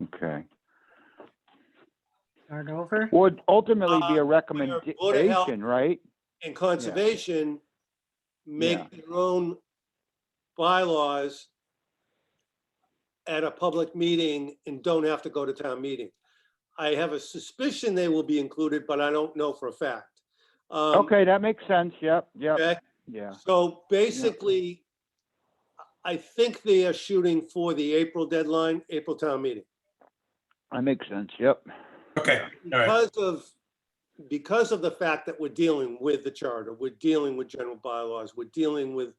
Okay. Start over. Would ultimately be a Board of Health recommendation, right? and Conservation make Yeah. their own bylaws at a public meeting and don't have to go to town meeting. I have a suspicion they will be included, but I don't know for a fact. Okay, that makes sense. Yep, yep, Okay, yeah. so basically, I think they are shooting for the April deadline, April town meeting. That makes sense. Yep. Okay, all right. Because of the fact that we're dealing with the charter, we're dealing with general bylaws, we're dealing with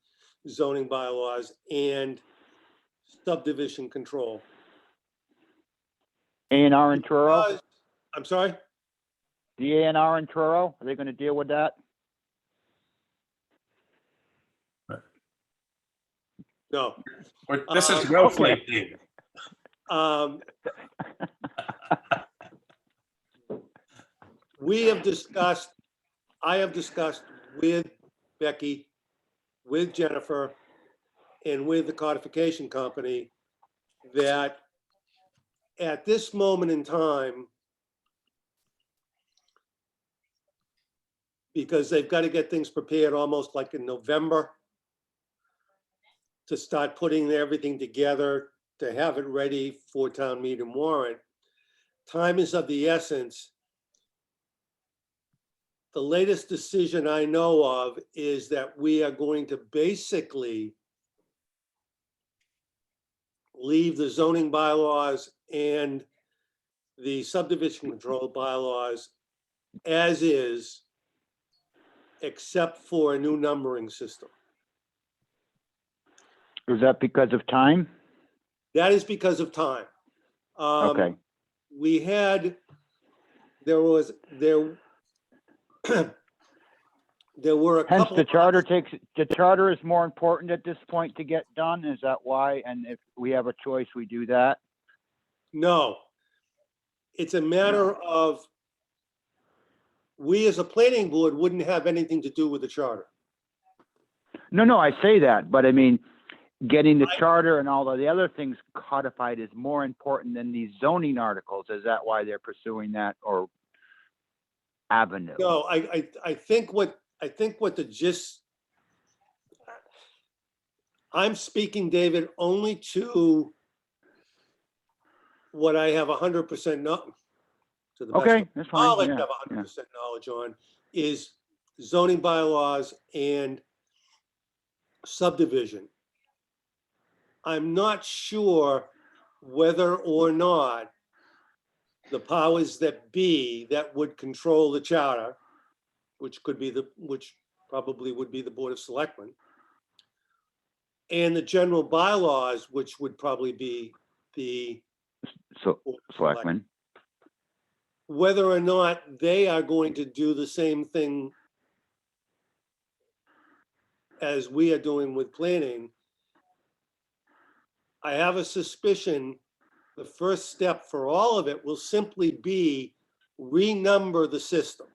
zoning bylaws and subdivision control. A&R in Truro, Because- I'm sorry? the A&R in Truro, are they going to deal with that? No. This is Okay. Wellfleet, David. I have discussed with Becky, with Jennifer, and with the codification company that at this moment in time, because they've got to get things prepared almost like in November to start putting everything together to have it ready for town meeting warrant. Time is of the essence. The latest decision I know of is that we are going to basically leave the zoning bylaws and the subdivision control bylaws as is, except for a new numbering system. Is that because of time? That is because of time. Okay. We had, there were a Hence, couple. the charter is more important at this point to get done. Is that why? And if we have a choice, we do that? No. It's a matter of, we as a planning board wouldn't have anything to do with the charter. No, I say that, but I mean, getting the charter and all of the other things codified is more important than these zoning articles. Is that why they're pursuing that or avenue? No, I think what the gist, I'm speaking, David, only to what I have 100% know, to the best Okay, of that's knowledge, fine. have Yeah, 100% knowledge on, is zoning bylaws and subdivision. I'm not sure whether or not the powers that be that would control the charter, which probably would be the Board of Selectmen, and the general bylaws, which would probably be the So, Board of selectmen. whether or not they are going to do the same thing as we are doing with planning. I have a suspicion the first step for all of it will simply be renumber the system.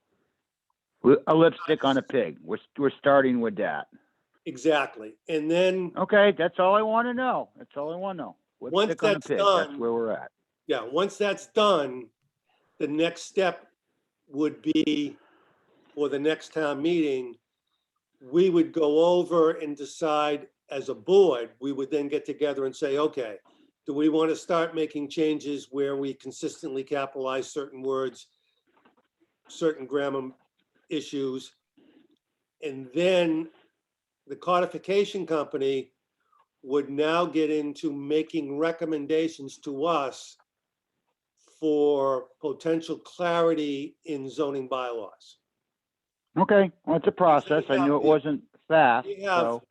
A lipstick on a pig. We're starting with that. Exactly. And then, Okay, that's all I want to know. That's all I want to know. Once Lipstick on a that's pig. done- That's where we're at. yeah, once that's done, the next step would be for the next town meeting, we would go over and decide as a board, we would then get together and say, okay, do we want to start making changes where we consistently capitalize certain words, certain grammar issues? And then the codification company would now get into making recommendations to us for potential clarity in zoning bylaws. Okay, well, it's a process. I knew it wasn't fast, We have, so,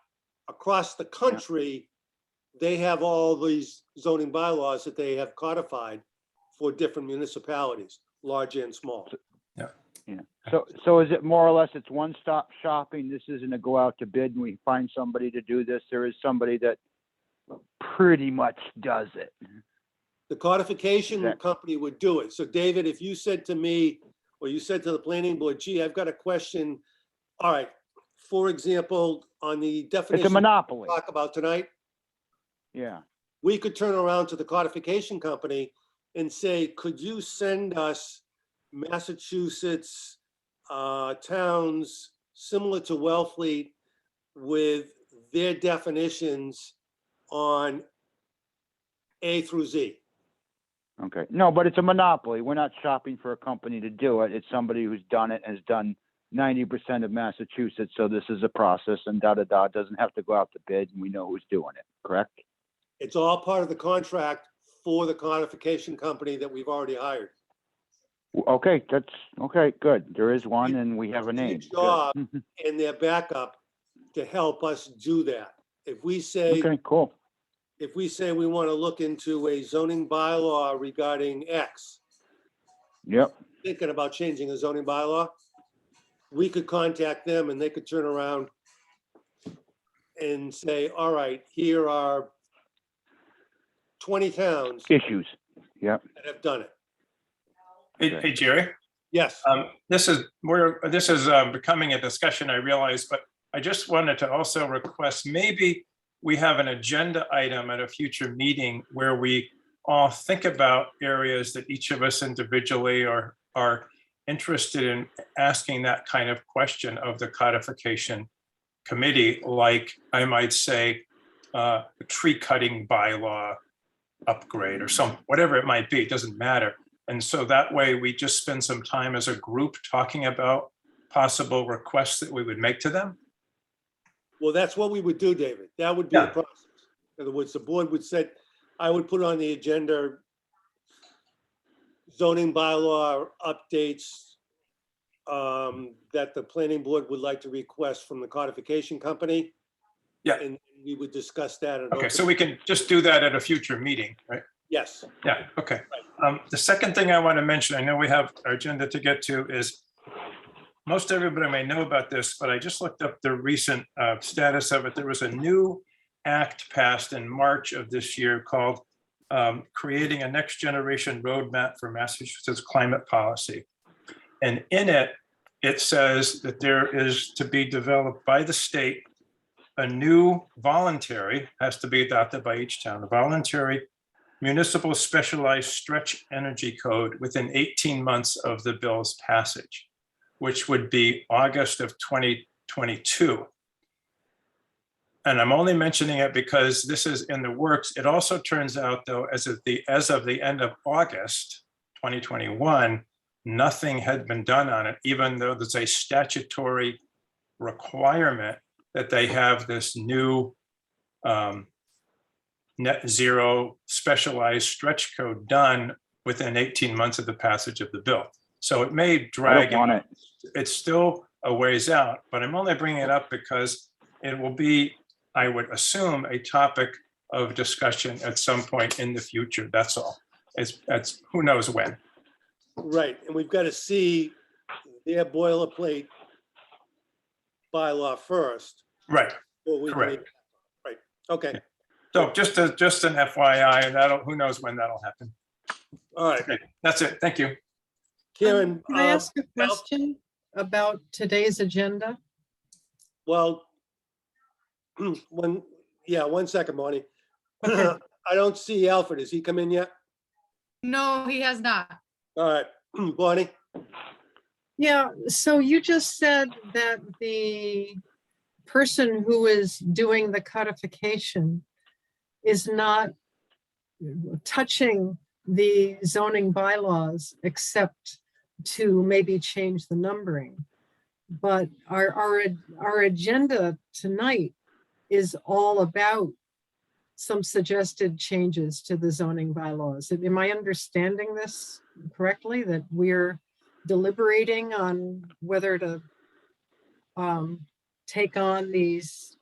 across the country, they have all these zoning bylaws that they have codified for different municipalities, large and small. yeah. So is it more or less, it's one-stop shopping? This isn't a go out to bid and we find somebody to do this. There is somebody that pretty much does it. The codification That- company would do it. So David, if you said to me, or you said to the planning board, gee, I've got a question. All right, for example, on the It's a definition we monopoly. talk about tonight, Yeah, we could turn around to the codification company and say, could you send us Massachusetts towns similar to Wellfleet with their definitions on A through Z? Okay. No, but it's a monopoly. We're not shopping for a company to do it. It's somebody who's done it, has done 90% of Massachusetts. So this is a process and da-da-da. Doesn't have to go out to bid, and we know who's doing it, correct? It's all part of the contract for the codification company that we've already hired. Okay, that's, okay, good. There is one and we have a Their name. job Good. and their backup to help us do that. If we say, Okay, cool. if we say we want to look into a zoning bylaw regarding X, Yep. thinking about changing a zoning bylaw, we could contact them and they could turn around and say, all right, here are 20 towns Issues. Yep. that have done it. Hey, Jerry, Yes, this is becoming a discussion, I realize, but I just wanted to also request, maybe we have an agenda item at a future meeting where we all think about areas that each of us individually are interested in asking that kind of question of the codification committee, like I might say, a tree cutting bylaw upgrade or whatever it might be, it doesn't matter. And so that way we just spend some time as a group talking about possible requests that we would make to them. well, that's what we would do, David. That would be the Yeah. process. In other words, the board would say, I would put on the agenda zoning bylaw updates that the planning board would like to request from the codification company. Yeah. And we would discuss that. at Okay, open- so we can just do that at a future meeting, right? Yes, Yeah, okay. The second thing I want to mention, I know we have our agenda to get to, is most everybody may know about this, but I just looked up the recent status of it. There was a new act passed in March of this year called Creating a Next Generation Roadmap for Massachusetts Climate Policy. And in it, it says that there is to be developed by the state a new voluntary, has to be adopted by each town, a voluntary municipal specialized stretch energy code within 18 months of the bill's passage, which would be August of 2022. And I'm only mentioning it because this is in the works. It also turns out, though, as of the end of August 2021, nothing had been done on it, even though there's a statutory requirement that they have this new net zero specialized stretch code done within 18 months of the passage of the bill. So it may I drag don't want out. it. It's still a ways out, but I'm only bringing it up because it will be, I would assume, a topic of discussion at some point in the future. That's all. It's who knows when. right. And we've got to see their boilerplate bylaw first. Right. before we can Correct. even- Right, okay, So just an FYI, and who knows when that'll happen. all right. Okay, that's it. Thank you. Karen, Can I ask a Al- question about today's agenda? well, one second, Bonnie. Okay. I don't see Alfred. Has he come in yet? No, he has not. All right, Bonnie, Yeah, so you just said that the person who is doing the codification is not touching the zoning bylaws except to maybe change the numbering. But our agenda tonight is all about some suggested changes to the zoning bylaws. Am I understanding this correctly, that we're deliberating on whether to take on these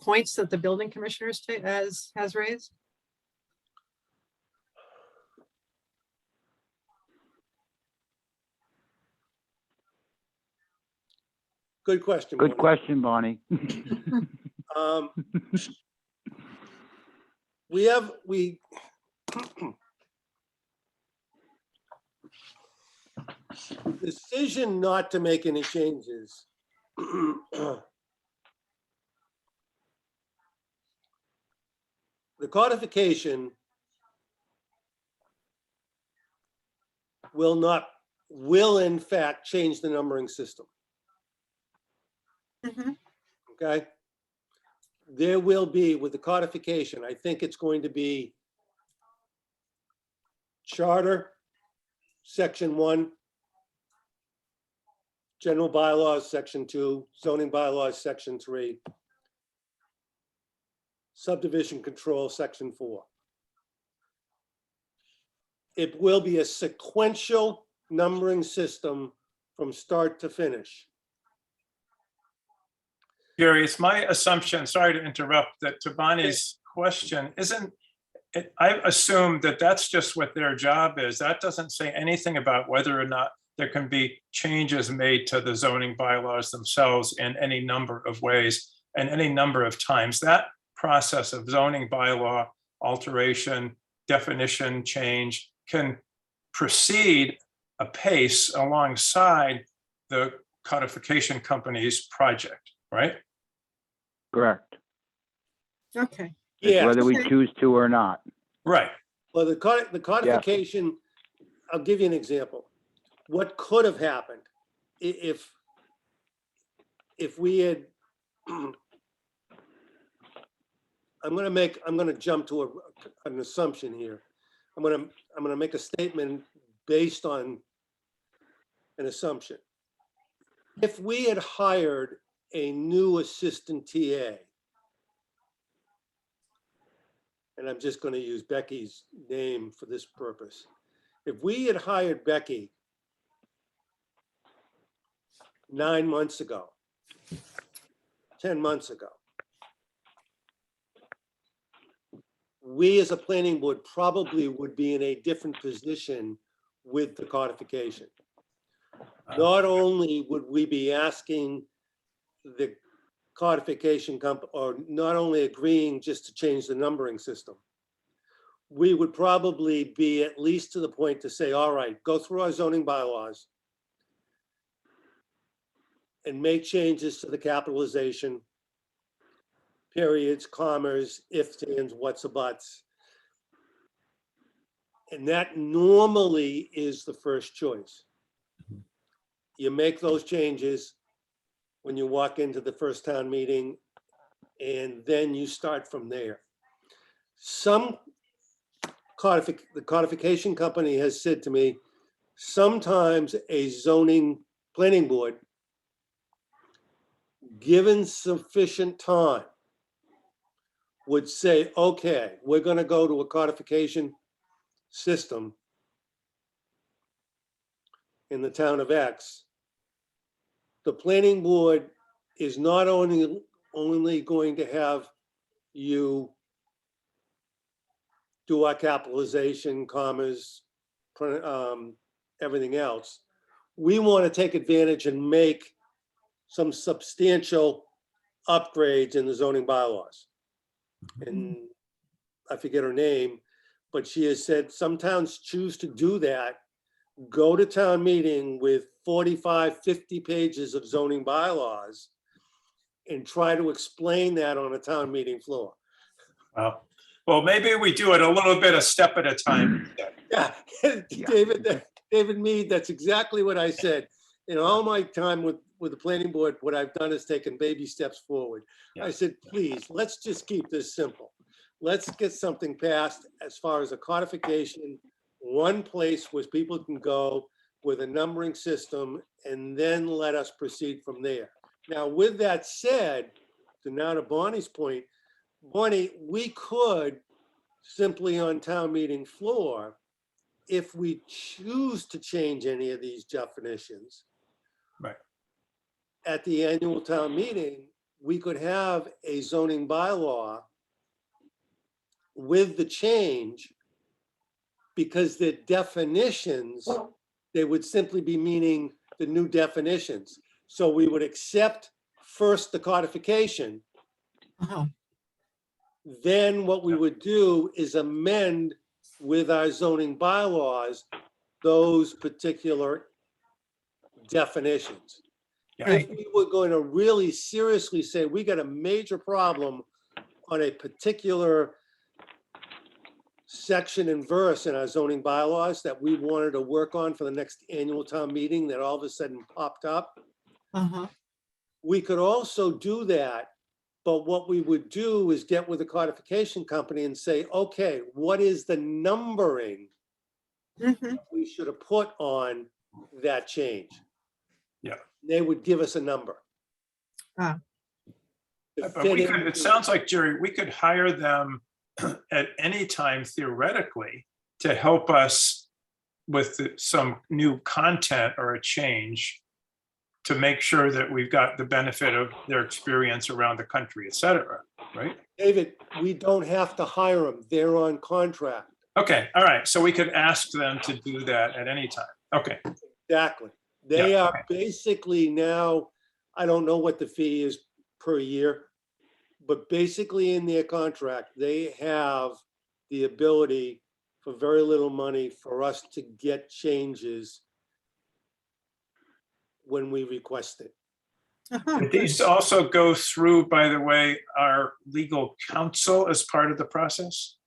points that the building commissioners has raised? good question. Good Bonnie. question, Bonnie. Um, we decision not to make any changes. The codification will in fact change the numbering system, Mhm. okay? There will be, with the codification, I think it's going to be Charter, Section 1, General Bylaws, Section 2, Zoning Bylaws, Section 3, Subdivision Control, Section 4. It will be a sequential numbering system from start to finish. Gary, it's my assumption, sorry to interrupt, that to Bonnie's question, I assume that that's just what their job is. That doesn't say anything about whether or not there can be changes made to the zoning bylaws themselves in any number of ways and any number of times. That process of zoning bylaw alteration, definition change can proceed apace alongside the codification company's project, right? Correct. Okay, It's Yeah, whether we Okay. choose to or not. Right. well, the codification, I'll give you an example. What could have happened if we had, I'm gonna jump to an assumption here. I'm gonna make a statement based on an assumption. If we had hired a new assistant TA, and I'm just gonna use Becky's name for this purpose. If we had hired Becky 9 months ago, 10 months ago, we as a planning board probably would be in a different position with the codification. Not only would we be asking the codification company, or not only agreeing just to change the numbering system, we would probably be at least to the point to say, all right, go through our zoning bylaws and make changes to the capitalization, periods, commas, ifs, ands, what's, a buts. And that normally is the first choice. You make those changes when you walk into the first town meeting, and then you start from there. The codification company has said to me, sometimes a zoning planning board, given sufficient time, would say, okay, we're gonna go to a codification system in the town of X. The planning board is not only going to have you do our capitalization, commas, everything else. We want to take advantage and make some substantial upgrades in the zoning bylaws. And I forget her name, but she has said some towns choose to do that, go to town meeting with 45, 50 pages of zoning bylaws and try to explain that on a town meeting floor. Wow. Well, maybe we do it a little bit a step at a time. Yeah, David Mead, that's exactly what I said. In all my time with the planning board, what I've done is taken baby steps forward. Yeah. I said, please, let's just keep this simple. Let's get something passed as far as a codification, one place where people can go with a numbering system, and then let us proceed from there. Now, with that said, to Bonnie's point, Bonnie, we could simply on town meeting floor, if we choose to change any of these definitions. Right. At the annual town meeting, we could have a zoning bylaw with the change, because the definitions, they would simply be meaning the new definitions. So we would accept first the codification. Uh-huh. Then what we would do is amend with our zoning bylaws those particular definitions. Yeah. If we were going to really seriously say, we got a major problem on a particular section and verse in our zoning bylaws that we wanted to work on for the next annual town meeting that all of a sudden popped up. Uh-huh. We could also do that, but what we would do is get with the codification company and say, okay, what is the numbering Mhm. we should have put on that change? Yeah. They would give us a number. Ah. To But fit we could, into- it sounds like, Jerry, we could hire them at any time theoretically to help us with some new content or a change to make sure that we've got the benefit of their experience around the country, et cetera, right? David, we don't have to hire them. They're on contract. Okay, all right, so we could ask them to do that at any time. Okay, Exactly. They Yeah, are basically now, I don't know what the fee is per year, but basically in their contract, they have the ability for very little money for us to get changes when we request it. Uh-huh. Did these also go through, by the way, our legal counsel as part of the process?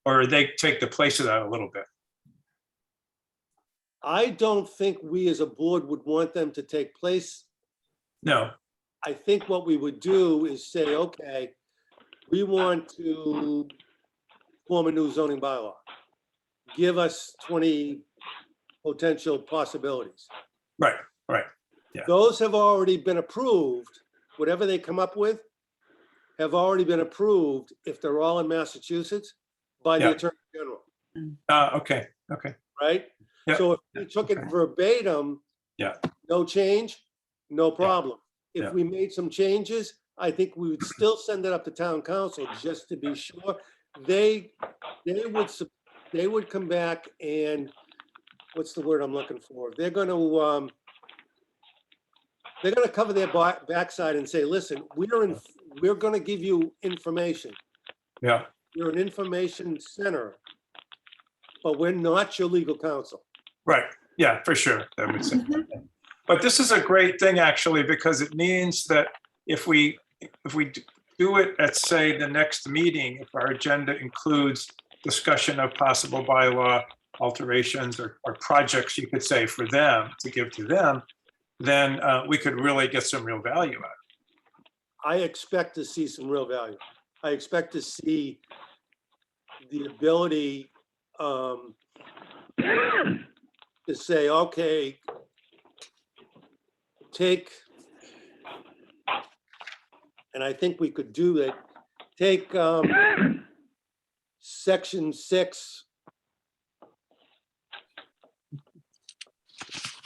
Or they take the place of that a little bit? I don't think we as a board would want them to take place. No, I think what we would do is say, okay, we want to form a new zoning bylaw. Give us 20 potential possibilities. right. Those have already been approved. Whatever they come up with have already been approved if they're all in Massachusetts by the Yeah. Attorney General, Okay, right? Yeah. So if we took it Okay. verbatim, Yeah. no change, no problem. Yeah. If we made some changes, I think we would still send it up to town council just to be sure. They would come back and, what's the word I'm looking for? They're gonna cover their backside and say, listen, we're gonna give you information. yeah. You're an information center, but we're not your legal counsel. Right, yeah, for sure, that would say. But this is a great thing, actually, because it means that if we do it at, say, the next meeting, if our agenda includes discussion of possible bylaw alterations or projects, you could say, for them, to give to them, then we could really get some real value out of it. I expect to see some real value. I expect to see the ability to say, okay, take, and I think we could do it, take section 6,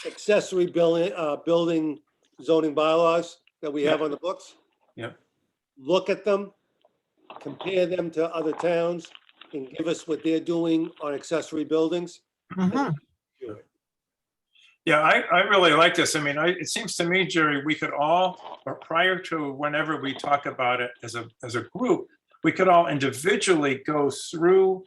accessory building zoning bylaws that we have on the books. Yeah. Look at them, compare them to other towns, and give us what they're doing on accessory buildings. Uh-huh. Do it. Yeah, I really like this. I mean, it seems to me, Jerry, we could all, or prior to whenever we talk about it as a group, we could all individually go through.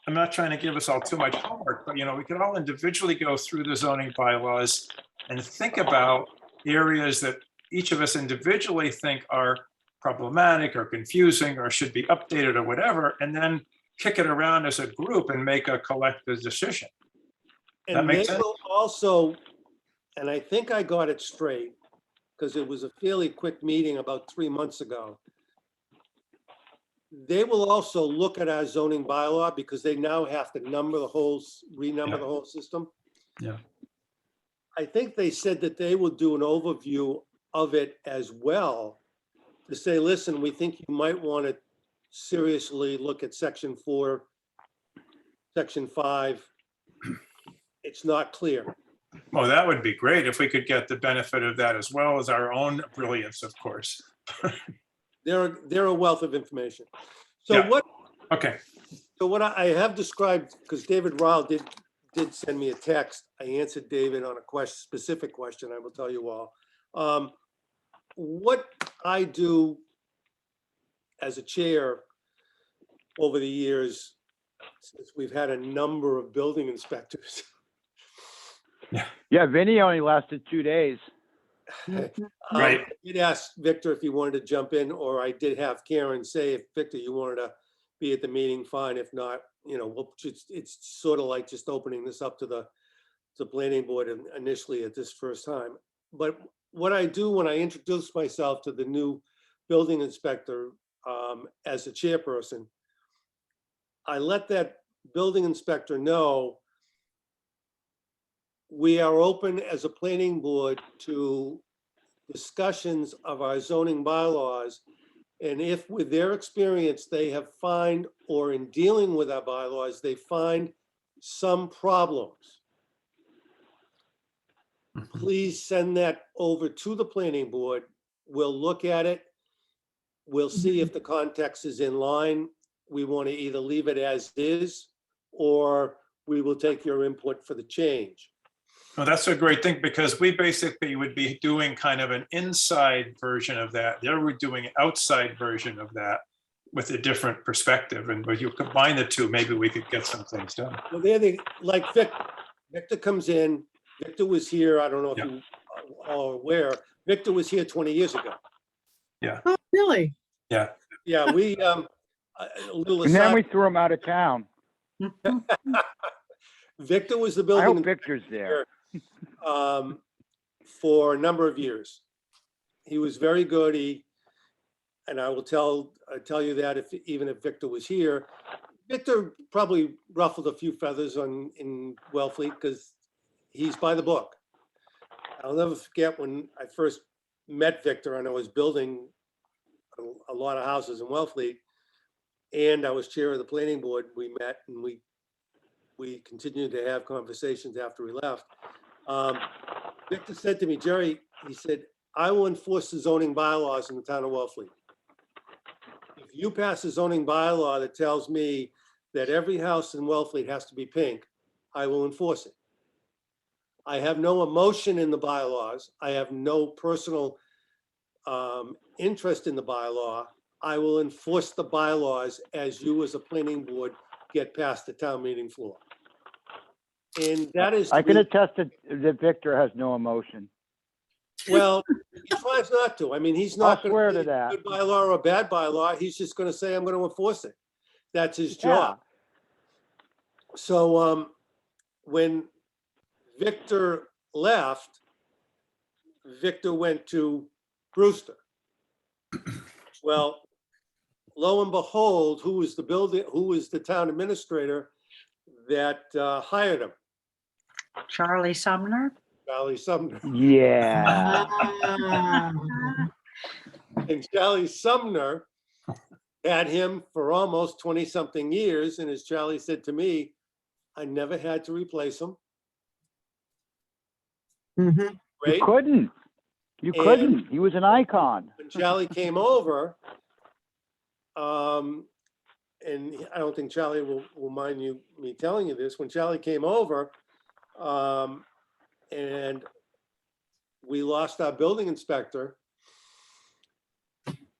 I'm not trying to give us all too much homework, but we could all individually go through the zoning bylaws and think about areas that each of us individually think are problematic or confusing or should be updated or whatever, and then kick it around as a group and make a collective decision. That And they makes sense? will also, and I think I got it straight, because it was a fairly quick meeting about 3 months ago. They will also look at our zoning bylaw because they now have to renumber Yeah. the whole system. Yeah. I think they said that they will do an overview of it as well to say, listen, we think you might want to seriously look at section 4, section 5. It's not clear. Well, that would be great if we could get the benefit of that as well as our own brilliance, of course. They're a wealth of information. So Yeah. what Okay, I have described, because David Ryle did send me a text. I answered David on a specific question, I will tell you all. What I do as a chair over the years, since we've had a number of building inspectors. Yeah, Vinny only lasted 2 days. Right. I did ask Victor if he wanted to jump in, or I did have Karen say, if Victor, you wanted to be at the meeting, fine. If not, it's sort of like just opening this up to the planning board initially at this first time. But what I do when I introduce myself to the new building inspector as a chairperson, I let that building inspector know we are open as a planning board to discussions of our zoning bylaws. And if with their experience, they have find, or in dealing with our bylaws, they find some problems, please send that over to the planning board. We'll look at it. We'll see if the context is in line. We want to either leave it as is, or we will take your input for the change. Well, that's a great thing, because we basically would be doing kind of an inside version of that. They were doing an outside version of that with a different perspective. And when you combine the two, maybe we could get some things done. Well, like Victor comes in. Victor was here. I don't know if you are aware. Victor was here 20 years ago. Oh, really? Yeah. Yeah, we, a little And then aside, we threw him out of town. Victor was the I building hope Victor's there. for a number of years. He was very good. And I will tell you that even if Victor was here, Victor probably ruffled a few feathers in Wellfleet because he's by the book. I'll never forget when I first met Victor and I was building a lot of houses in Wellfleet, and I was chair of the planning board. We met and we continued to have conversations after we left. Victor said to me, Jerry, he said, I will enforce the zoning bylaws in the town of Wellfleet. If you pass a zoning bylaw that tells me that every house in Wellfleet has to be pink, I will enforce it. I have no emotion in the bylaws. I have no personal interest in the bylaw. I will enforce the bylaws as you as a planning board get past the town meeting floor. And that is, I can attest that Victor has no emotion. well, he tries not to. I mean, he's I'll not going swear to to say that. good bylaw or a bad bylaw. He's just going to say, I'm going to enforce it. That's his job. So when Victor left, Victor went to Brewster. Well, lo and behold, who was the town administrator that hired him? Charlie Sumner. Charlie Sumner. Yeah. Ah, And Charlie Sumner had him for almost 20-something years. And as Charlie said to me, I never had to replace him. mhm. Great. You couldn't. You And- couldn't. He was an icon. When Charlie came over, and I don't think Charlie will mind me telling you this, when Charlie came over, and we lost our building inspector,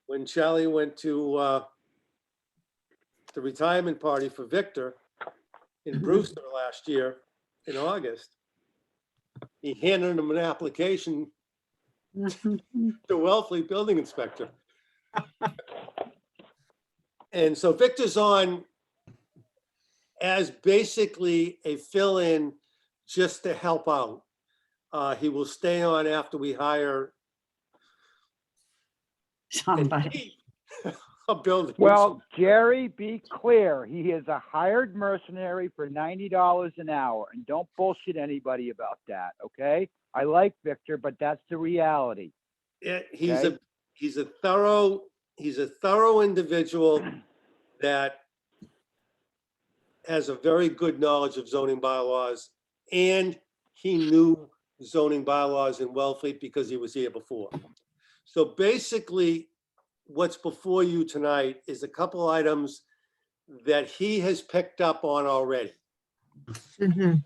when Charlie went to the retirement party for Victor in Brewster last year in August, he handed him an application to Wellfleet building inspector. And so Victor's on as basically a fill-in just to help out. He will stay on after we hire Somebody. a building. Well, Jerry, be clear. He is a hired mercenary for $90 an hour, and don't bullshit anybody about that, okay? I like Victor, but that's the reality. He's Okay. a thorough individual that has a very good knowledge of zoning bylaws, and he knew zoning bylaws in Wellfleet because he was here before. So basically, what's before you tonight is a couple items that he has picked up on already. Mhm.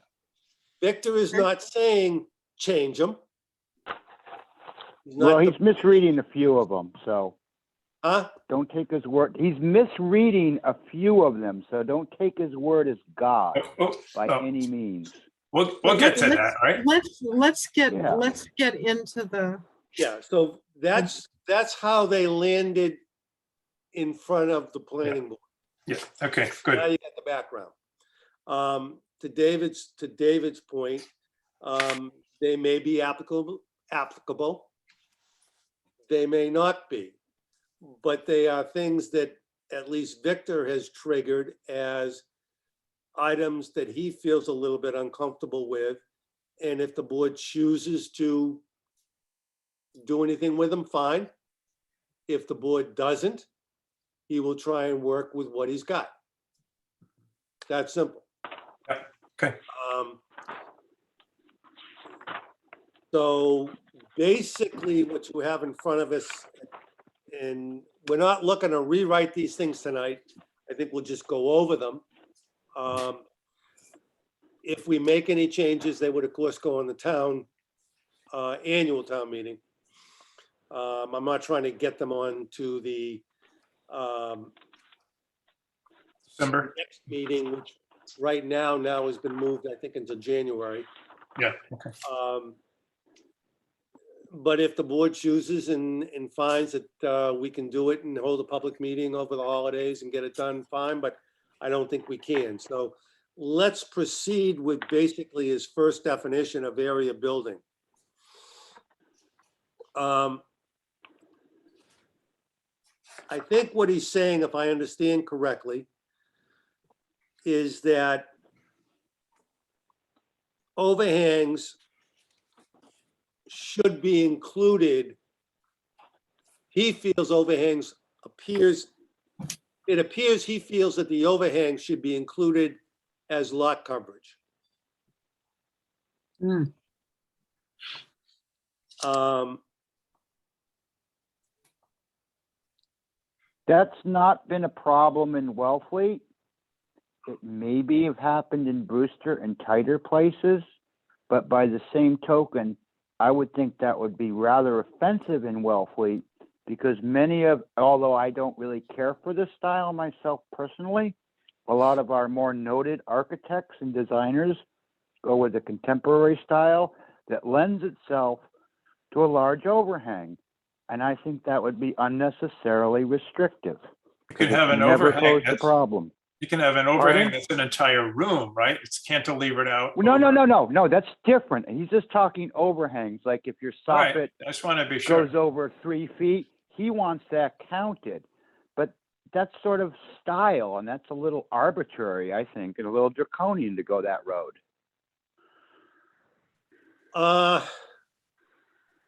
Victor is not saying change them. Well, he's misreading a few of them, so Huh? don't take his word. He's misreading a few of them, so don't take his word as God by any means. We'll get to that, right? Let's get Yeah. into the, Yeah, so that's how they landed in front of the planning board. Yeah, okay, Now good. you got the background. To David's point, they may be applicable. They may not be, but they are things that at least Victor has triggered as items that he feels a little bit uncomfortable with. And if the board chooses to do anything with them, fine. If the board doesn't, he will try and work with what he's got. That's simple. Okay. So basically what you have in front of us, and we're not looking to rewrite these things tonight. I think we'll just go over them. If we make any changes, they would of course go on the town annual town meeting. I'm not trying to get them on to the December, next meeting, which right now has been moved, I think, into January. yeah, okay. But if the board chooses and finds that we can do it and hold a public meeting over the holidays and get it done, fine, but I don't think we can. So let's proceed with basically his first definition of area building. I think what he's saying, if I understand correctly, is that overhangs should be included. He feels overhangs it appears he feels that the overhang should be included as lot coverage. Hmm. That's not been a problem in Wellfleet. It maybe have happened in Brewster and tighter places, but by the same token, I would think that would be rather offensive in Wellfleet because although I don't really care for this style myself personally, a lot of our more noted architects and designers go with a contemporary style that lends itself to a large overhang. And I think that would be unnecessarily restrictive. You can It have an never overhang posed a that's, problem. you can have an Pardon? overhang that's an entire room, right? It's cantilevered out. No, that's different. He's just talking overhangs. Like if your All right, soffit I just want to be sure. goes over 3 feet, he wants that counted. But that's sort of style, and that's a little arbitrary, I think, and a little draconian to go that road.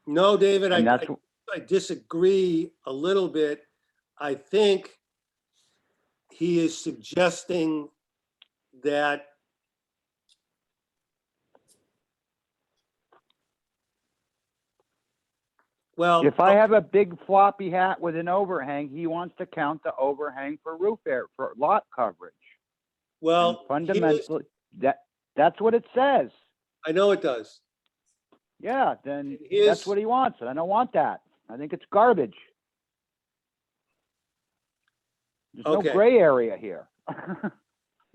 No, David, And that's I disagree a little bit. I think he is suggesting that if I have a big floppy hat with an overhang, he wants to count the overhang for roof air, for lot coverage. And fundamentally, that's what it says. I know it does. Yeah, then Here's- that's what he wants, and I don't want that. I think it's garbage. There's Okay. no gray area here.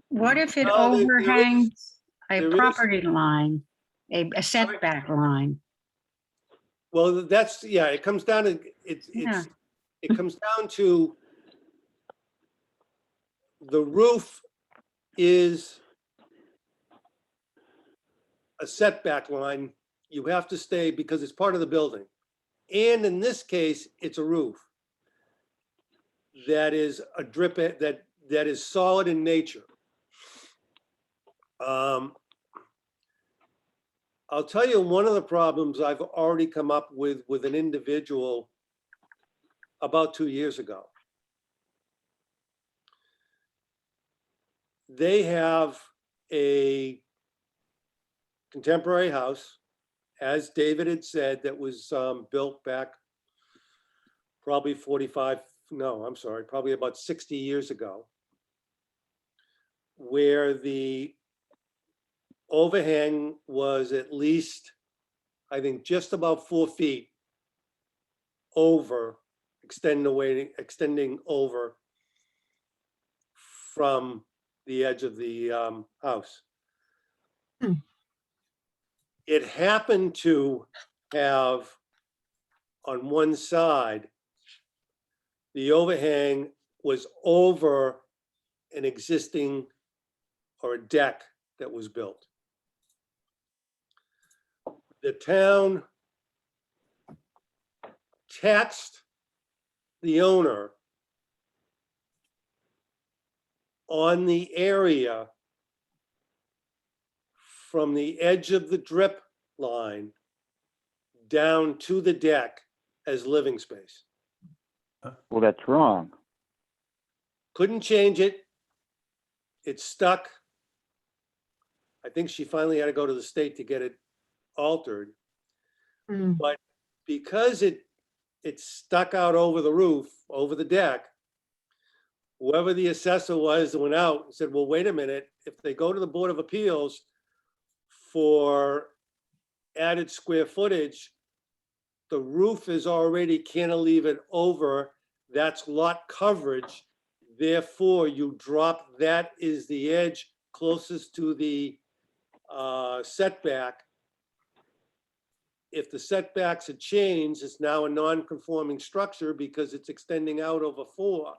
What if it No, there is- overhangs a there is- property line, a setback line? Well, that's, yeah, it comes down to, Yeah. it comes down to the roof is a setback line. You have to stay because it's part of the building. And in this case, it's a roof that is a that is solid in nature. I'll tell you one of the problems I've already come up with an individual about 2 years ago. They have a contemporary house, as David had said, that was built back probably probably about 60 years ago, where the overhang was at least, I think, just about 4 feet over, extending over from the edge of the house. It happened to have on one side, the overhang was over an existing or a deck that was built. The town taxed the owner on the area from the edge of the drip line down to the deck as living space. Well, that's wrong. Couldn't change it. It's stuck. I think she finally had to go to the state to get it altered. Hmm. But because it's stuck out over the roof, over the deck, whoever the assessor was went out and said, well, wait a minute, if they go to the Board of Appeals for added square footage, the roof is already cantilevered over, that's lot coverage. Therefore, you drop, that is the edge closest to the setback. If the setbacks had changed, it's now a non-conforming structure because it's extending out over 4.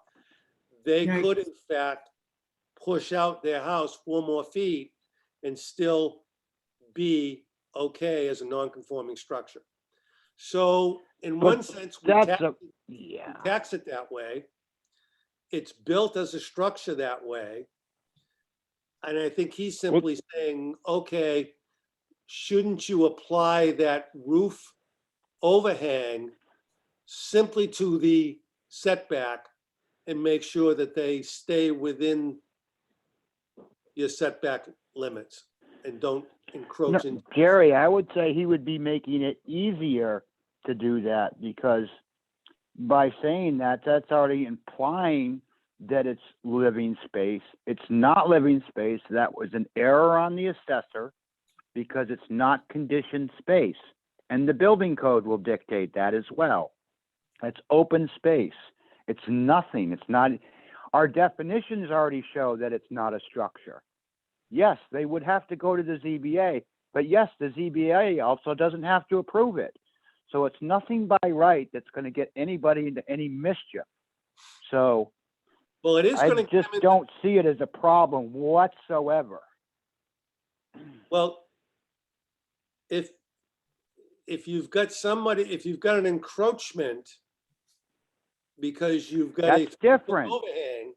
They Right. could in fact push out their house 4 more feet and still be okay as a non-conforming structure. So in But one sense, we That's yeah. tax it that way. It's built as a structure that way. And I think he's simply saying, okay, shouldn't you apply that roof overhang simply to the setback and make sure that they stay within your setback limits and don't encroach No, in? Jerry, I would say he would be making it easier to do that because by saying that, that's already implying that it's living space. It's not living space. That was an error on the assessor because it's not conditioned space. And the building code will dictate that as well. It's open space. It's nothing. It's not, our definitions already show that it's not a structure. Yes, they would have to go to the ZBA, but yes, the ZBA also doesn't have to approve it. So it's nothing by right that's going to get anybody into any mischief. So Well, it is I going to. just don't see it as a problem whatsoever. Well, if you've got somebody, if you've got an encroachment because you've got That's different. overhang,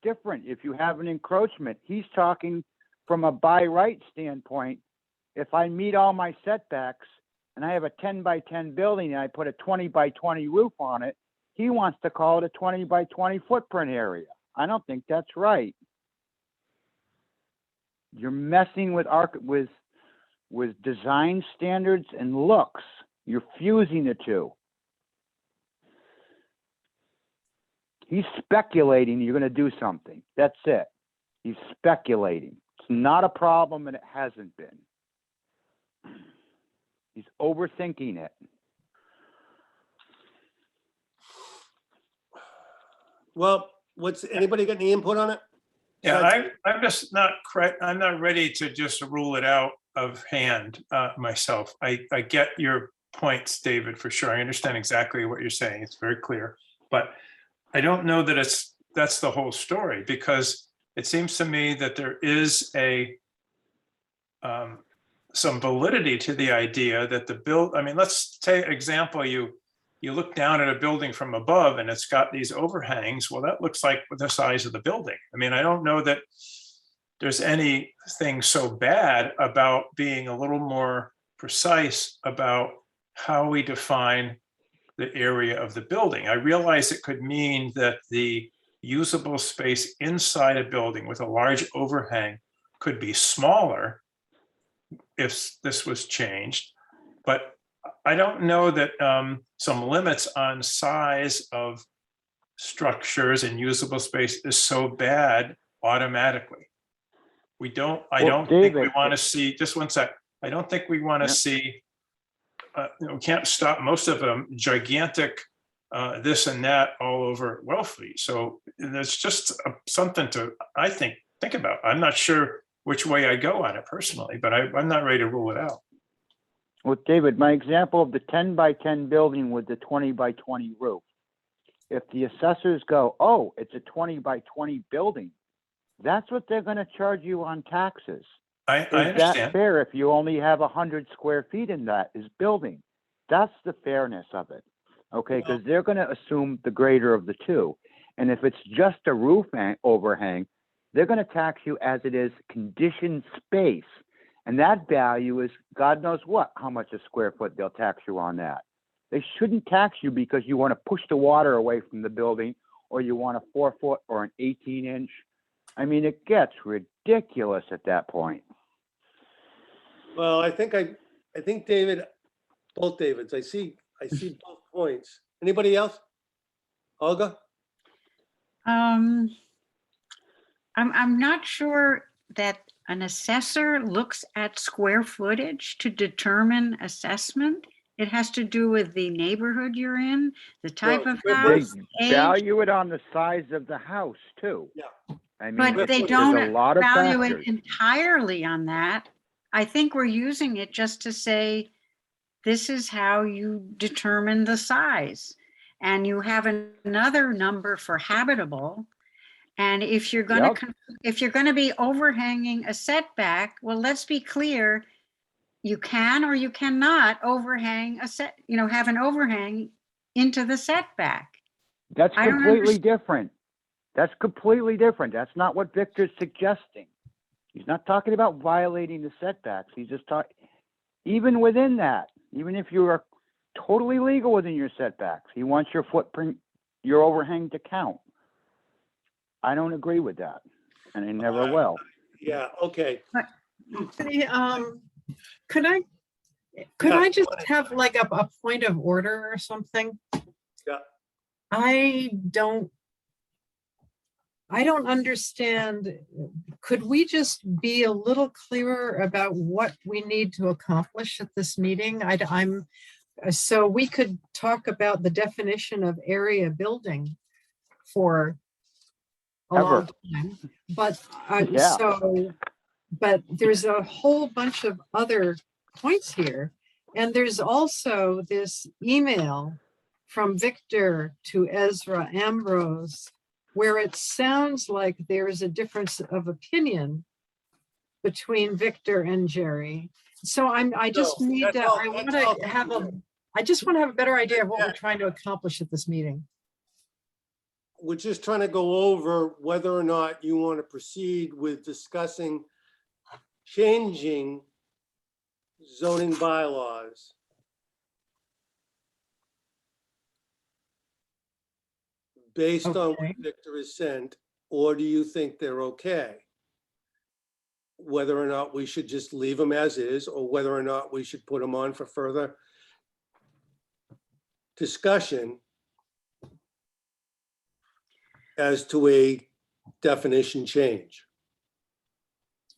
Different. If you have an encroachment, he's talking from a by right standpoint. If I meet all my setbacks and I have a 10 by 10 building and I put a 20 by 20 roof on it, he wants to call it a 20 by 20 footprint area. I don't think that's right. You're messing with with design standards and looks. You're fusing the two. He's speculating you're going to do something. That's it. He's speculating. It's not a problem and it hasn't been. He's overthinking it. well, anybody got any input on it? Yeah, I'm just not correct. I'm not ready to just rule it out of hand myself. I get your points, David, for sure. I understand exactly what you're saying. It's very clear, but I don't know that that's the whole story, because it seems to me that there is some validity to the idea that I mean, let's take an example. You look down at a building from above and it's got these overhangs. Well, that looks like the size of the building. I mean, I don't know that there's anything so bad about being a little more precise about how we define the area of the building. I realize it could mean that the usable space inside a building with a large overhang could be smaller if this was changed, but I don't know that some limits on size of structures and usable space is so bad automatically. I don't think we want to see, just one sec. I don't think we want to see, we can't stop most of them, gigantic this and that all over Wellfleet. So there's just something to, I think about. I'm not sure which way I go on it personally, but I'm not ready to rule it out. Well, David, my example of the 10 by 10 building with the 20 by 20 roof. if the assessors go, oh, it's a 20 by 20 building, that's what they're gonna charge you on taxes. I Is that understand. fair if you only have 100 square feet in that is building? That's the fairness of it, okay? Because they're gonna assume the greater of the two. And if it's just a roof overhang, they're gonna tax you as it is conditioned space. And that value is God knows what, how much a square foot they'll tax you on that. They shouldn't tax you because you want to push the water away from the building, or you want a 4-foot or an 18-inch. I mean, it gets ridiculous at that point. Well, I think David, both Davids, I see both points. Anybody else? Olga? I'm not sure that an assessor looks at square footage to determine assessment. It has to do with the neighborhood you're in, the type No, of square They house, footage. age, value it on the size of the house too. Yeah. I mean, but they there's don't a lot of value it factors. entirely on that. I think we're using it just to say, this is how you determine the size. And you have another number for habitable. And if you're gonna, Yep. if you're gonna be overhanging a setback, well, let's be clear, you can or you cannot overhang have an overhang into the setback. That's I don't completely different. That's completely different. That's not what Victor's suggesting. He's not talking about violating the setbacks. He's just talking, even within that, even if you are totally legal within your setbacks, he wants your footprint, your overhang to count. I don't agree with that, and I never will. Yeah, okay. Could I Yeah, just have like a point of order or something? Yeah. I don't understand. Could we just be a little clearer about what we need to accomplish at this meeting? So we could talk about the definition of area building for a long time, but Yeah. but there's a whole bunch of other points here. And there's also this email from Victor to Ezra Ambrose, where it sounds like there's a difference of opinion between Victor and Jerry. So I just No, need that's to, all- I want that's all- to have I just want to have a better idea of what we're trying to accomplish at this meeting. We're just trying to go over whether or not you want to proceed with discussing changing zoning bylaws based on what Okay. Victor has sent, or do you think they're okay? Whether or not we should just leave them as is, or whether or not we should put them on for further discussion as to a definition change.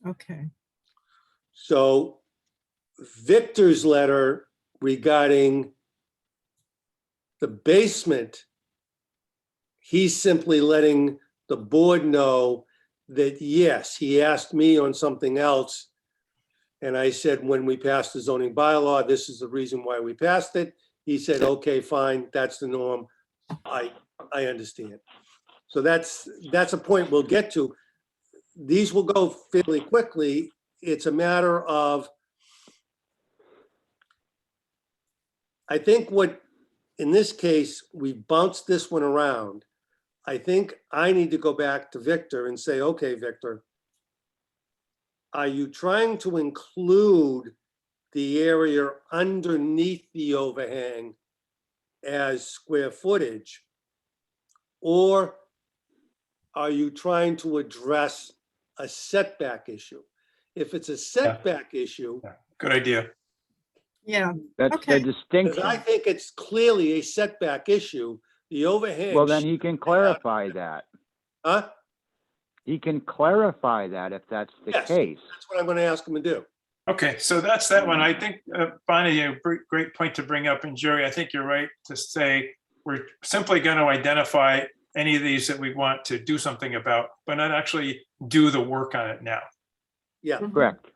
Okay. So Victor's letter regarding the basement, he's simply letting the board know that, yes, he asked me on something else. And I said, when we passed the zoning bylaw, this is the reason why we passed it. He said, okay, fine, that's the norm. I understand. So that's a point we'll get to. These will go fairly quickly. It's a matter of, I think what, in this case, we bounced this one around. I think I need to go back to Victor and say, okay, Victor, are you trying to include the area underneath the overhang as square footage? Or are you trying to address a setback issue? If it's a setback issue, Good idea. Yeah. That's Okay. the because distinction. I think it's clearly a setback issue, the overhang. Well, then he can clarify that. Huh? He can clarify that if that's the Yes. case. That's what I'm going to ask him to do. Okay, so that's that one. I think, Bonnie, a great point to bring up. And Jerry, I think you're right to say we're simply going to identify any of these that we want to do something about, but not actually do the work on it now. Yeah. Mhm. Correct.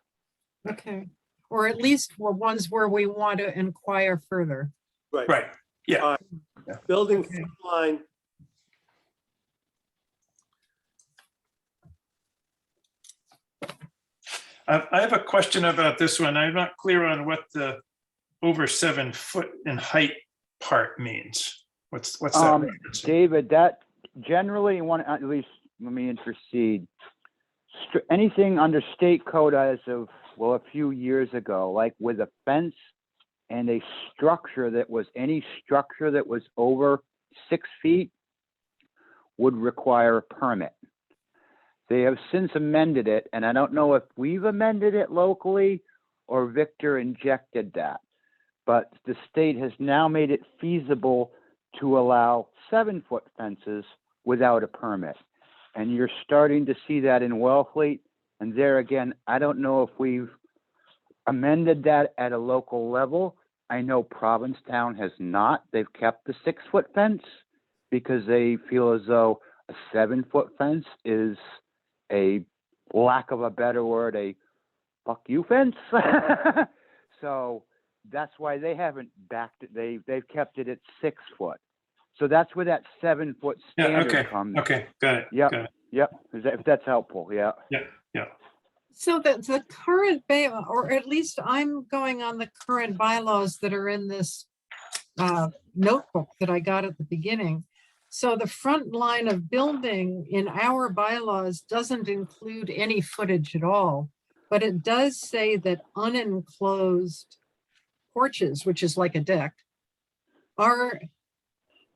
Okay. Or at least ones where we want to inquire further. Right. Right, yeah. Building Okay. line I have a question about this one. I'm not clear on what the over 7 foot in height part means. What's that referencing? David, that generally, at least let me intercede. Anything under state code as of, well, a few years ago, like with a fence and a structure that was, any structure that was over 6 feet would require a permit. They have since amended it, and I don't know if we've amended it locally or Victor injected that, but the state has now made it feasible to allow 7-foot fences without a permit. And you're starting to see that in Wellfleet. And there again, I don't know if we've amended that at a local level. I know Provincetown has not. They've kept the 6-foot fence because they feel as though a 7-foot fence is, a lack of a better word, a fuck you fence. So that's why they haven't backed it. They've kept it at 6 foot. So that's where that 7-foot Yeah, standard comes. okay, got it. Yep. got it. Yep. If that's helpful, yeah. So the current or at least I'm going on the current bylaws that are in this notebook that I got at the beginning. So the front line of building in our bylaws doesn't include any footage at all, but it does say that unenclosed porches, which is like a deck, are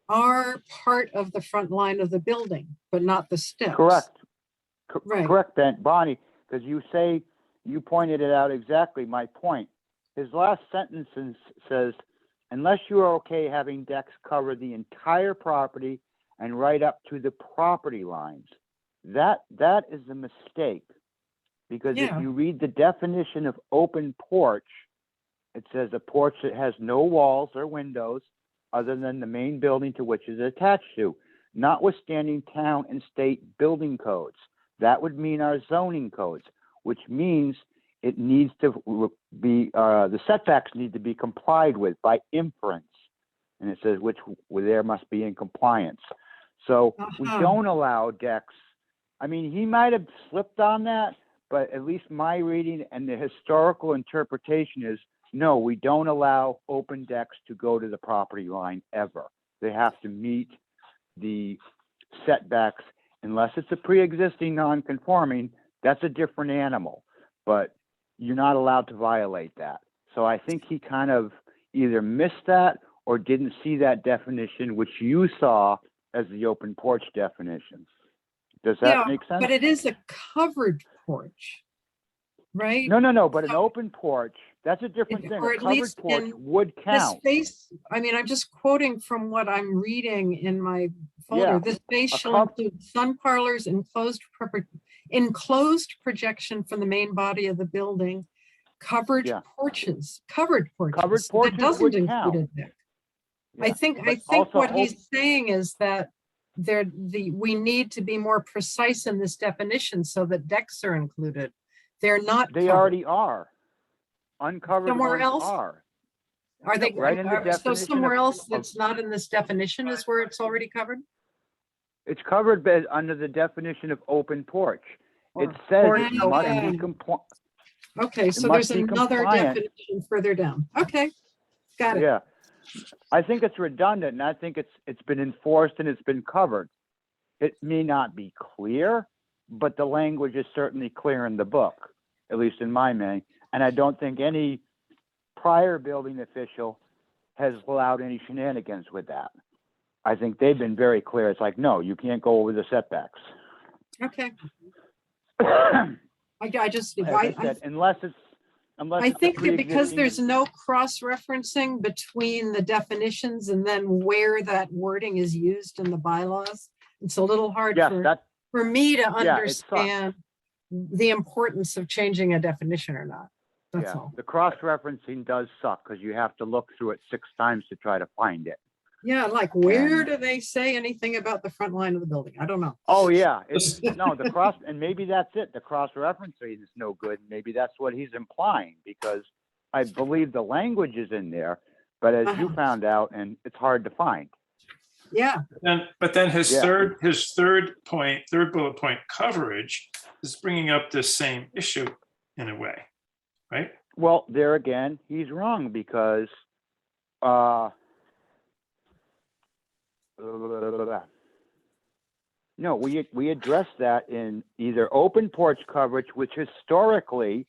part of the front line of the building, but not the steps. Correct. Right. Correct, Bonnie, because you pointed it out exactly my point. His last sentence says, unless you are okay having decks cover the entire property and right up to the property lines. That is a mistake, because if you read the definition of open porch, it says a porch that has no walls or windows other than the main building to which it is attached to, notwithstanding town and state building codes. That would mean our zoning codes, which means it needs to be, the setbacks need to be complied with by inference. And it says which there must be in compliance. So we don't allow decks. I mean, he might have slipped on that, but at least my reading and the historical interpretation is, no, we don't allow open decks to go to the property line ever. They have to meet the setbacks unless it's a pre-existing non-conforming. That's a different animal, but you're not allowed to violate that. So I think he kind of either missed that or didn't see that definition, which you saw as the open porch definition. Does that make sense? But it is a covered porch, right? No, but an open porch, that's a different thing. Or A at covered least porch in would The count. space, I mean, I'm just quoting from what I'm reading in my folder. Yeah, This space shall cov- include sun parlors, enclosed projection from the main body of the building, covered Yeah. porches. Covered That porches doesn't would include count. a deck. I Yeah, think but also what he's saying is that we need to be more precise in this definition so that decks are included. They're not They covered. already are. Uncovered Somewhere ones else? are. Are they, Right in the so definition somewhere of- else that's not in this definition is where it's already covered? It's covered under the definition of open porch. It Or- says or it must be open. compliant. Okay, so must there's be another compliant. definition further down. Okay, got it. Yeah. I think it's redundant, and I think it's been enforced and it's been covered. It may not be clear, but the language is certainly clear in the book, at least in my mind. And I don't think any prior building official has allowed any shenanigans with that. I think they've been very clear. It's like, no, you can't go over the setbacks. Okay, As I just, I said, unless it's I a think that because pre-existing- there's no cross-referencing between the definitions and then where that wording is used in the bylaws, it's a little hard Yes, for me to Yeah, it sucks. understand the importance of changing a definition or not. That's yeah, all. the cross-referencing does suck because you have to look through it 6 times to try to find it. Yeah, like where And- do they say anything about the front line of the building? I don't know. Oh, yeah, it's, no, and maybe that's it, the cross-referencing is no good, maybe that's what he's implying, because I believe the language is in there, but as you Uh-huh. found out, and it's hard to find. Yeah, But then his Yeah. third bullet point, coverage, is bringing up this same issue. in a way, right? Well, there again, he's wrong because, no, we addressed that in either open porch coverage, which historically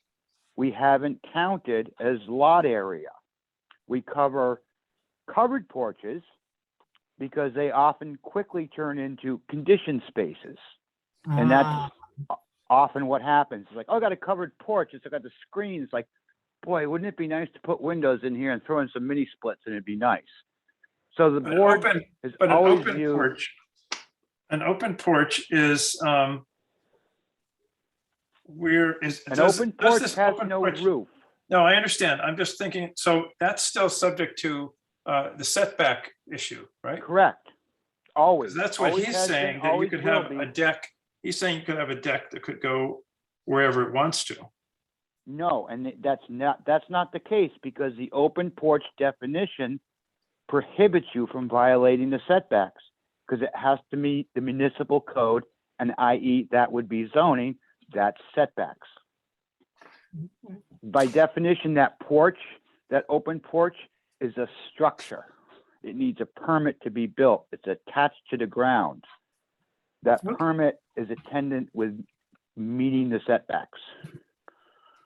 we haven't counted as lot area. We cover covered porches because they often quickly turn into conditioned spaces. And that's often what happens. It's like, oh, I got a covered porch. It's got the screen. It's like, boy, wouldn't it be nice to put windows in here and throw in some mini splits and it'd be nice. So the But board has an always open viewed, porch, an open porch is, where is? an does- open does porch this has open no porch- roof. No, I understand. I'm just thinking, so that's still subject to the setback issue, right? Correct. Always. Because that's what Always he's has been, saying, that you always could will have be. a deck. He's saying you could have a deck that could go wherever it wants to. No, and that's not the case because the open porch definition prohibits you from violating the setbacks because it has to meet the municipal code, and i.e. that would be zoning, that's setbacks. By definition, that porch, that open porch is a structure. It needs a permit to be built. It's attached to the ground. That Okay. permit is attendant with meeting the setbacks.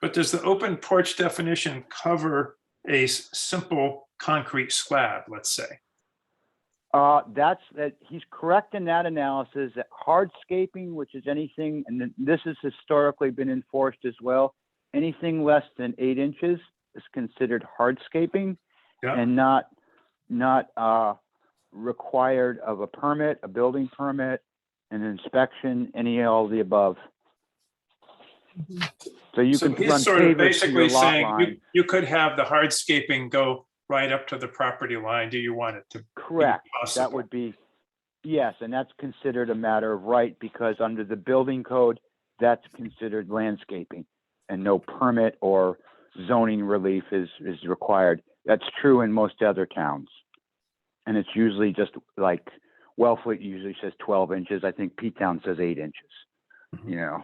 But does the open porch definition cover a simple concrete slab, let's say? He's correct in that analysis that hardscaping, which is anything, and this has historically been enforced as well, anything less than 8 inches is considered hardscaping Yeah. and not required of a permit, a building permit, an inspection, all of the above. So you So can he's run sort of pavers to your basically lot saying line. you could have the hardscaping go right up to the property line. Do you want it to? be Correct. That possible? would be, yes, and that's considered a matter of right because under the building code, that's considered landscaping and no permit or zoning relief is required. That's true in most other towns. And it's usually just like Wellfleet usually says 12 inches. I think P-Town says 8 inches, you know.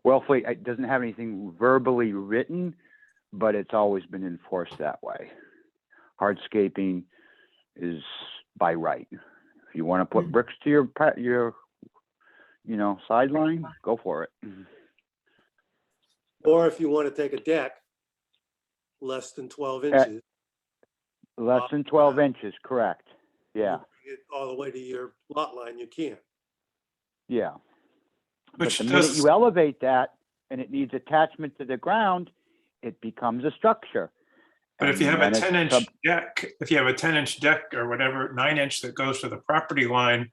Wellfleet doesn't have anything verbally written, but it's always been enforced that way. Hardscaping is by right. If you want to put bricks to your sideline, go for it. Or if you want to take a deck less than 12 inches. Less than 12 inches, correct. Yeah, bring it all the way to your lot line, you can. yeah. But Which the minute does, you elevate that and it needs attachment to the ground, it becomes a structure. but if you have a And then it's 10-inch deck, if you have a 10-inch deck or whatever, 9-inch that goes to the property line,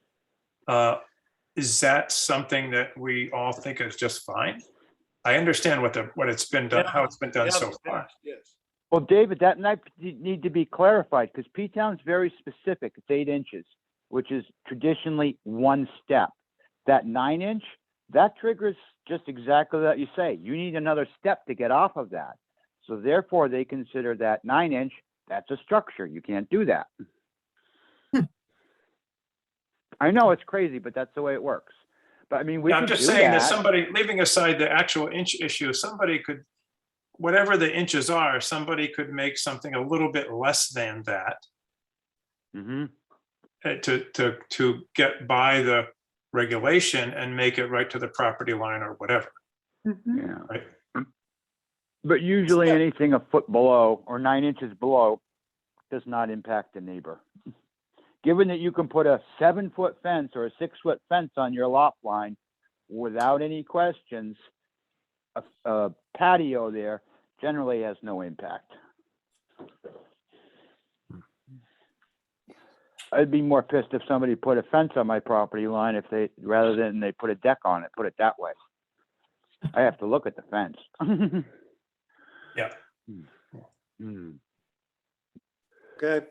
is that something that we all think is just fine? I understand what it's been done, how it's been done Yeah, so far. Yes. Well, David, that might need to be clarified because P-Town's very specific. It's 8 inches, which is traditionally one step. That 9-inch, that triggers just exactly that you say. You need another step to get off of that. So therefore, they consider that 9-inch, that's a structure. You can't do that. I know it's crazy, but that's the way it works. But I mean, we I'm could just do saying that that. somebody, leaving aside the actual inch issue, somebody could, whatever the inches are, somebody could make something a little bit less than that Mhm. to get by the regulation and make it right to the property line or whatever, Mhm. Yeah. right? But usually anything a foot below or 9 inches below does not impact the neighbor. Given that you can put a 7-foot fence or a 6-foot fence on your lot line without any questions, a patio there generally has no impact. I'd be more pissed if somebody put a fence on my property line rather than they put a deck on it, put it that way. I have to look at the fence. Yeah. Hmm. Okay.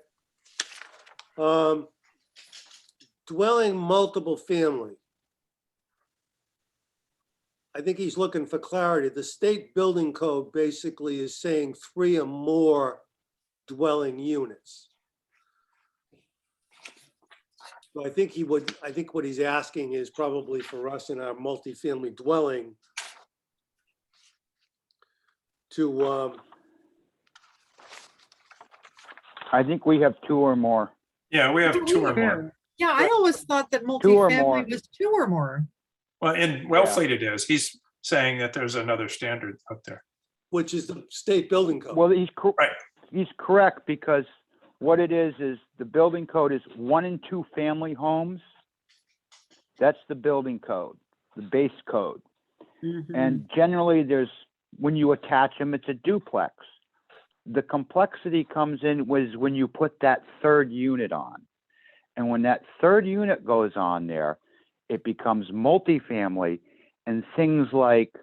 Dwelling multiple family. I think he's looking for clarity. The state building code basically is saying 3 or more dwelling units. So I think what he's asking is probably for us in our multifamily dwelling to, I think we have two or more. Yeah, we have two or more. Yeah, I always thought that Two or more. multifamily was two or more. Well, in Wellfleet it is. He's saying that there's another standard up there. which is the state building code. Well, Right. he's correct, because what it is the building code is 1 and 2 family homes. That's the building code, the base code. Mhm. And generally when you attach them, it's a duplex. The complexity comes in when you put that third unit on. And when that third unit goes on there, it becomes multifamily, and things like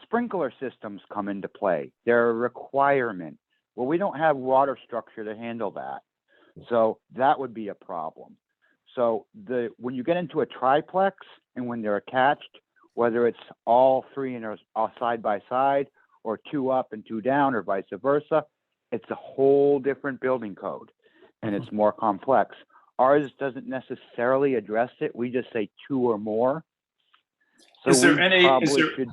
sprinkler systems come into play. They're a requirement. Well, we don't have water structure to handle that. So that would be a problem. So when you get into a triplex and when they're attached, whether it's all three and all side by side, or 2 up and 2 down, or vice versa, it's a whole different building code, and it's more complex. Ours doesn't necessarily address it. We just say 2 or more. So Is there we any, probably should-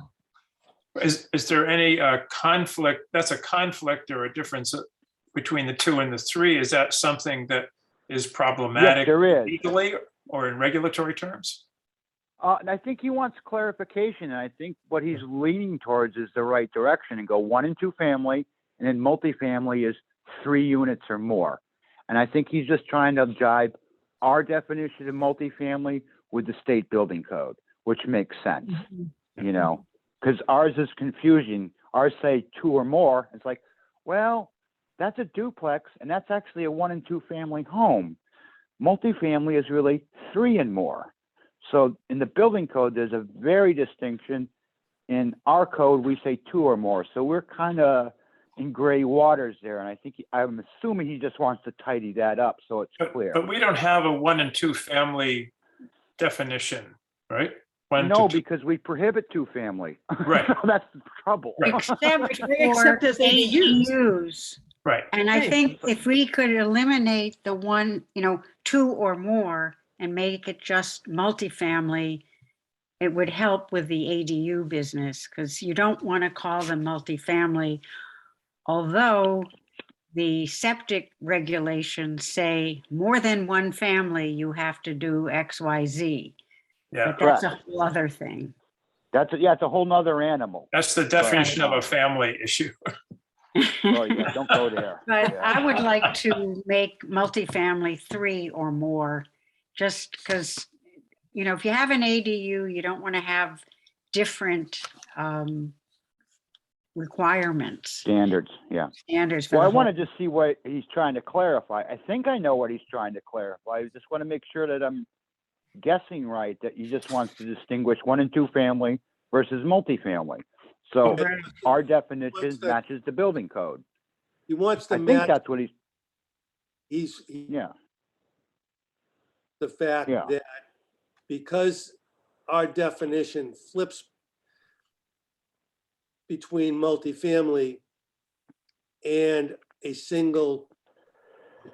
is there any conflict? That's a conflict or a difference between the 2 and the 3. Is that something that is problematic there is. legally or in regulatory terms? And I think he wants clarification, and I think what he's leaning towards is the right direction, and go 1 and 2 family, and then multifamily is 3 units or more. And I think he's just trying to jibe our definition of multifamily with the state building code, which makes sense, because ours is confusing. Ours say 2 or more. It's like, well, that's a duplex, and that's actually a 1 and 2 family home. Multifamily is really 3 and more. So in the building code, there's a very distinction. In our code, we say 2 or more. So we're kind of in gray waters there. And I think I'm assuming he just wants to tidy that up so it's clear. But we don't have a 1 and 2 family definition, right? No, because we prohibit 2 family. Right. So that's the trouble. Right. Except for Except as ADUs. ADUs. Right. And I Right. think if we could eliminate the 1, 2 or more and make it just multifamily, it would help with the ADU business, because you don't want to call them multifamily. Although the septic regulations say more than 1 family, you have to do X, Y, Z. Yeah. But that's a whole other thing. It's a whole nother animal. That's the definition of a family issue. Oh, yeah, don't go there. But Yeah. I would like to make multifamily 3 or more, just because, if you have an ADU, you don't want to have different requirements, Standards, yeah. standards. for Well, I the whole- wanted to see what he's trying to clarify. I think I know what he's trying to clarify. I just want to make sure that I'm guessing right, that he just wants to distinguish 1 and 2 family versus multifamily. So Right. our definition What's that? matches the building code. He wants to I think match, that's what the yeah. fact Yeah. that because our definition flips between multifamily and a single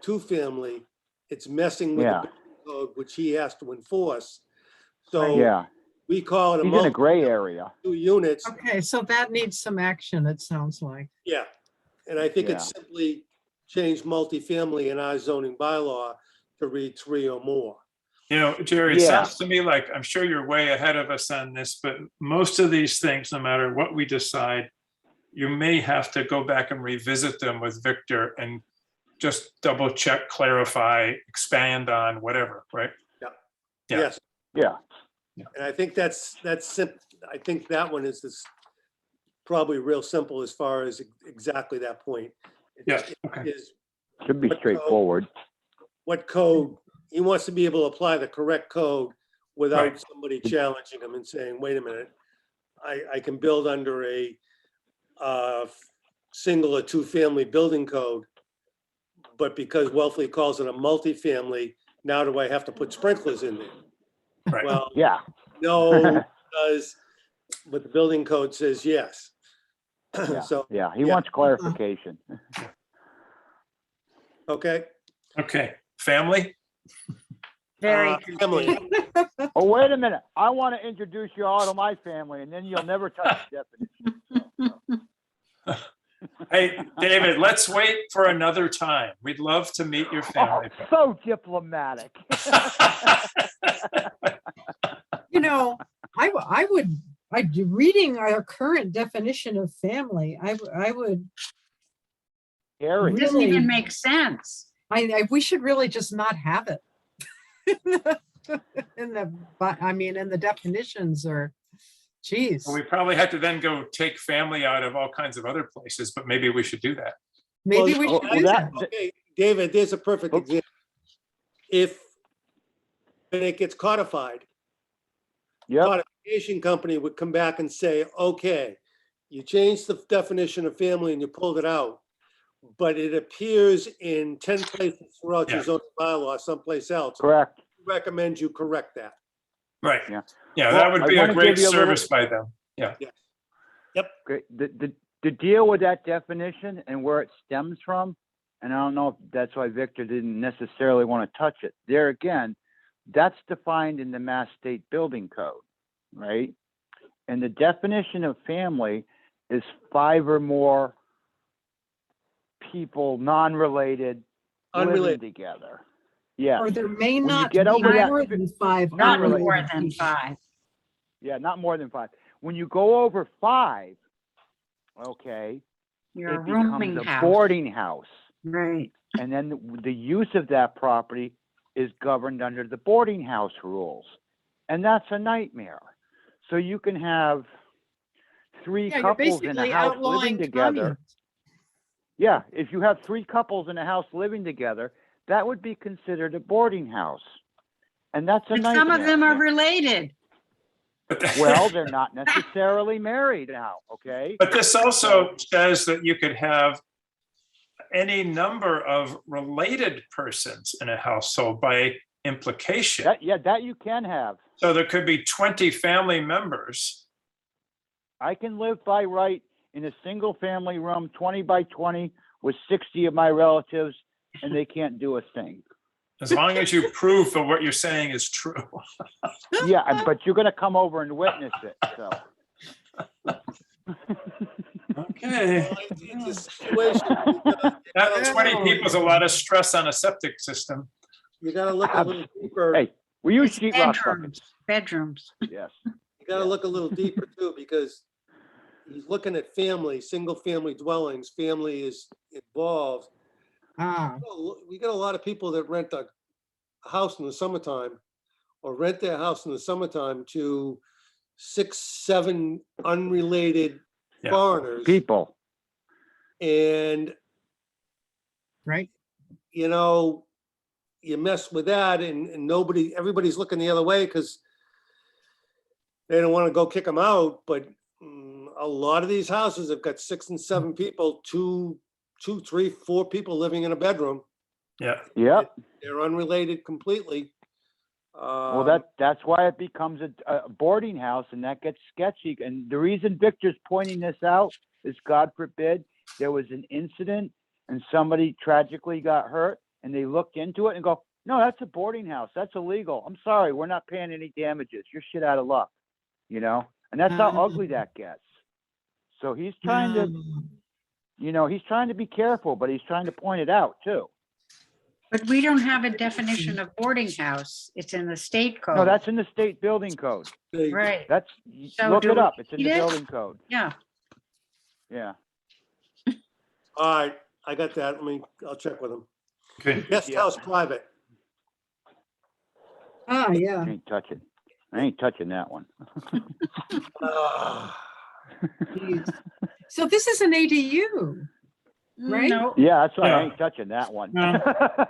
2-family, it's messing with Yeah. the building code, which he has to enforce. So Yeah, we call it a he's in a multi, gray area. 2 units. Okay, so that needs some action, it sounds like. Yeah, and I think Yeah. it's simply change multifamily in our zoning bylaw to read 3 or more. Jerry, it Yeah. sounds to me like, I'm sure you're way ahead of us on this, but most of these things, no matter what we decide, you may have to go back and revisit them with Victor and just double check, clarify, expand on, whatever, right? Yeah. Yes, Yeah, and I think I think that one is probably real simple as far as exactly that point. Yeah, okay. Is should be What code? straightforward. what code, he wants to be able to apply the correct code without Right. somebody challenging him and saying, wait a minute, I can build under a single or 2-family building code, but because Wellfleet calls it a multifamily, now do I have to put sprinklers in there? Right. Well, Yeah, no, because, but the building code says yes. yeah, So, yeah. He yeah. wants clarification. okay, Okay, family? Very family. confusing. Oh, wait a minute. I want to introduce you all to my family, and then you'll never touch the definition. Hey, David, let's wait for another time. We'd love to meet your Oh, family. so diplomatic. You know, reading our current definition of family, I would, Harry. It doesn't even make sense. we should really just not have it. In the definitions or, geez, We probably have to then go take family out of all kinds of other places, but maybe we should do that. maybe Well, we well, should do that. Okay, David, there's a perfect Oops. example. If when it gets codified, Yep, codification company would come back and say, okay, you changed the definition of family and you pulled it out, but it appears in 10 places throughout your Yeah. zoning bylaw, someplace else. correct. Recommend you correct that. Right. Yeah. Yeah, Well, that would I be a wanna great give you a little- service by them. Yeah. Great. The deal with that definition and where it stems from, and I don't know if that's why Victor didn't necessarily want to touch it. There again, that's defined in the Mass State Building Code, right? And the definition of family is 5 or more people, non-related, living Unrelated. together. Yeah, Or there may you not get be over that more than 5. Not related more unrelated than people. 5. yeah, not more than 5. When you go over 5, okay, You're a it becomes rooming a house. boarding house. Right. And then the use of that property is governed under the boarding house rules. And that's a nightmare. So you can have 3 Yeah, you're couples in a basically house outlawing living together. communes. Yeah, if you have 3 couples in a house living together, that would be considered a boarding house. And that's a But nightmare. some of them are related. Well, they're not necessarily married now, okay? But this also says that you could have any number of related persons in a household by implication. That you can have. So there could be 20 family members. I can live by right in a single family room, 20 by 20, with 60 of my relatives, and they can't do a thing. As long as you prove that what you're saying is true. Yeah, but you're gonna come over and witness it, so. Okay. Well, it's a situation, That 20 people is a lot of stress on a septic system. you gotta look a little deeper. Hey, we use It's sheet rock buckets, bedrooms. yes. You gotta look a little deeper too, because he's looking at family, single family dwellings, family is involved. Ah, We got a lot of people that rent a house in the summertime or rent their house in the summertime to 6, 7 unrelated Yeah. foreigners. People, And, right. you mess with that and everybody's looking the other way because they don't want to go kick them out. But a lot of these houses have got 6 and 7 people, 2, 3, 4 people living in a bedroom. Yeah. yep. They're unrelated completely. Well, that's why it becomes a boarding house, and that gets sketchy. And the reason Victor's pointing this out is, God forbid, there was an incident and somebody tragically got hurt, and they looked into it and go, no, that's a boarding house. That's illegal. I'm sorry, we're not paying any damages. You're shit out of luck, And that's how ugly that gets. So he's trying to, he's trying to be careful, but he's trying to point it out too. But we don't have a definition of boarding house. It's in the state code. No, that's in the state building code. Right. That's, So look do it up. we It's in the need it? building code. Yeah. Yeah. All right, I got that. I'll check with them. Okay. Guest Yeah. house private. Ah, yeah. I ain't touching that one. Ah, Geez. So this is an ADU. Right? No, Yeah, that's why I Yeah. ain't touching that one. No.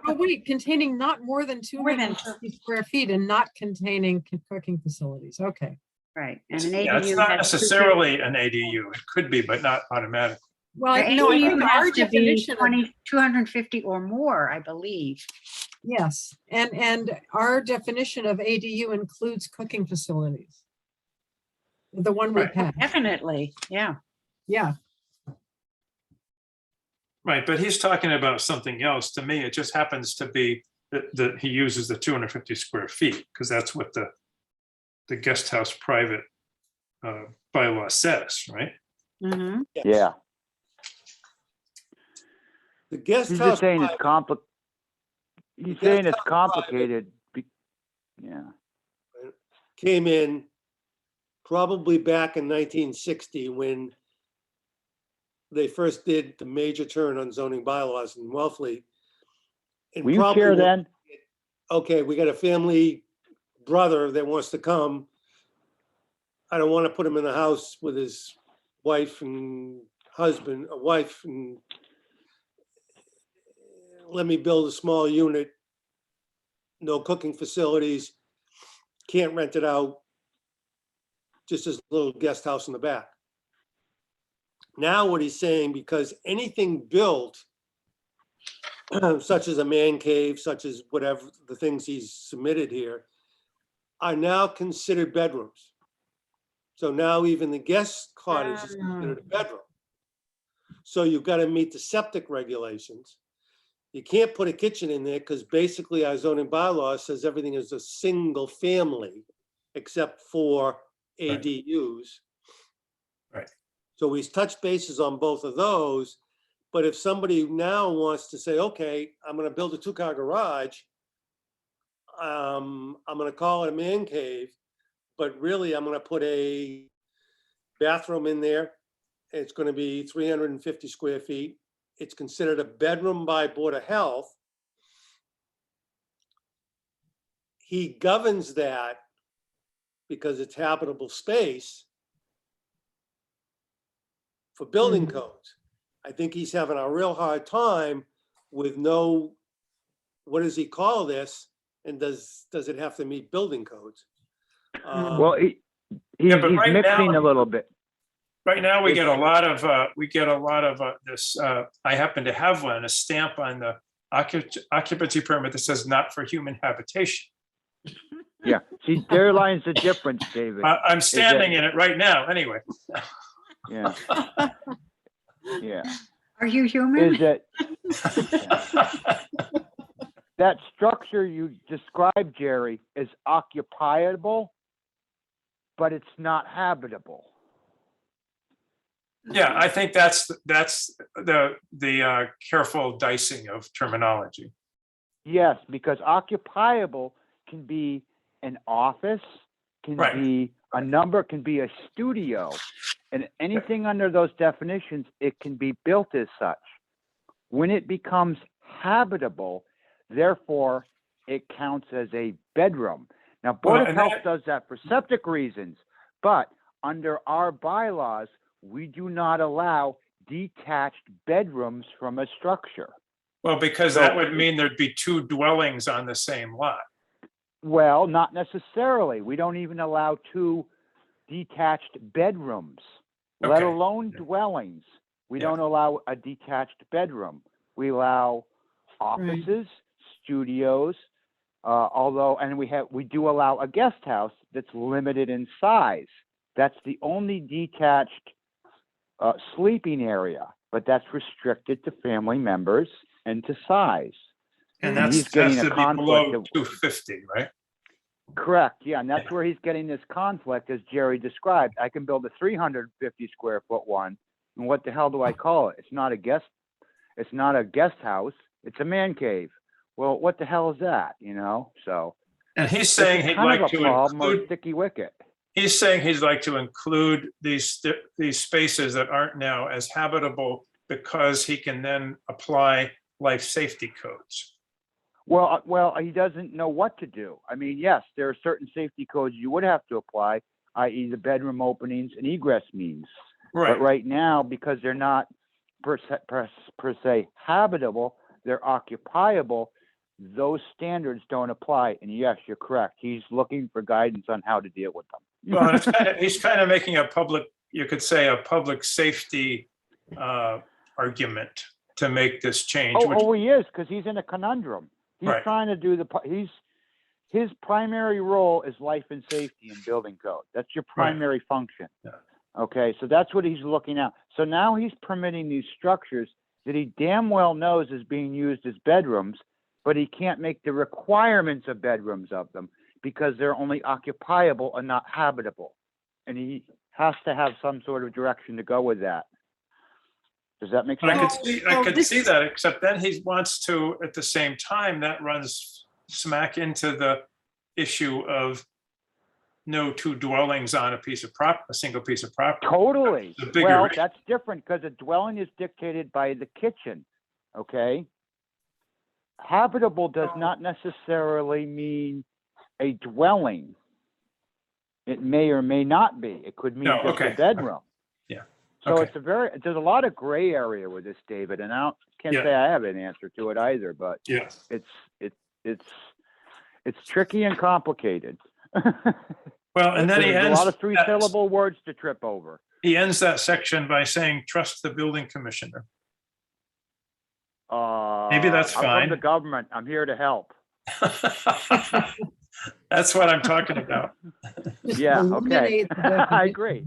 Oh, wait, containing not more than More than 250 square feet and not containing cooking facilities. Okay. right. And an Yeah, it's ADU not has two necessarily an ADU. It could be, but not automatic. Well, The no, I ADU think has our to be definition, 250 or more, I believe. yes, and our definition of ADU includes cooking facilities. The one we Right. passed, Definitely, yeah. yeah. Right, but he's talking about something else. To me, it just happens to be that he uses the 250 square feet, because that's what the guest house private bylaw says, right? Mhm. Yes. Yeah. The guest He's house just saying it's private He's guest saying it's house private- complicated. Yeah. came in probably back in 1960 when they first did the major turn on zoning bylaws in Wellfleet. And Were you probably chair when- then? Okay, we got a family brother that wants to come. I don't want to put him in the house with his wife and husband, a wife, and let me build a small unit, no cooking facilities, can't rent it out, just this little guest house in the back. Now what he's saying, because anything built, such as a man cave, such as whatever the things he's submitted here, are now considered bedrooms. So now even the guest cottage is considered a bedroom. So you've got to meet the septic regulations. You can't put a kitchen in there because basically our zoning bylaw says everything is a single family except for Right. ADUs. Right. So he's touched bases on both of those. But if somebody now wants to say, okay, I'm going to build a 2-car garage, I'm going to call it a man cave, but really I'm going to put a bathroom in there. It's going to be 350 square feet. It's considered a bedroom by Board of Health. He governs that because it's habitable space for building Mhm. codes. I think he's having a real hard time with no, what does he call this? And does it have to meet building codes? Well, he's but right mixing now- a little bit. Right now, we It's- get a lot of this, I happen to have one, a stamp on the occupancy permit that says not for human habitation. Yeah. See, there lies the difference, David. I'm standing in it right now, anyway. Yeah. Yeah. Are you human? Is that structure you described, Jerry, is occupiable, but it's not habitable. Yeah, I think that's the careful dicing of terminology. Yes, because occupiable can be an office, can Right. be a number, can be a studio. And anything under those definitions, it can be built as such. When it becomes habitable, therefore, it counts as a bedroom. Now, Board Well, of and Health that- does that for septic reasons, but under our bylaws, we do not allow detached bedrooms from a structure. Well, because So- that would mean there'd be two dwellings on the same lot. Well, not necessarily. We don't even allow two detached bedrooms, let Okay. alone Yeah. dwellings. We Yeah. don't allow a detached bedroom. We allow offices, studios, and we do allow a guest house that's limited in size. That's the only detached sleeping area, but that's restricted to family members and to size. And And that's he's getting has a to be below conflict of- 250, right? Correct, yeah, and that's Yeah. where he's getting this conflict, as Jerry described. I can build a 350 square foot one, and what the hell do I call it? It's not a guest house, it's a man cave. Well, what the hell is that, So And he's it's saying he'd kind like of a to problem of include, sticky wicket. he's saying he'd like to include these spaces that aren't now as habitable because he can then apply life safety codes. Well, he doesn't know what to do. I mean, yes, there are certain safety codes you would have to apply, i.e. the bedroom openings and egress means. But right now, because they're not per se habitable, they're occupiable, those standards don't apply. And yes, you're correct. He's looking for guidance on how to deal with them. Well, and he's kind of making a public, you could say a public safety argument to make this change. which- Oh, he is, because he's in a conundrum. He's Right. trying to do his primary role is life and safety in building code. That's your primary function. Yeah. Okay, so that's what he's looking at. So now he's permitting these structures that he damn well knows is being used as bedrooms, but he can't make the requirements of bedrooms of them because they're only occupiable and not habitable. And he has to have some sort of direction to go with that. Does that make I sense? could see that, except then he wants to, at the same time, that runs smack into the issue of no two dwellings on a single piece of property. Totally. The bigger Well, issue. that's different because a dwelling is dictated by the kitchen, okay? Habitable does not necessarily mean a dwelling. It may or may not be. It could mean No, just okay. a bedroom. Yeah. So Okay. there's a lot of gray area with this, David, and can't Yeah. say I have an answer to it either, but Yeah. it's tricky and complicated. Well, and then he There's a ends, lot of three-syllable words to trip over. he ends that section by saying, trust the building commissioner. Maybe that's I'm fine. from the government. I'm here to help. That's what I'm talking about. Just Yeah, okay. eliminate the I definition. agree.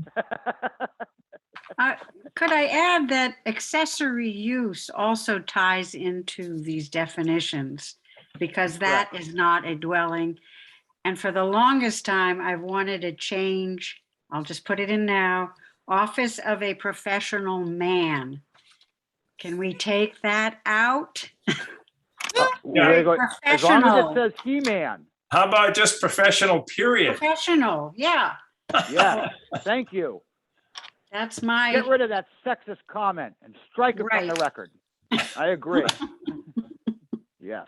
Could I add that accessory use also ties into these definitions? Because that is not a dwelling. And for the longest time, I've wanted to change, I'll just put it in now, office of a professional man. Can we take that out? We're going- As long as Professional, it says He-Man. How about just professional, period? professional, yeah, Yeah, thank you. that's my, Get rid of that sexist comment and strike it from the Right. record. I agree. Yes.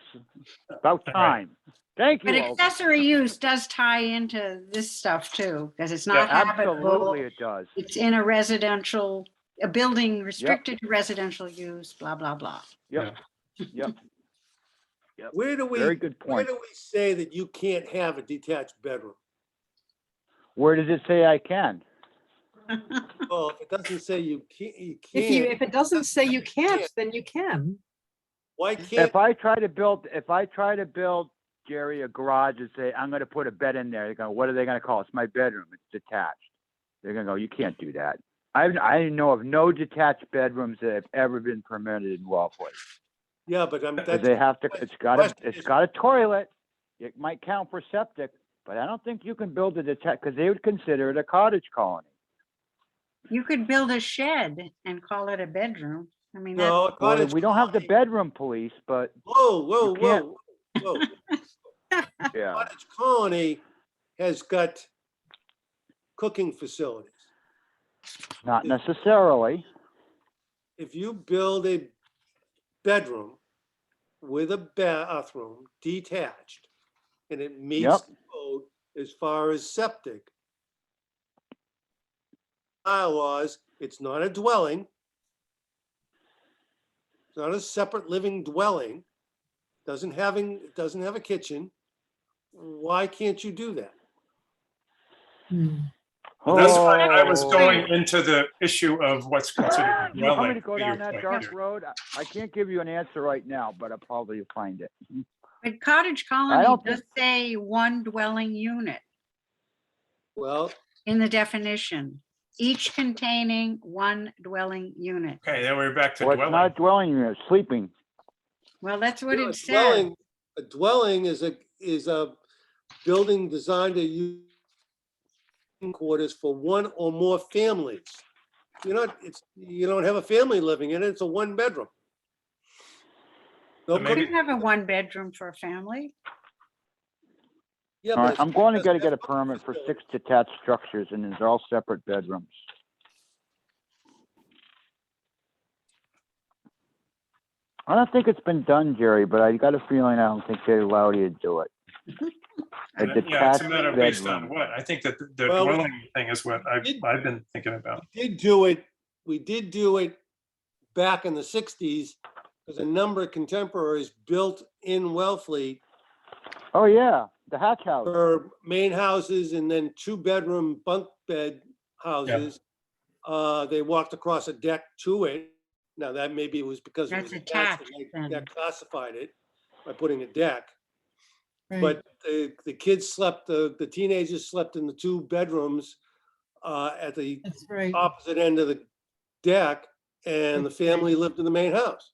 About time. Thank you. but Olga. accessory use does tie into this stuff too, because it's Yeah, not habitable. Absolutely it does. It's in a building restricted to residential use, blah, blah, blah. Yep. Yep. Where do Very we, good where point. do we say that you can't have a detached bedroom? Where does it say I can? Well, if it doesn't say you can't, If it doesn't say you can't, then you can. why can't, If I try to build, Jerry, a garage and say, I'm gonna put a bed in there, they're going, what are they gonna call it? It's my bedroom. It's detached. They're gonna go, you can't do that. I know of no detached bedrooms that have ever been permitted in Wellfleet. yeah, but Because they have to, it's got a toilet. It might count for septic, but I don't think you can build a detached, because they would consider it a cottage colony. You could build a shed and call it a bedroom. I mean, no, a Well, cottage we don't have the colony- bedroom police, but Whoa, you can't- whoa. yeah. Cottage colony has got cooking facilities. Not necessarily. If you build a bedroom with a bathroom detached and it meets Yep. the code as far as septic bylaws, it's not a dwelling. It's not a separate living dwelling. Doesn't have a kitchen. Why can't you do that? Well, that's why I was Oh. going into the issue of what's considered a You want me dwelling. to go to your down that point, dark Jerry. road? I can't give you an answer right now, but I'll probably find it. but cottage colony don't does say one dwelling unit Well, in the definition, each containing one dwelling unit. Okay, then we're back to Well, it's not a dwelling. dwelling unit, it's sleeping. Well, that's what a it says. dwelling is a building designed to use quarters for one or more families. You don't have a family living in it, it's a one bedroom. No So maybe- You can have a one bedroom for a family. Yeah, All but right, I'm going to it's- get a permit for 6 detached structures, and they're all separate bedrooms. I don't think it's been done, Jerry, but I got a feeling I don't think they allowed you to do it. A Yeah, it's detached a matter based on bedroom. what. I think that the Well, dwelling thing is what I've been thinking about. We did do it back in the 60s, because a number of contemporaries built in Wellfleet Oh, yeah, the hatch house. for main houses and then 2-bedroom bunk bed houses. They walked across a deck to it. Now, that maybe it was because it That's was attached, attached and then. they classified it by putting a deck. Right. But the kids slept, the teenagers slept in the 2 bedrooms at the That's right. opposite end of the deck, and the family lived in the main house.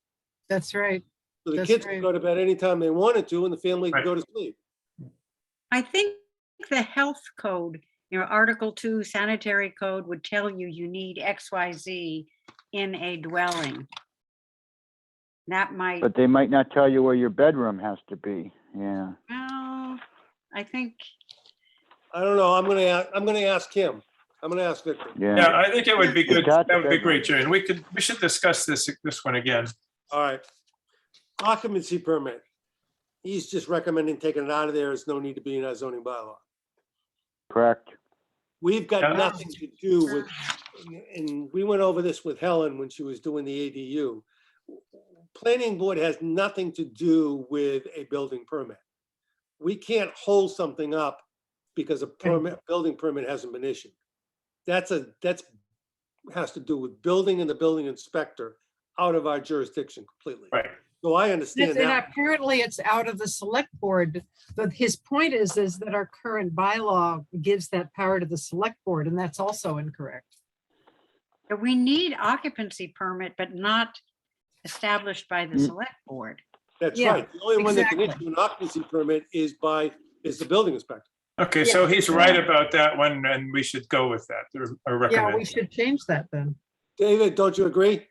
That's right. So the That's kids could right. go to bed anytime they wanted to and the family could Right. go to sleep. I think the health code, Article 2 sanitary code would tell you you need XYZ in a dwelling. That might, But they might not tell you where your bedroom has to be. Yeah. well, I think, I don't know. I'm gonna ask him. I'm gonna ask Victor. Yeah, Yeah. I think it would be good. Attached That would be bedroom. great, Jerry. And we should discuss this one again. All right. Occupancy permit. He's just recommending taking it out of there. There's no need to be in our zoning bylaw. Correct. We've got Yeah. nothing to do with, and we went over this with Helen when she was doing the ADU. Planning board has nothing to do with a building permit. We can't hold something up because a building permit hasn't been issued. That's has to do with building and the building inspector out of our jurisdiction completely. Right. So I understand And that. apparently it's out of the select board. But his point is that our current bylaw gives that power to the select board, and that's also incorrect. we need occupancy permit, but not established by the Mm. select board. That's Yeah, right. The only one that can exactly. issue an occupancy permit is the building inspector. Okay, so he's right about that one, and we should go with that, or Yeah, recommend. we should change that then. David, don't you agree?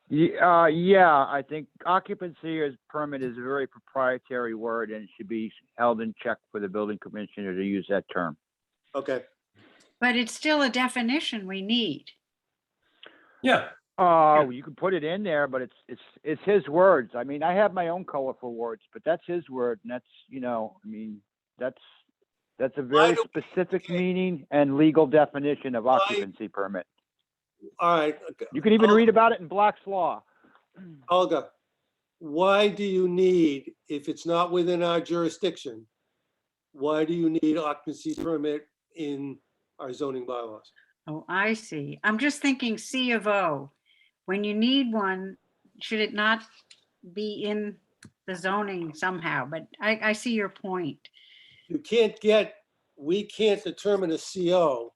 Yeah, I think occupancy permit is a very proprietary word and it should be held in check for the building commissioner to use that term. Okay. But it's still a definition we need. Yeah, You can put it in there, but it's his words. I mean, I have my own colorful words, but that's his word, and that's that's a very don't- specific meaning and legal definition of occupancy permit. All right. You can even read about it in Black's Law. Olga, why do you need, if it's not within our jurisdiction, why do you need occupancy permit in our zoning bylaws? Oh, I see. I'm just thinking C of O. When you need one, should it not be in the zoning somehow? But I see your point. We can't determine a CO.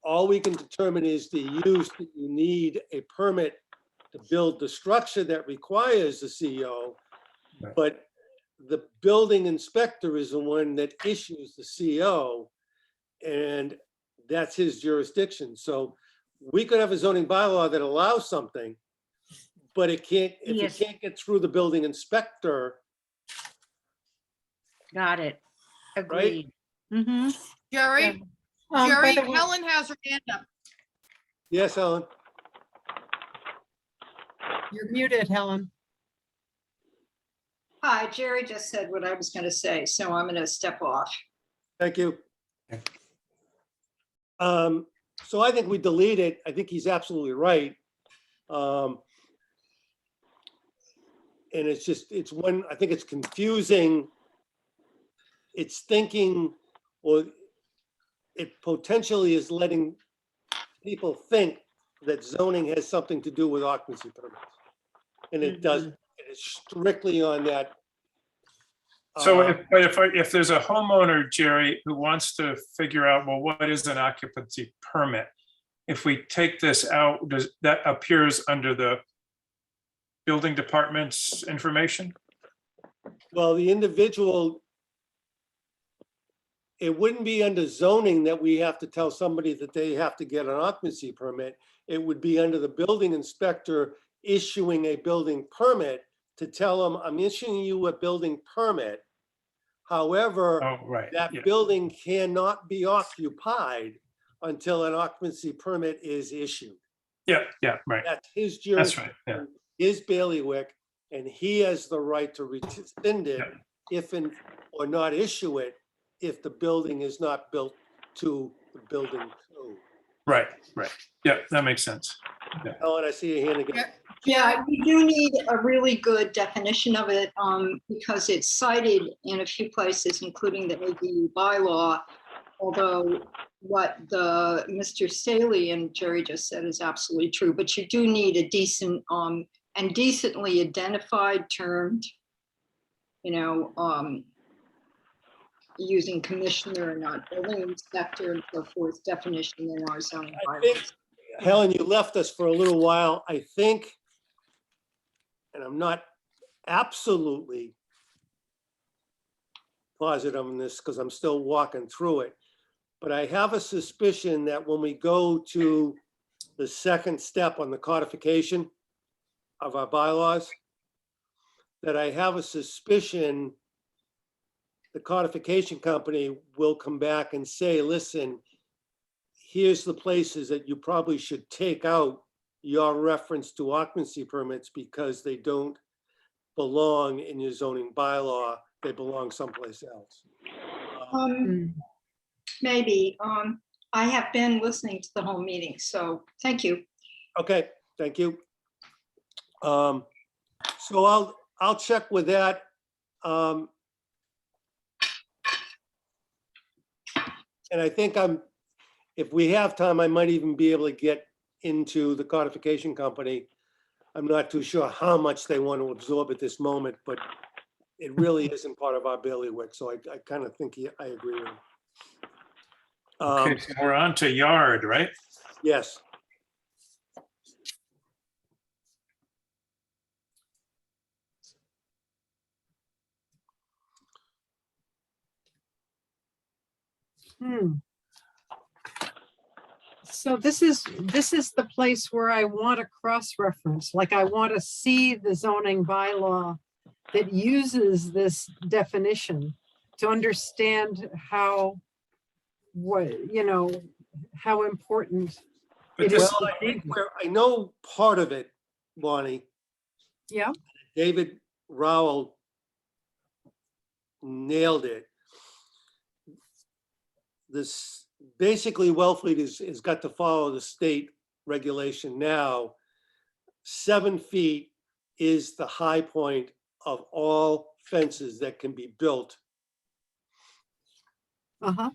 All we can determine is the use that you need a permit to build the structure that requires the CO. Right. But the building inspector is the one that issues the CO, and that's his jurisdiction. So we could have a zoning bylaw that allows something, but if Yes. it can't get through the building inspector, Got it. Agreed. Mm-hmm. Jerry, By Jerry, the way- Helen has her hand up. yes, Ellen? You're muted, Helen. Hi, Jerry just said what I was going to say, so I'm going to step off. Thank you. Okay. So I think we delete it. I think he's absolutely right. And it's I think it's confusing. It's thinking, or it potentially is letting people think that zoning has something to do with occupancy permits. And it doesn't. It is strictly on that. so if there's a homeowner, Jerry, who wants to figure out, well, what is an occupancy permit? If we take this out, does that appears under the building department's information? Well, the individual, it wouldn't be under zoning that we have to tell somebody that they have to get an occupancy permit. It would be under the building inspector issuing a building permit to tell them, I'm issuing you a building permit. However, Oh, right. that Yeah. building cannot be occupied until an occupancy permit is issued. Yeah, right. That's his That's jurisdiction, right. Yeah. his bailiwick, and he has the right to rescind it or not issue it if the building is not built to the building code. Right. Yeah, that makes sense. Ellen, I see your hand again. Yeah, we do need a really good definition of it because it's cited in a few places, including the ADU bylaw. Although what Mr. Staley and Jerry just said is absolutely true, but you do need a decent and decently identified termed, using commissioner and not building inspector and so forth definition in our zoning I think, bylaws. Helen, you left us for a little while. I think and I'm not absolutely positive on this because I'm still walking through it, but I have a suspicion that when we go to the second step on the codification of our bylaws, that I have a suspicion the codification company will come back and say, listen, here's the places that you probably should take out your reference to occupancy permits because they don't belong in your zoning bylaw. They belong someplace else. Mm. Maybe. I have been listening to the whole meeting, so thank you. Okay, thank you. So I'll check with that. And I think if we have time, I might even be able to get into the codification company. I'm not too sure how much they want to absorb at this moment, but it really isn't part of our bailiwick. So I kind of think I agree with him. Okay, so we're on to yard, right? Yes. Hmm. So this is the place where I want to cross-reference, like I want to see the zoning bylaw that uses this definition to understand how, how important But it this- is. Well, I think I know part of it, Bonnie. Yeah, David Rowell nailed it. This basically Wellfleet has got to follow the state regulation now. 7 feet is the high point of all fences that can be built uh-huh,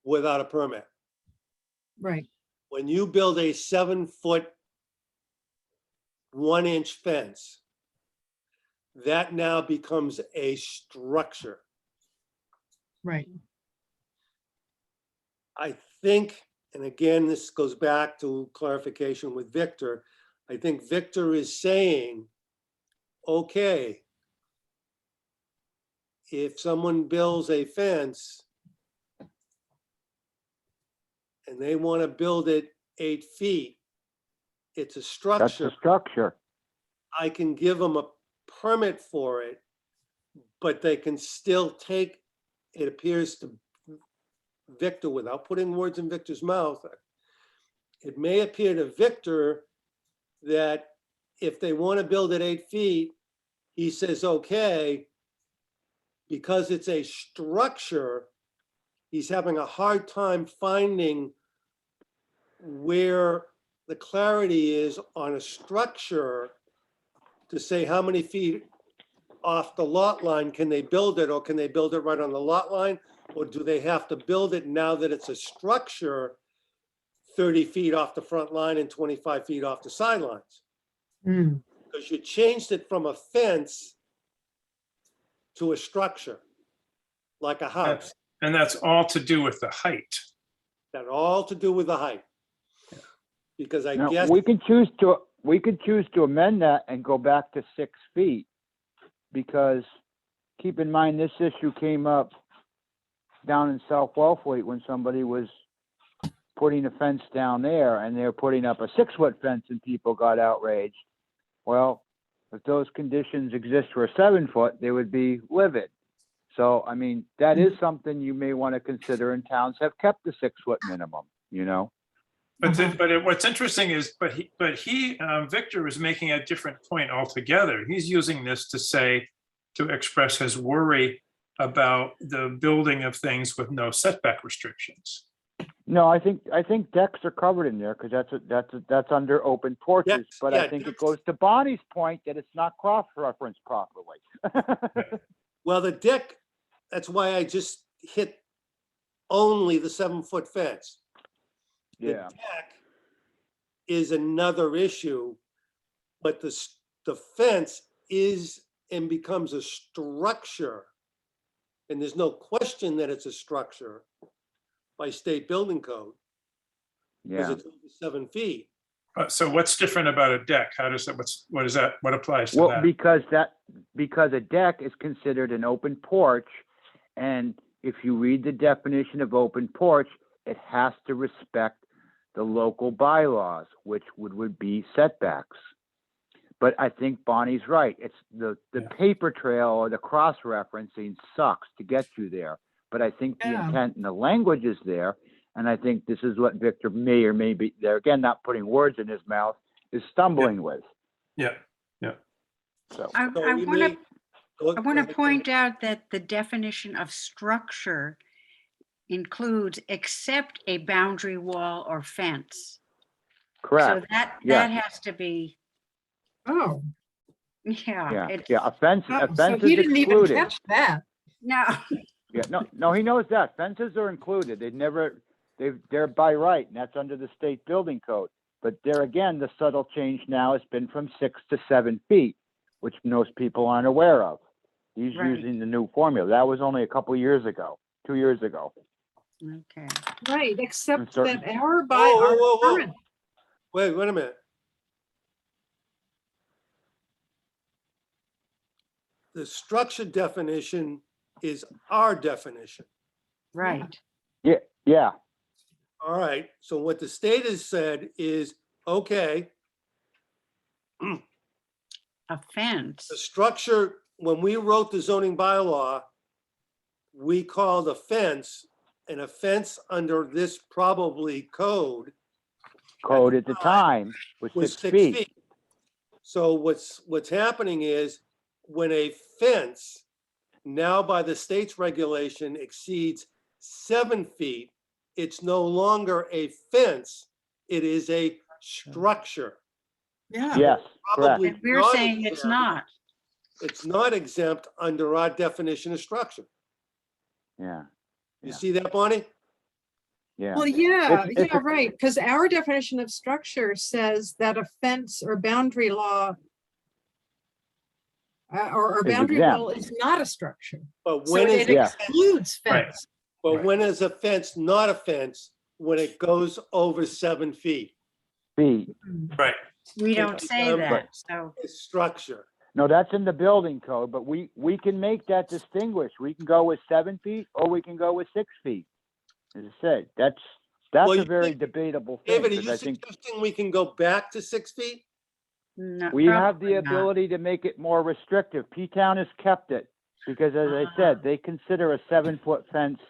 without a permit. right, When you build a 7-foot, 1-inch fence, that now becomes a structure. right. I think, and again, this goes back to clarification with Victor. I think Victor is saying, okay, if someone builds a fence and they want to build it 8 feet, it's a That's structure. the structure. I can give them a permit for it, but they can still take, it appears to Victor, without putting words in Victor's mouth, it may appear to Victor that if they want to build it 8 feet, he says, okay, because it's a structure, he's having a hard time finding where the clarity is on a structure to say how many feet off the lot line can they build it, or can they build it right on the lot line? Or do they have to build it now that it's a structure 30 feet off the front line and 25 feet off the sidelines? Mm, Because you changed it from a fence to a structure, like a house. And that's all to do with the height. That all to do with the height. Because I Now, guess, we could choose to amend that and go back to 6 feet. Because keep in mind, this issue came up down in South Wellfleet when somebody was putting a fence down there and they were putting up a 6-foot fence and people got outraged. Well, if those conditions exist for a 7-foot, they would be livid. So, I mean, that is something you may want to consider, and towns have kept the 6-foot minimum, But what's interesting is, Victor is making a different point altogether. He's using this to express his worry about the building of things with no setback restrictions. No, I think decks are covered in there because that's under open porches. Decks, But yeah, I think decks. it goes to Bonnie's point that it's not cross-referenced properly. well, the deck, that's why I just hit only the 7-foot fence. The Yeah. deck is another issue, but the fence is and becomes a structure. And there's no question that it's a structure by state building code, because Yeah. it's over 7 feet. So what's different about a deck? How does that, what is that, what applies to Well, that? because a deck is considered an open porch, and if you read the definition of open porch, it has to respect the local bylaws, which would be setbacks. But I think Bonnie's right. It's the Yeah. paper trail or the cross-referencing sucks to get you there. But I think the Yeah. intent and the language is there. And I think this is what Victor may or may be, there again, not putting words in his mouth, is stumbling with. Yeah, So, I So we want may- to, go- I go want ahead, to go point ahead. out that the definition of structure includes except a boundary wall or fence. So correct. that Yes. has to be, Oh, Yeah, it's, yeah, offense oh, so is he didn't even excluded. catch that. no, Yeah, no, he knows that. Fences are included. They're by right, and that's under the state building code. But there again, the subtle change now has been from 6 to 7 feet, which most people aren't aware of. He's Right. using the new formula. That was only a couple years ago, 2 years ago. okay. Right, except certain- that our Whoa, whoa, whoa. current, Wait a minute. The structure definition is our definition. Right, Yeah, All right, so what the state has said is, okay, a fence, the structure, when we wrote the zoning bylaw, we called a fence, and a fence under this probably code code at the time was was 6 feet. So what's happening is when a fence now by the state's regulation exceeds 7 feet, it's no longer a fence, it is a structure. yeah. Yes, correct. Probably and we're not saying it's exempt. not. It's not exempt under our definition of structure. Yeah, You Yeah. see that, Bonnie? yeah. Well, yeah, It's yeah, a- right, because our definition of structure says that a fence or boundary law or Is boundary exempt. wall is not a structure. But So when it is, Yeah. excludes Right. fence. but when is a fence not a fence? When it goes over 7 feet. Feet. right. We don't say But- that, so, It's structure. No, that's in the building code, but we can make that distinguish. We can go with 7 feet or we can go with 6 feet. As I said, that's Well, a you very think- debatable thing, David, are because you I think suggesting we can go back to 6 feet? no. we have the probably not. ability to make it more restrictive. P-Town has kept it, because as I Ah. said, they consider a 7-foot fence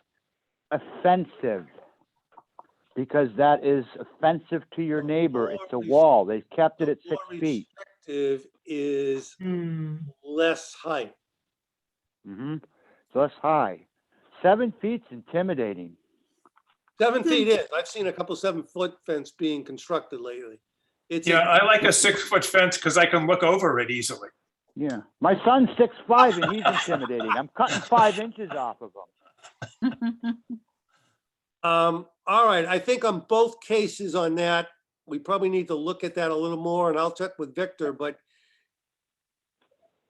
offensive, because that is offensive to your neighbor. It's a wall. They've kept it at 6 More feet. restrictive is Hmm. less height. So that's high. 7 feet's intimidating. 7 feet is, I've seen a couple 7-foot fence being constructed lately. It's, Yeah, I like a 6-foot fence because I can look over it easily. Yeah. My son's 6'5" and he's intimidating. I'm cutting 5 inches off of him. all right, I think on both cases on that, we probably need to look at that a little more, and I'll check with Victor, but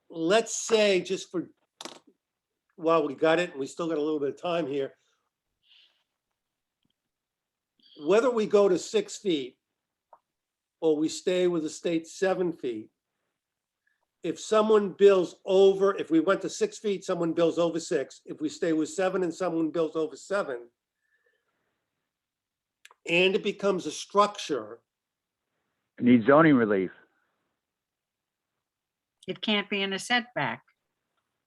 let's say, just for, while we got it, and we still got a little bit of time here, whether we go to 6 feet or we stay with the state 7 feet, if someone builds over, if we went to 6 feet, someone builds over 6, if we stay with 7 and someone builds over 7, and it becomes a structure, Need zoning relief. It can't be in a setback.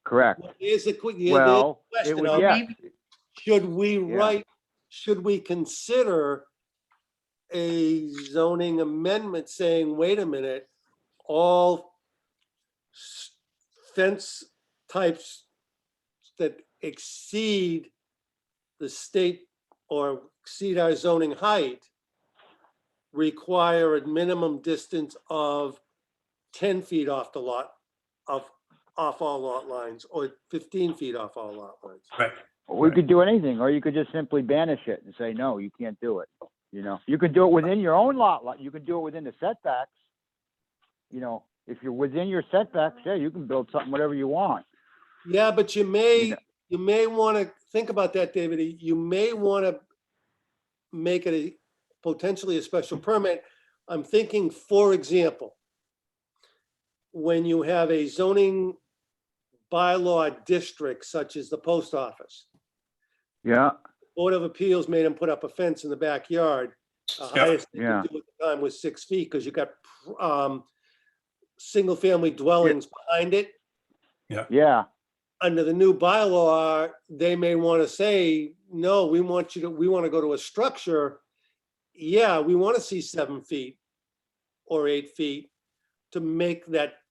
Correct. is a quick, Well, it question would, of- yeah. Maybe- should we Yeah. write, should we consider a zoning amendment saying, wait a minute, all fence types that exceed the state or exceed our zoning height require a minimum distance of 10 feet off the lot, off all lot lines, or 15 feet off all lot lines. Right. We could do anything, or you could just simply banish it and say, no, you can't do it. You know, you could do it within your own lot. You can do it within the setbacks. You know, if you're within your setbacks, yeah, you can build something, whatever you want. Yeah, but you may want to think about that, David. You may want to make it potentially a special permit I'm thinking, for example, when you have a zoning bylaw district such as the post office, Yeah, Board of Appeals made them put up a fence in the backyard. The Yep. highest they Yeah. could do at the time was 6 feet, because you got single-family dwellings behind it. yeah, Under the new bylaw, they may want to say, no, we want to go to a structure. Yeah, we want to see 7 feet or 8 feet to make that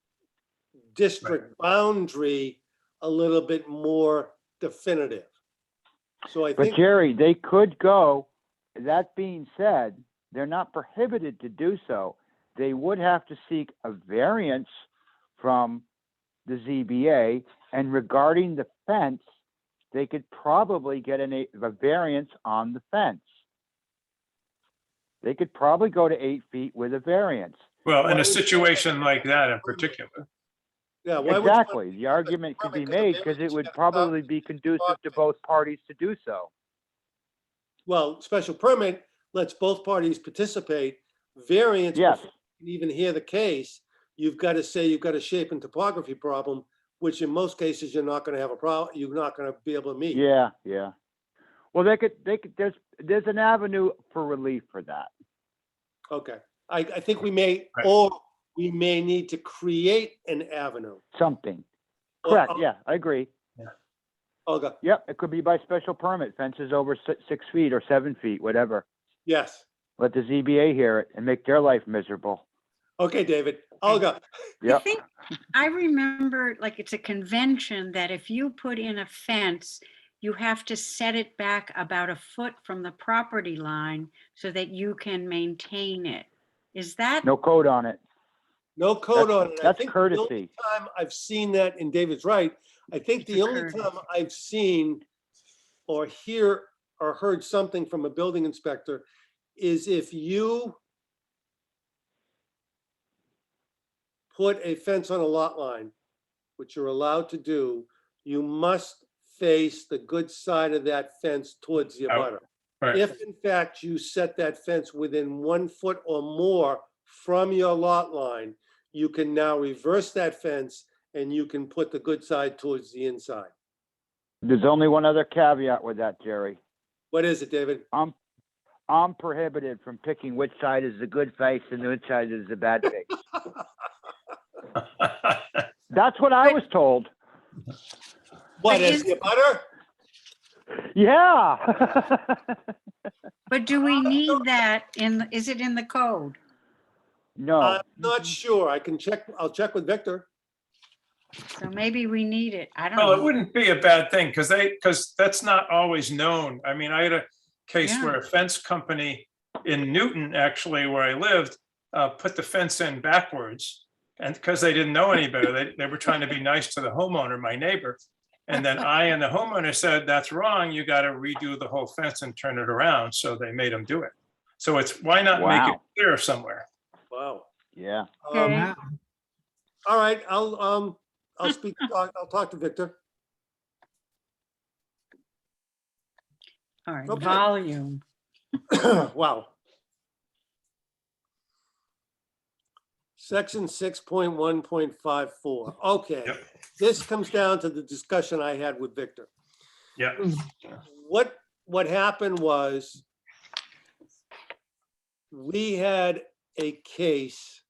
district boundary a little bit more definitive. So I but think, Jerry, they could go, that being said, they're not prohibited to do so. They would have to seek a variance from the ZBA, and regarding the fence, they could probably get a variance on the fence. They could probably go to 8 feet with a variance. Well, in a situation like that in particular. yeah, why would you? Exactly. The argument could be made because it would probably be conducive to both parties to do so. Well, special permit lets both parties participate. Variance, Yes, before you can even hear the case, you've got to say you've got a shape and topography problem, which in most cases you're not going to have a problem, you're not going to be able to meet. yeah, yeah. Well, they could, there's an avenue for relief for that. Okay, I think we may, Right. or we may need to create an avenue. Something. Well, Correct, yeah, I agree. Olga, Yep, it could be by special permit, fences over 6 feet or 7 feet, whatever. yes. Let the ZBA hear it and make their life miserable. Okay, David. Olga, I Yep, think, I remember, like, it's a convention that if you put in a fence, you have to set it back about a foot from the property line so that you can maintain it. Is that, no code on it. no code on it. I That's think the only courtesy. time I've seen that, and David's right, I think It's the a only courtesy. time I've seen or heard something from a building inspector is if you put a fence on a lot line, which you're allowed to do, you must face the good side of that fence towards the Oh, abutter. right. If in fact you set that fence within 1 foot or more from your lot line, you can now reverse that fence and you can put the good side towards the inside. There's only one other caveat with that, Jerry. What is it, David? I'm prohibited from picking which side is the good face and which side is the bad face. That's what I was told. What But is is- the abutter? Yeah. but do we need that in, is it in the code? No. I'm not sure. I can check. I'll check with Victor. So maybe we need it. I don't Well, it know. wouldn't be a bad thing because that's not always known. I mean, I had a case Yeah. where a fence company in Newton, actually, where I lived, put the fence in backwards. And because they didn't know any better, they were trying to be nice to the homeowner, my neighbor. And then I and the homeowner said, that's wrong. You got to redo the whole fence and turn it around. So they made them do it. So it's, why not make it Wow. clear somewhere? Wow. Yeah. Okay. Wow. All right. I'll speak. I'll talk to Victor. All right, Okay. volume. Wow. Section 6.1.54. Okay. Yep. This comes down to the discussion I had with Victor. Yeah. What happened was we had a case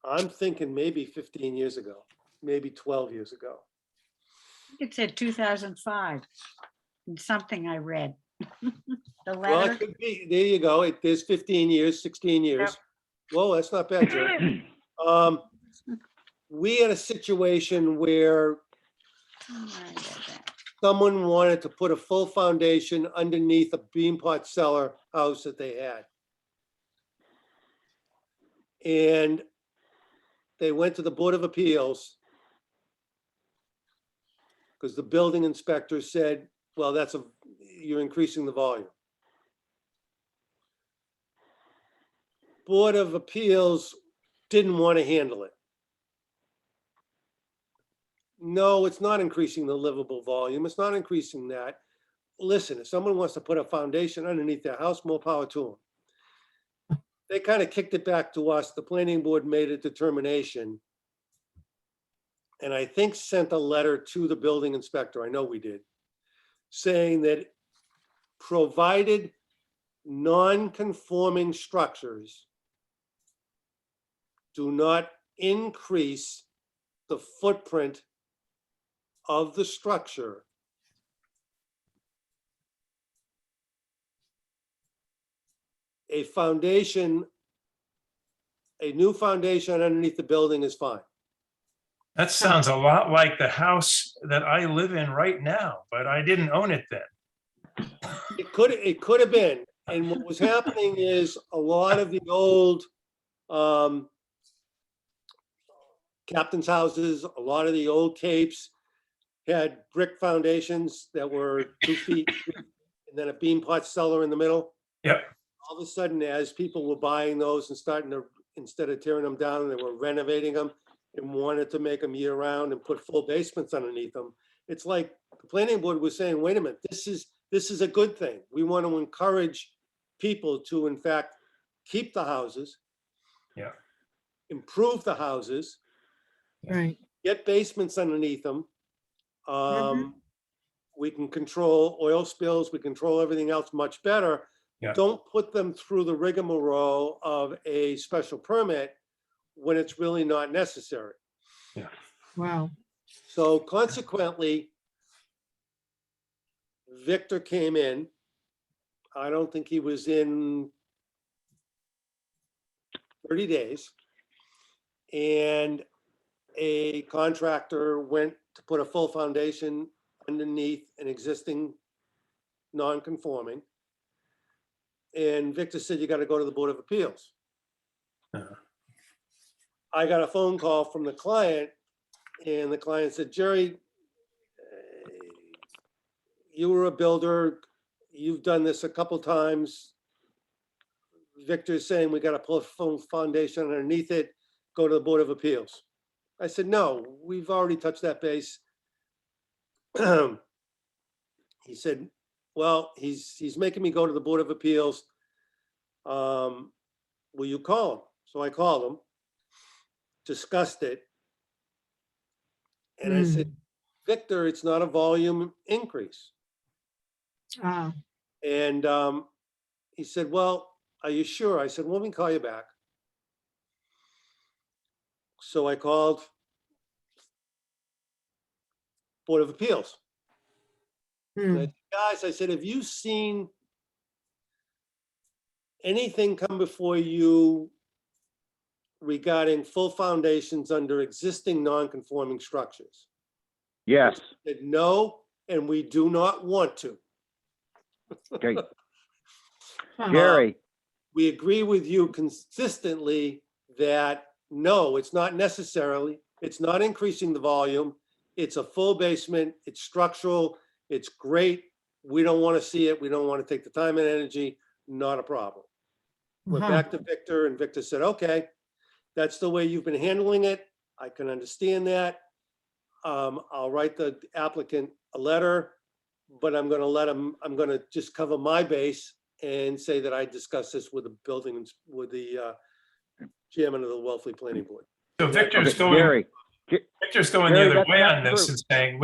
I'm thinking maybe 15 years ago, maybe 12 years ago. It said 2005, in something I read. The Well, letter, it could be, there you go. There's 15 years, 16 years. Whoa, that's not bad, Jerry. We had a situation where Oh, I read that. someone wanted to put a full foundation underneath a bean pot cellar house that they had. And they went to the Board of Appeals because the building inspector said, well, you're increasing the volume. Board of Appeals didn't want to handle it. no, it's not increasing the livable volume. It's not increasing that. Listen, if someone wants to put a foundation underneath their house, more power to them. They kind of kicked it back to us. The planning board made a determination. And I think sent a letter to the building inspector, I know we did, saying that provided non-conforming structures do not increase the footprint of the structure, a new foundation underneath the building is fine. That sounds a lot like the house that I live in right now, but I didn't own it then. It could have been. And what was happening is a lot of the old captain's houses, a lot of the old capes had brick foundations that were 2 feet and then a beam pot cellar in the middle. Yep. All of a sudden, as people were buying those and starting to, instead of tearing them down, they were renovating them and wanted to make them year round and put full basements underneath them. It's like the planning board was saying, wait a minute, this is a good thing. We want to encourage people to, in fact, keep the houses. Yeah. Improve the houses, Right. get basements underneath them. Mhm. We can control oil spills, we control everything else much better. Yeah. Don't put them through the rigmarole of a special permit when it's really not necessary. Wow. So consequently, Victor came in. I don't think he was in 30 days. And a contractor went to put a full foundation underneath an existing non-conforming. And Victor said, you got to go to the Board of Appeals. Uh-huh. I got a phone call from the client, and the client said, Jerry, you were a builder. You've done this a couple times. Victor's saying we got to put a full foundation underneath it, go to the Board of Appeals. I said, no, we've already touched that base. He said, well, he's making me go to the Board of Appeals. Will you call him? So I called him, discussed it. And I said, Victor, it's not a volume increase. Ah, And he said, well, are you sure? I said, well, let me call you back. So I called Board of Appeals. And I said, guys, I said, have you seen anything come before you regarding full foundations under existing non-conforming structures? Yes. They said, no, and we do not want to. Okay. huh. Jerry, We agree with you consistently that no, it's not necessarily, it's not increasing the volume. It's a full basement, it's structural, it's great. We don't want to see it. We don't want to take the time and energy, not a problem. Went Uh-huh. back to Victor and Victor said, okay, that's the way you've been handling it. I can understand that. I'll write the applicant a letter, but I'm going to just cover my base and say that I discussed this with the building, with the chairman of the Wellfleet Planning Board. So Victor's okay, going, Jerry, Victor's going Jerry, the other that's way not on this true. and saying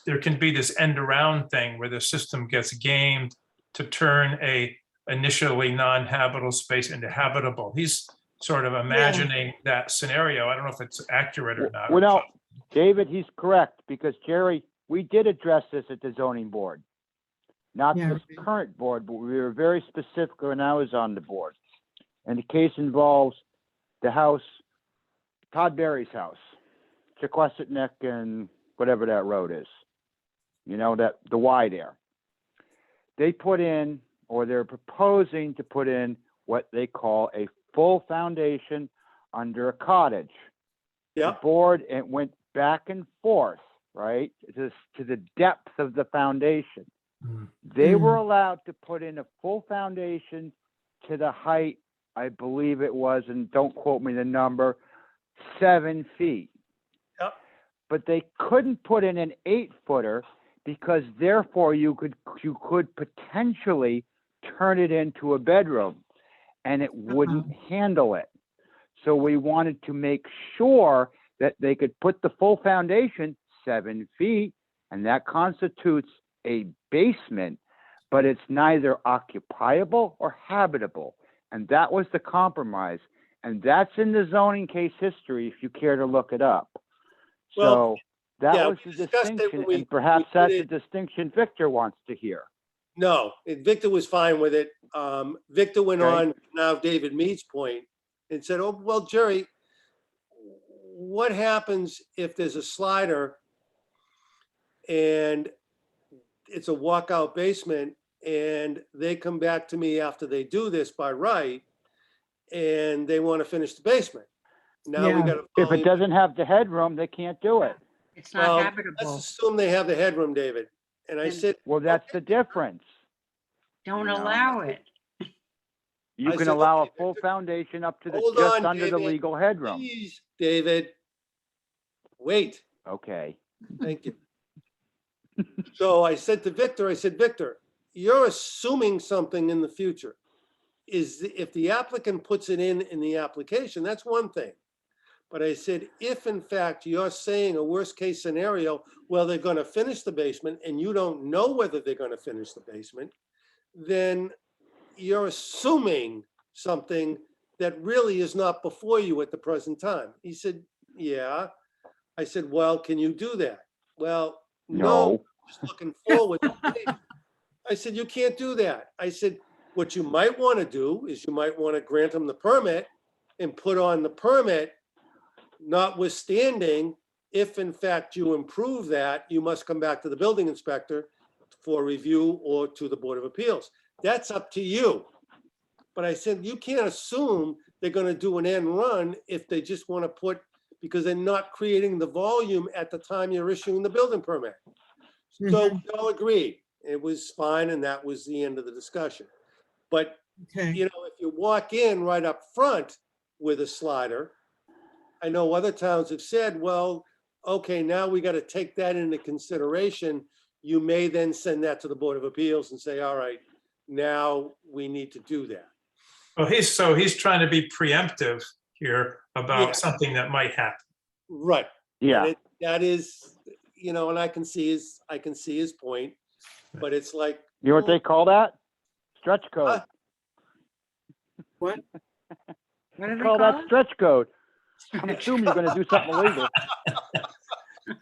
there can be this end around thing where the system gets gamed to turn a initially non-habitable space into habitable. He's sort of imagining that scenario. I don't know if it's accurate or not. well, no, David, he's correct, because Jerry, we did address this at the zoning board. Not Yeah. this current board, but we were very specific when I was on the board. And the case involves the house, Todd Berry's house, Chequasit and whatever that road is. You know, that the Y there. They put in, or they're proposing to put in what they call a full foundation under a cottage. Yeah. The board, it went back and forth, right, to the depth of the foundation. Mm. They were allowed to put in a full foundation to the height, I believe it was, and don't quote me the number, 7 feet. but they couldn't put in an 8-footer because therefore you could potentially turn it into a bedroom and it wouldn't handle it. So we wanted to make sure that they could put the full foundation 7 feet, and that constitutes a basement, but it's neither occupiable or habitable. And that was the compromise. And that's in the zoning case history if you care to look it up. Well, So that yeah, was we the discussed it distinction, when we- and perhaps we did that's a it- distinction Victor wants to hear. No, Victor was fine with it. Victor went Okay. on, now David Mead's point, and said, oh, well, Jerry, what happens if there's a slider and it's a walkout basement and they come back to me after they do this by right and they want to finish the basement? Now we Yeah. got to. If it doesn't have the headroom, they can't do it. It's Well, not let's habitable. assume they have the headroom, David. And I Then- said, Well, that's the difference. Don't No. allow it. You I can said, allow a okay, full Victor, foundation up to the, hold just on, under the David. legal headroom. please, David, wait. Okay. Thank you. So I said to Victor, Victor, you're assuming something in the future. If the applicant puts it in the application, that's one thing. But I said, if in fact you're saying a worst case scenario, well, they're going to finish the basement and you don't know whether they're going to finish the basement, then you're assuming something that really is not before you at the present time. He said, yeah. I said, well, can you do that? Well, no, just looking forward. I said, you can't do that. I said, what you might want to do is you might want to grant them the permit and put on the permit, notwithstanding, if in fact you improve that, you must come back to the building inspector for review or to the Board of Appeals. That's up to you. But I said, you can't assume they're going to do an end run if they just want to put, because they're not creating the volume at the time you're issuing the building permit. So we all agreed. It was fine, and that was the end of the discussion. But, Okay. you know, if you walk in right up front with a slider, I know other towns have said, well, okay, now we got to take that into consideration. You may then send that to the Board of Appeals and say, all right, now we need to do that. Well, he's trying to be preemptive here Yeah. about something that might happen. Right. Yeah. And that is, you know, and I can see his point, but it's like, You know what they call that? Stretch code. Huh? What? What do they Call call that it? stretch code. I'm assuming you're gonna do something illegal.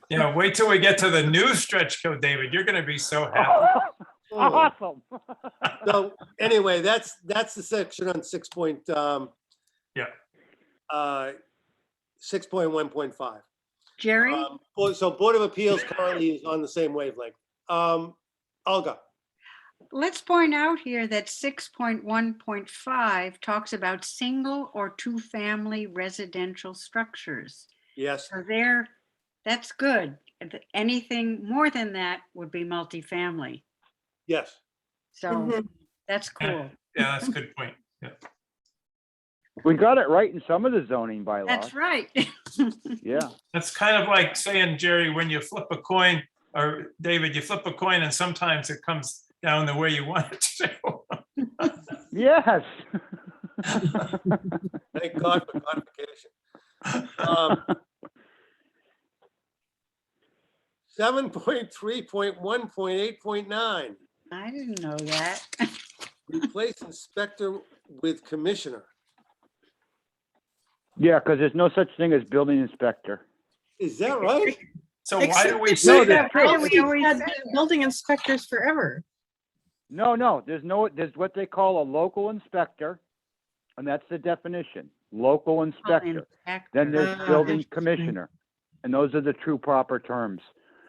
You know, wait till we get to the new stretch code, David. You're going to be so happy. oh. Awesome. So anyway, that's the section on 6.1.5. Jerry, So Board of Appeals currently is on the same wavelength. Olga, let's point out here that 6.1.5 talks about single or two-family residential structures. yes, So that's good. Anything more than that would be multifamily. yes. So Mhm. that's cool. Yeah, that's a good point. Yeah. We got it right in some of the zoning bylaws. That's right. Yeah. That's kind of like saying, Jerry, when you flip a coin, or David, you flip a coin and sometimes it comes down the way you want it to. Yes. Thank God for codification. 7.3.1.8.9, I didn't know that. replace inspector with commissioner. Yeah, because there's no such thing as building inspector. Is that right? So why do we Except say we that? Why do we we've always had say building inspectors forever. No, there's what they call a local inspector, and that's the definition, local inspector. Then there's Ah, building interesting. commissioner, and those are the true proper terms.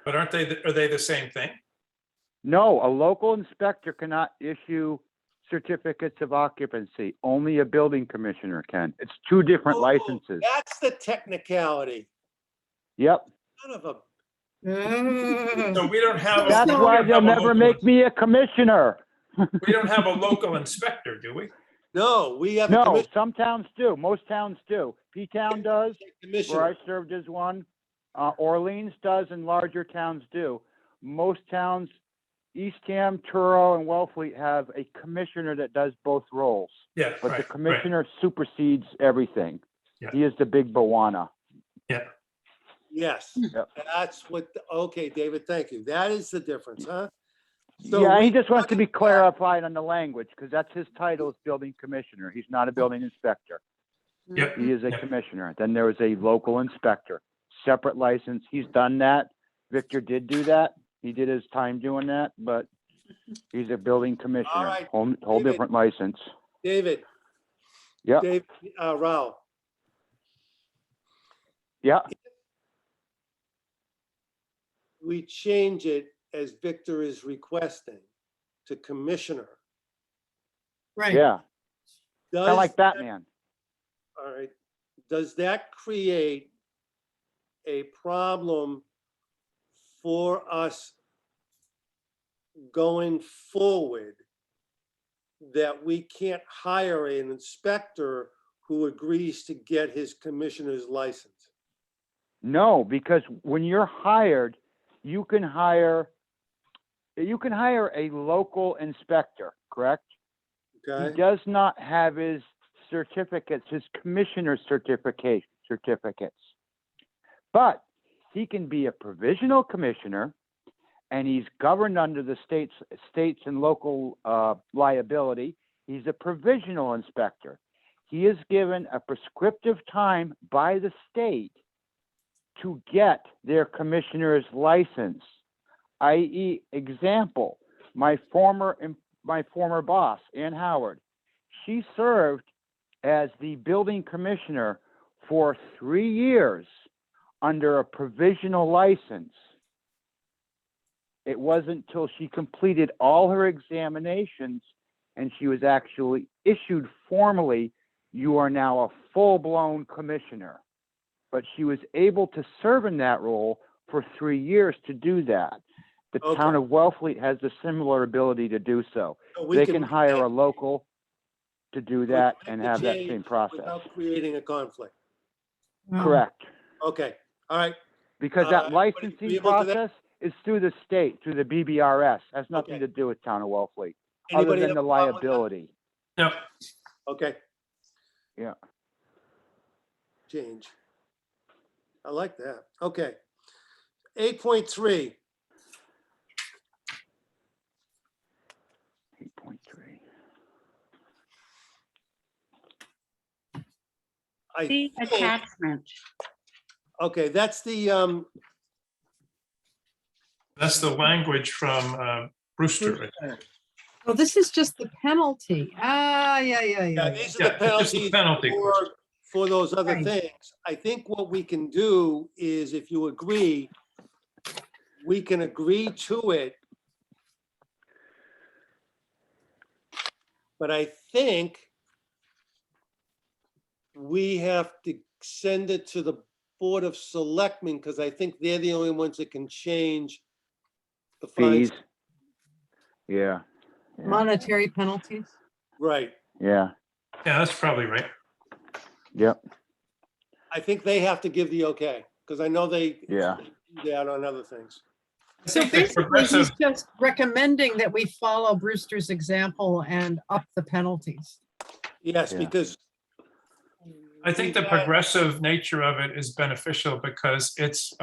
But are they the same thing? No, a local inspector cannot issue certificates of occupancy. Only a building commissioner can. It's two different Oh, licenses. That's the technicality. Yep. Son of a, So we don't have. That's we don't why have they'll a never local- make me a commissioner. We don't have a local inspector, do we? no, we have a No, some towns do. Most towns do. P-Town does, where I commissioner. served as one. Orleans does and larger towns do. Most towns, Eastham, Truro, and Wellfleet have a commissioner that does both roles. Yeah, But the right, right. commissioner supersedes everything. Yeah. He is the big Bawana. Yes, Yep. that's what, okay, David, thank you. That is the difference, huh? So Yeah, he we just wants to put be it back- clarified on the language, because that's his title is building commissioner. He's not a building inspector. Yep. He is a Yeah. commissioner. Then there is a local inspector, separate license. He's done that. Victor did do that. He did his time doing that, but he's a building commissioner, right, whole David. different license. David, Yeah, Dave, Rao, yeah. we change it as Victor is requesting to commissioner. Right. Yeah, kind Does of like that- Batman. All right, does that create a problem for us going forward that we can't hire an inspector who agrees to get his commissioner's license? No, because when you're hired, you can hire a local inspector, correct? He Okay, does not have his certificates, his commissioner certificate certificates. But he can be a provisional commissioner, and he's governed under the states and local liability. He's a provisional inspector. He is given a prescriptive time by the state to get their commissioner's license, i.e., example, my former boss, Ann Howard, she served as the building commissioner for 3 years under a provisional license. It wasn't till she completed all her examinations and she was actually issued formally, you are now a full-blown commissioner. But she was able to serve in that role for 3 years to do that. The town Okay. of Wellfleet has a similar ability to do so. so we They can can make hire that- a local to do we can that make and the have that change same process. Without creating a conflict. Wow. Correct. Okay, all right, Because everybody that licensing agreeable to that? process is through the state, through the BBRS. Has nothing Okay. to do with town of Wellfleet, other anybody than have the a problem with that? liability. No, Okay. Yeah. Change. I like that. Okay. 8.3, 8.3. I The think, attachment. okay, that's the, that's the language from Brewster. I think. Well, this is just the penalty. Yeah. yeah, these are the Yeah, it's just the penalties penalty. for those other Right. things. I think what we can do is, if you agree, we can agree to it. But I think we have to send it to the Board of Selectmen, because I think they're the only ones that can change the fines. Fees. Yeah. Yeah. Monetary penalties. Right. Yeah. Yeah, that's probably right. Yep. I think they have to give the okay, because I know they Yeah. do that on other things. I So think the basically, he's progressive, just recommending that we follow Brewster's example and up the penalties. Yes, Yeah. because I think the progressive nature of it is beneficial because it's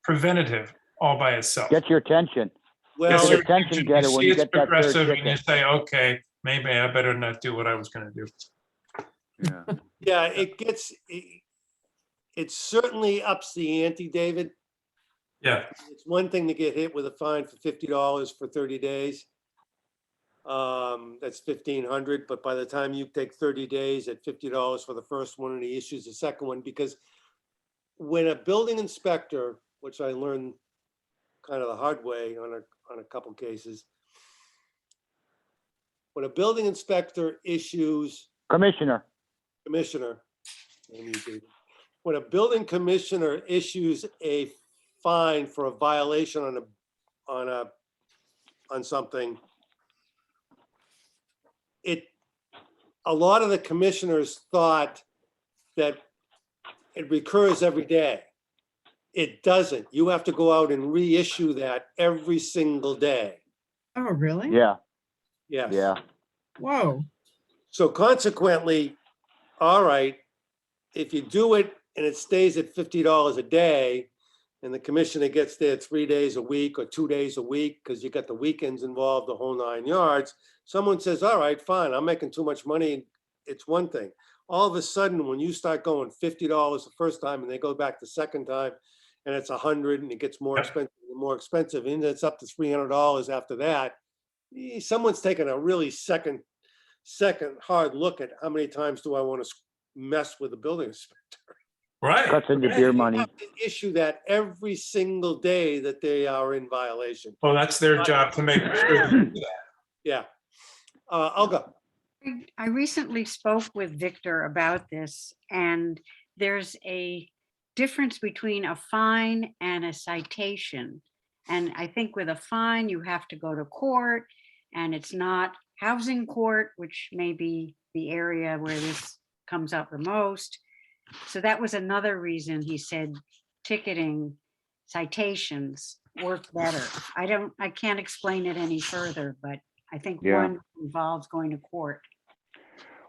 preventative all by itself. Get your attention. well, Gets Get your your attention attention. getter You when see you it's get that third progressive and you ticket. say, okay, maybe I better not do what I was gonna do. Yeah. yeah, it certainly ups the ante, David. Yeah, It's one thing to get hit with a fine for $50 for 30 days. That's 1,500, but by the time you take 30 days at $50 for the first one and he issues the second one, because when a building inspector, which I learned kind of the hard way on a couple cases, when a building inspector issues Commissioner. commissioner, when a building commissioner issues a fine for a violation on something, a lot of the commissioners thought that it recurs every day. It doesn't. You have to go out and reissue that every single day. Oh, really? Yeah, Yes. yeah. Whoa. So consequently, all right, if you do it and it stays at $50 a day, and the commissioner gets there 3 days a week or 2 days a week, because you got the weekends involved, the whole 9 yards, someone says, all right, fine, I'm making too much money, it's one thing. All of a sudden, when you start going $50 the first time and they go back the second time, and it's 100 and it gets more Yep. expensive and more expensive, and it's up to $300 after that, someone's taking a really second hard look at how many times do I want to mess with the building inspector. Right. Cuts into right. beer You money. have to issue that every single day that they are in violation. Well, that's their job to make sure. they do that. Yeah. Olga, I recently spoke with Victor about this, and there's a difference between a fine and a citation. And I think with a fine, you have to go to court, and it's not housing court, which may be the area where this comes up the most. So that was another reason he said ticketing citations work better. I can't explain it any further, but I think Yeah. one involves going to court.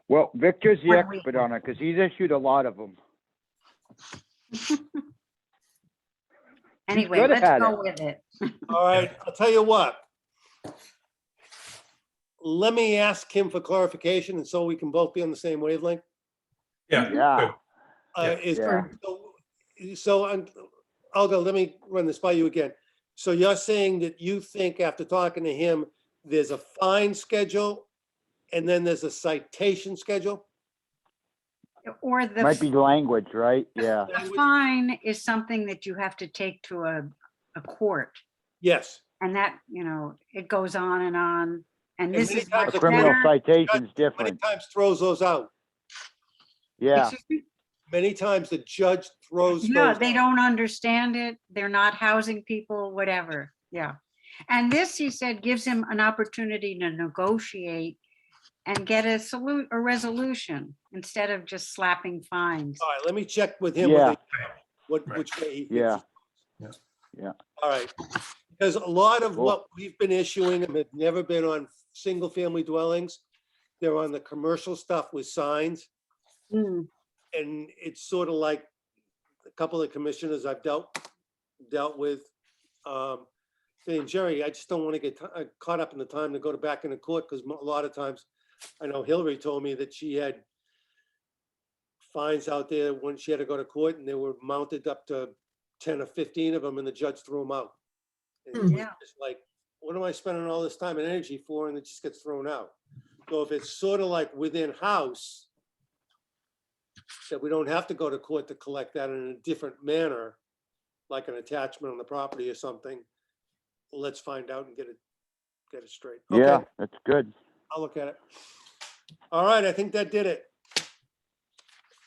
Well, Victor's the One week. expert on it because he's issued a lot of them. Anyway, good let's at go it. with it. all right, I'll tell you what. Let me ask him for clarification and so we can both be on the same wavelength. Yeah. Yeah. good. Yeah. Is Yeah. so, Olga, let me run this by you again. So you're saying that you think after talking to him, there's a fine schedule and then there's a citation schedule? Or the Might be language, right? Yeah. the fine is something that you have to take to a court. Yes. And that, it goes on and on. And this many is times much A criminal better. citation's Many different. times throws those out. Yeah. Excuse me? Many times the judge throws Yeah, those they out. don't understand it. They're not housing people, whatever. Yeah. And this, he said, gives him an opportunity to negotiate and get a resolution instead of just slapping fines. All right, let me check with him. Yeah. Which way he thinks. Yeah. Yeah. Yeah. All right. Because a lot of Cool. what we've been issuing them have never been on single family dwellings. They're on the commercial stuff with signs. Hmm. And it's sort of like a couple of commissioners I've dealt with, saying, Jerry, I just don't want to get caught up in the time to go back into court, because a lot of times, I know Hillary told me that she had fines out there when she had to go to court, and they were mounted up to 10 or 15 of them, and the judge threw them out. And it was Yeah. just like, what am I spending all this time and energy for? And it just gets thrown out. So if it's sort of like within house, that we don't have to go to court to collect that in a different manner, like an attachment on the property or something, let's find out and get it straight. Okay, Yeah. That's good. I'll look at it. All right, I think that did it.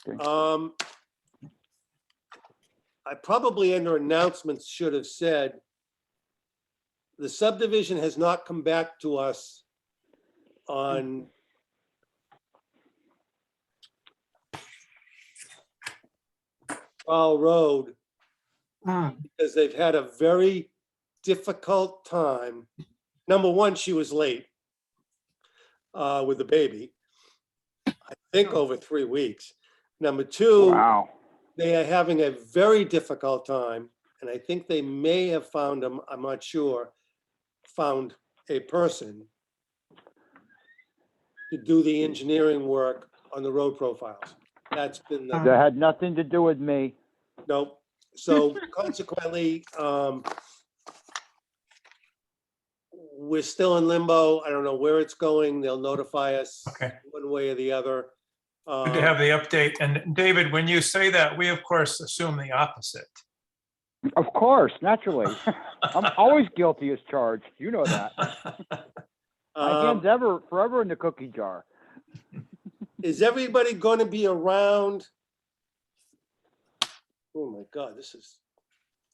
Okay. I probably under announcements should have said, the subdivision has not come back to us on Powell Road Ah, because they've had a very difficult time. Number one, she was late with the baby, I think over 3 weeks. Number two, Wow. they are having a very difficult time, and I think they may have found them, I'm not sure, found a person to do the engineering work on the road profiles. That's been the, That had nothing to do with me. nope. So consequently, we're still in limbo. I don't know where it's going. They'll notify us Okay. one way or the other. Good to have the update. And David, when you say that, we of course assume the opposite. Of course, naturally. I'm always guilty as charged. You know that. My hand's forever in the cookie jar. Is everybody going to be around? Oh my God, this is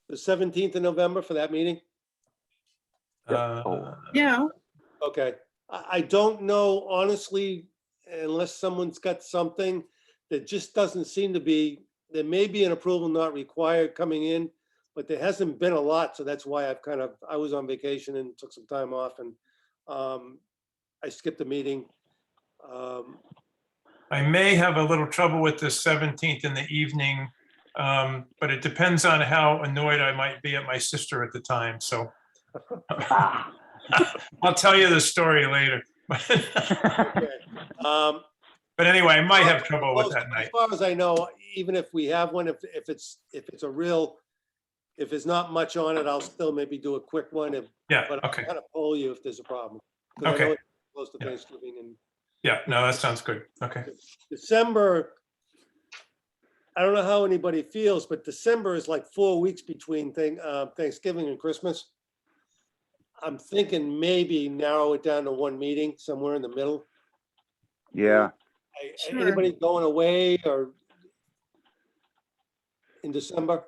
the 17th of November for that meeting? yeah, Okay, I don't know, honestly, unless someone's got something that just doesn't seem to be, there may be an approval not required coming in, but there hasn't been a lot, so that's why I was on vacation and took some time off, and I skipped a meeting. I may have a little trouble with the 17th in the evening, but it depends on how annoyed I might be at my sister at the time, so Ah. I'll tell you the story later. Okay. But anyway, I might have trouble with Most- that As night. far as I know, even if we have one, if it's not much on it, I'll still maybe do a quick one, Yeah, but I'll okay. kind of poll you if there's a problem. 'Cause I know Okay. it's close to Yeah. Thanksgiving and Yeah, no, that sounds good. Okay. December. I don't know how anybody feels, but December is like 4 weeks between Thanksgiving and Christmas. I'm thinking maybe narrow it down to one meeting somewhere in the middle. Yeah, Sure. Anybody going away or in December?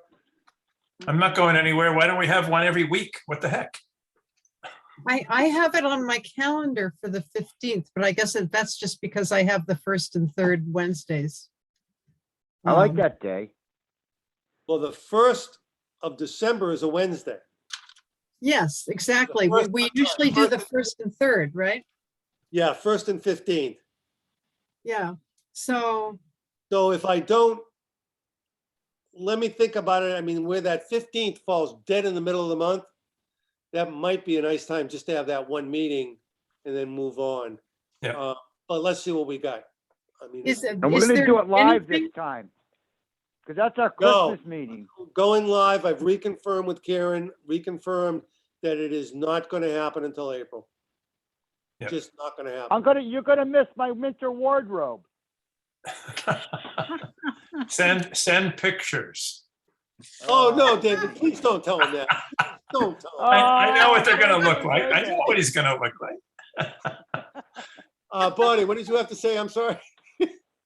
I'm not going anywhere. Why don't we have one every week? What the heck? I have it on my calendar for the 15th, but I guess that's just because I have the first and third Wednesdays. I like Um, that day. Well, the 1st of December is a Wednesday. Yes, exactly. We first- we usually do the first and third, right? Yeah, 1st and 15th. Yeah, so, So if I don't, let me think about it. I mean, where that 15th falls dead in the middle of the month, that might be a nice time just to have that one meeting and then move on. Yeah. But let's see what we got. I mean, is it? And we're is gonna there do it live anything- this time. Because that's our No. Christmas meeting. going live, I've reconfirmed with Karen, reconfirmed that it is not going to happen until April. Yeah. Just not going to happen. You're gonna miss my winter wardrobe. Send pictures. Oh, no, David, please don't tell him that. Don't tell him. I know what they're gonna Oh, look like. I know okay. what he's gonna look like. Bonnie, what did you have to say? I'm sorry.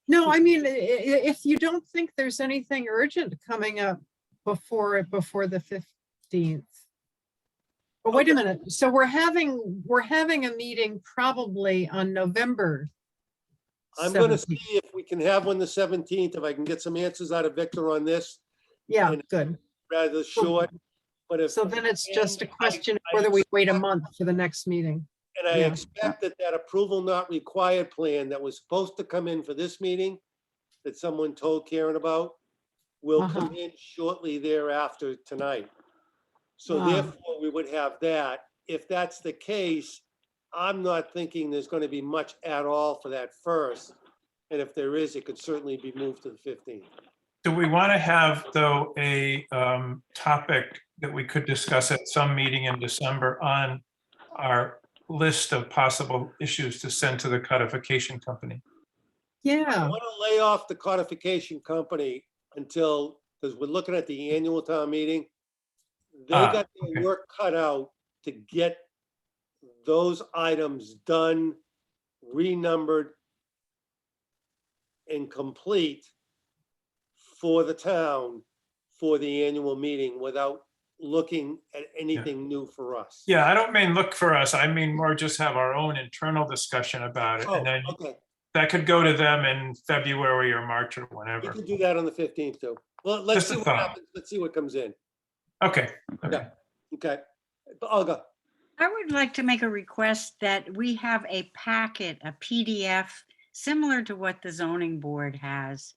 No, I mean, if you don't think there's anything urgent coming up before the 15th. But wait a Okay. minute, so we're having a meeting probably on November. I'm going to 17th. see if we can have one the 17th, if I can get some answers out of Victor on this, Yeah, and- good. rather short. But if, So then it's just a and question of I whether we wait a expect- month for the next meeting. and I yeah. expect that approval not required plan that was supposed to come in for this meeting, that someone told Karen about, will come in shortly thereafter tonight. So Ah. therefore, we would have that. If that's the case, I'm not thinking there's going to be much at all for that first. And if there is, it could certainly be moved to the 15th. Do we want to have, though, a topic that we could discuss at some meeting in December on our list of possible issues to send to the codification company? I Yeah, want to lay off the codification company until, because we're looking at the annual town meeting. They Ah, got their okay. work cut out to get those items done, renumbered, and complete for the town for the annual meeting without looking at anything new for us. Yeah, I don't mean look for us. I mean more just have our own internal discussion about it. Oh, And then okay. that could go to them in February or March or We whenever. can do that on the 15th too. Well, let's Just a see what thought. happens. Let's see what comes in. Okay. Okay. Okay. Olga, I would like to make a request that we have a packet, a PDF, similar to what the zoning board has,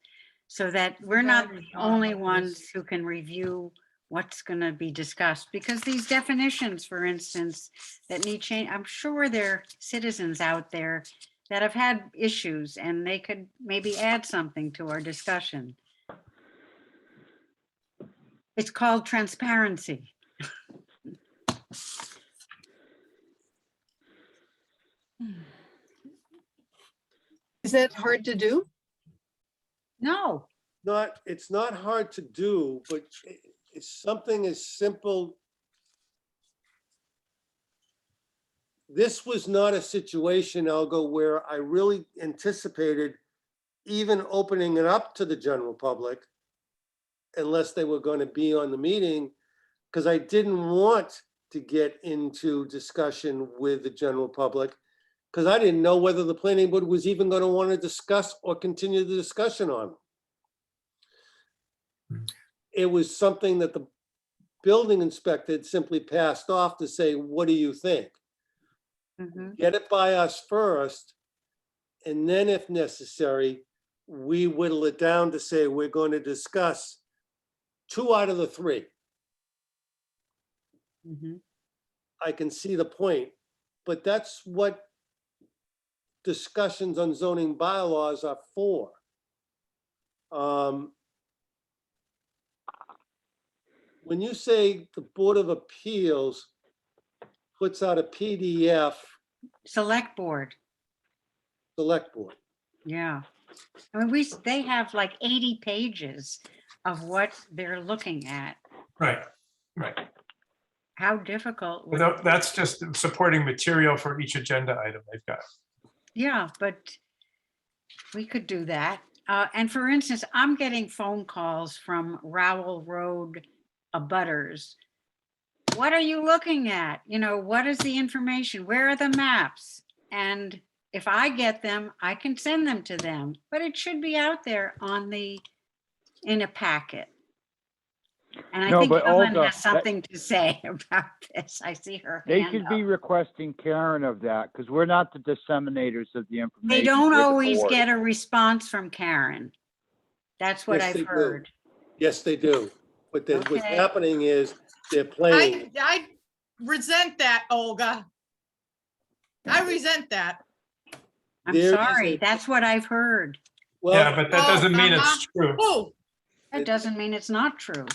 so that we're not the only ones who can review what's going to be discussed. Because these definitions, for instance, that need change, I'm sure there are citizens out there that have had issues and they could maybe add something to our discussion. It's called transparency. is that hard to do? No, it's not hard to do, but it's something as simple. This was not a situation, Olga, where I really anticipated even opening it up to the general public unless they were going to be on the meeting, because I didn't want to get into discussion with the general public, because I didn't know whether the planning board was even going to want to discuss or continue the discussion on. It was something that building inspector had simply passed off to say, what do you think? Mhm. Get it by us first, and then if necessary, we whittle it down to say, we're going to discuss 2 out of the 3. Mhm. I can see the point, but that's what discussions on zoning bylaws are for. When you say the Board of Appeals puts out a PDF, Select board, select board, yeah. I mean, they have like 80 pages of what they're looking at. Right, right. How difficult would But that's just supporting material for each agenda item they've got. Yeah, but we could do that. And for instance, I'm getting phone calls from Rowell Road abutters. What are you looking at? You know, what is the information? Where are the maps? And if I get them, I can send them to them, but it should be out there in a packet. And I No, think but Helen Olga, has something to say about this. I see her They hand should be up. requesting Karen of that, because we're not the disseminators of the information. They don't we're the always board. get a response from Karen. That's what Yes, I've they do. heard. Yes, they do. But what's Okay. happening is they're playing. I resent that, Olga. I resent that. I'm There is sorry. a- That's what I've heard. Yeah, Well, but that doesn't mean it's true. Oh, That doesn't mean it's not true.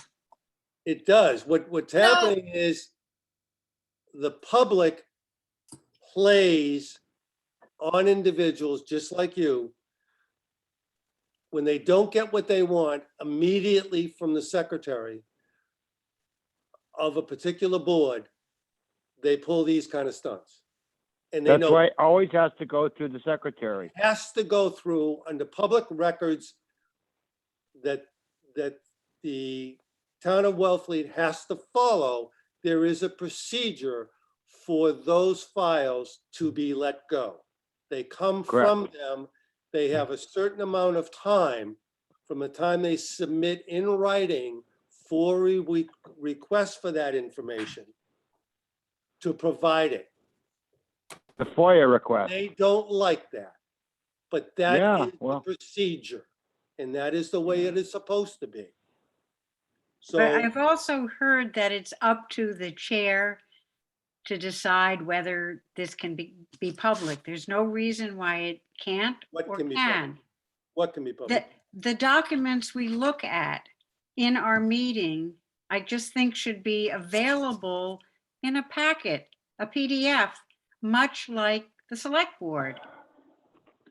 it does. What's happening is the public plays on individuals just like you. When they don't get what they want immediately from the secretary of a particular board, they pull these kind of stunts. And they That's know why it always has to go through the secretary. it has to go through under public records that the town of Wellfleet has to follow. There is a procedure for those files to be let go. They come Correct. from them. They have a certain amount of time from the time they submit in writing for request for that information to provide it. The FOIA request. They don't like that, but that Yeah, is the well. procedure, and that is the way it is supposed to be. But So I've also heard that it's up to the chair to decide whether this can be public. There's no reason why it can't What or can be can. what can be public? The documents we look at in our meeting, I just think should be available in a packet, a PDF, much like the select board.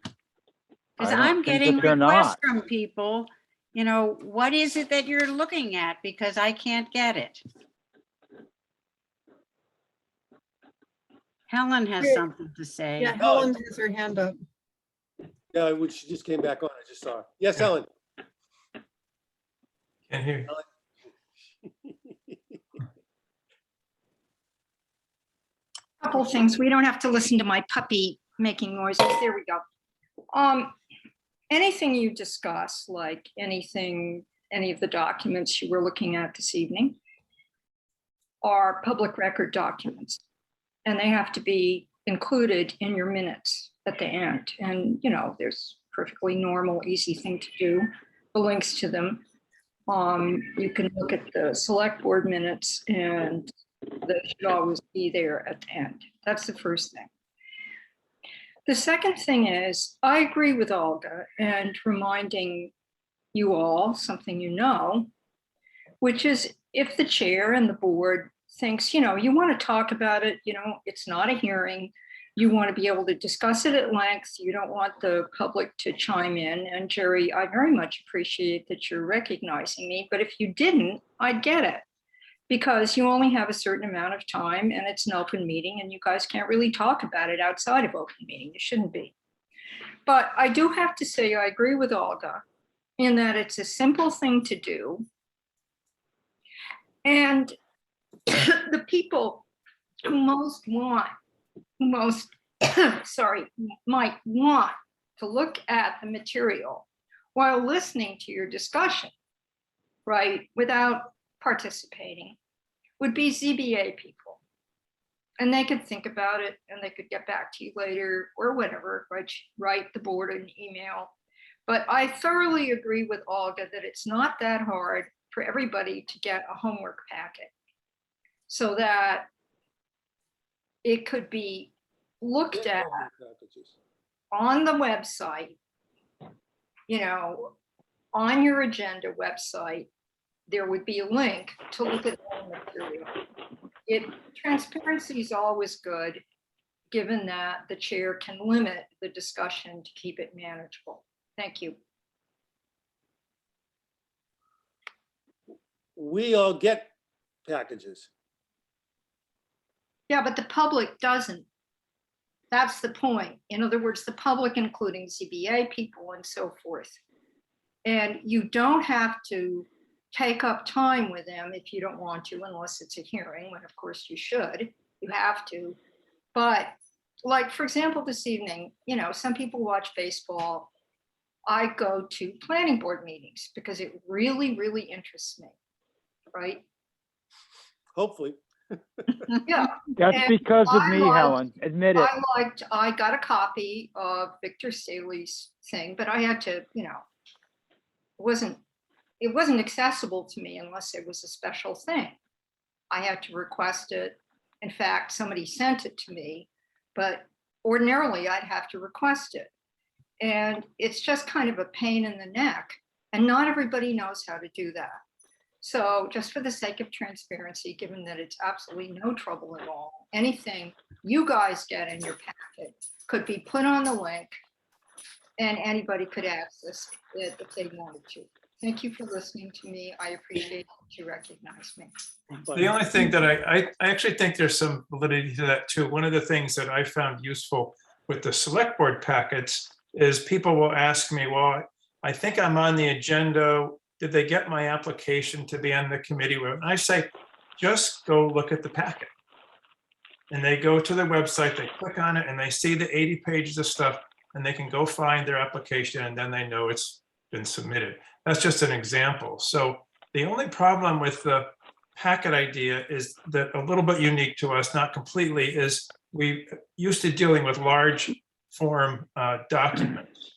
Because I don't I'm think getting that they're requests not. from people, you know, what is it that you're looking at? Because I can't get it. Helen has Yeah. something to say. Yeah, Helen has her hand up. Yeah, she just came back on. I just saw her. Yes, Yeah. Ellen. Can't hear you. Couple of things. We don't have to listen to my puppy making noises. There we go. Anything you discuss, like any of the documents you were looking at this evening, are public record documents, and they have to be included in your minutes at the end. And, you know, there's perfectly normal, easy thing to do, the links to them. You can look at the select board minutes, and they should always be there at the end. That's the first thing. The second thing is, I agree with Olga and reminding you all something you know, which is if the chair and the board thinks, you know, you want to talk about it, you know, it's not a hearing, you want to be able to discuss it at length, you don't want the public to chime in. And Jerry, I very much appreciate that you're recognizing me, but if you didn't, I'd get it. Because you only have a certain amount of time and it's an open meeting and you guys can't really talk about it outside of open meeting. You shouldn't be. But I do have to say, I agree with Olga in that it's a simple thing to do. And the people who might want to look at the material while listening to your discussion, right, without participating, would be ZBA people. And they could think about it and they could get back to you later or whatever, write the board an email. But I thoroughly agree with Olga that it's not that hard for everybody to get a homework packet so that it could be looked at on the website, you know, on your agenda website. There would be a link to look at all the material. Transparency is always good, given that the chair can limit the discussion to keep it manageable. Thank you. We all get packages. Yeah, but the public doesn't. That's the point. In other words, the public, including ZBA people and so forth. And you don't have to take up time with them if you don't want to, unless it's a hearing, when of course you should. You have to. But like, for example, this evening, you know, some people watch baseball. I go to planning board meetings because it really, really interests me, right? Hopefully. Yeah. That's And because of I me, liked- Helen, admit it. I got a copy of Victor Staley's thing, but I had to, you know, it wasn't accessible to me unless it was a special thing. I had to request it. In fact, somebody sent it to me, but ordinarily I'd have to request it. And it's just kind of a pain in the neck, and not everybody knows how to do that. So just for the sake of transparency, given that it's absolutely no trouble at all, anything you guys get in your packet could be put on the link and anybody could access it if they wanted to. Thank you for listening to me. I appreciate that you recognize me. The only thing that I actually think there's some validity to that too. One of the things that I found useful with the select board packets is people will ask me, well, I think I'm on the agenda. Did they get my application to be on the committee? And I say, just go look at the packet. And they go to the website, they click on it and they see the 80 pages of stuff and they can go find their application and then they know it's been submitted. That's just an example. So the only problem with the packet idea is that a little bit unique to us, not completely, is we used to dealing with large form documents.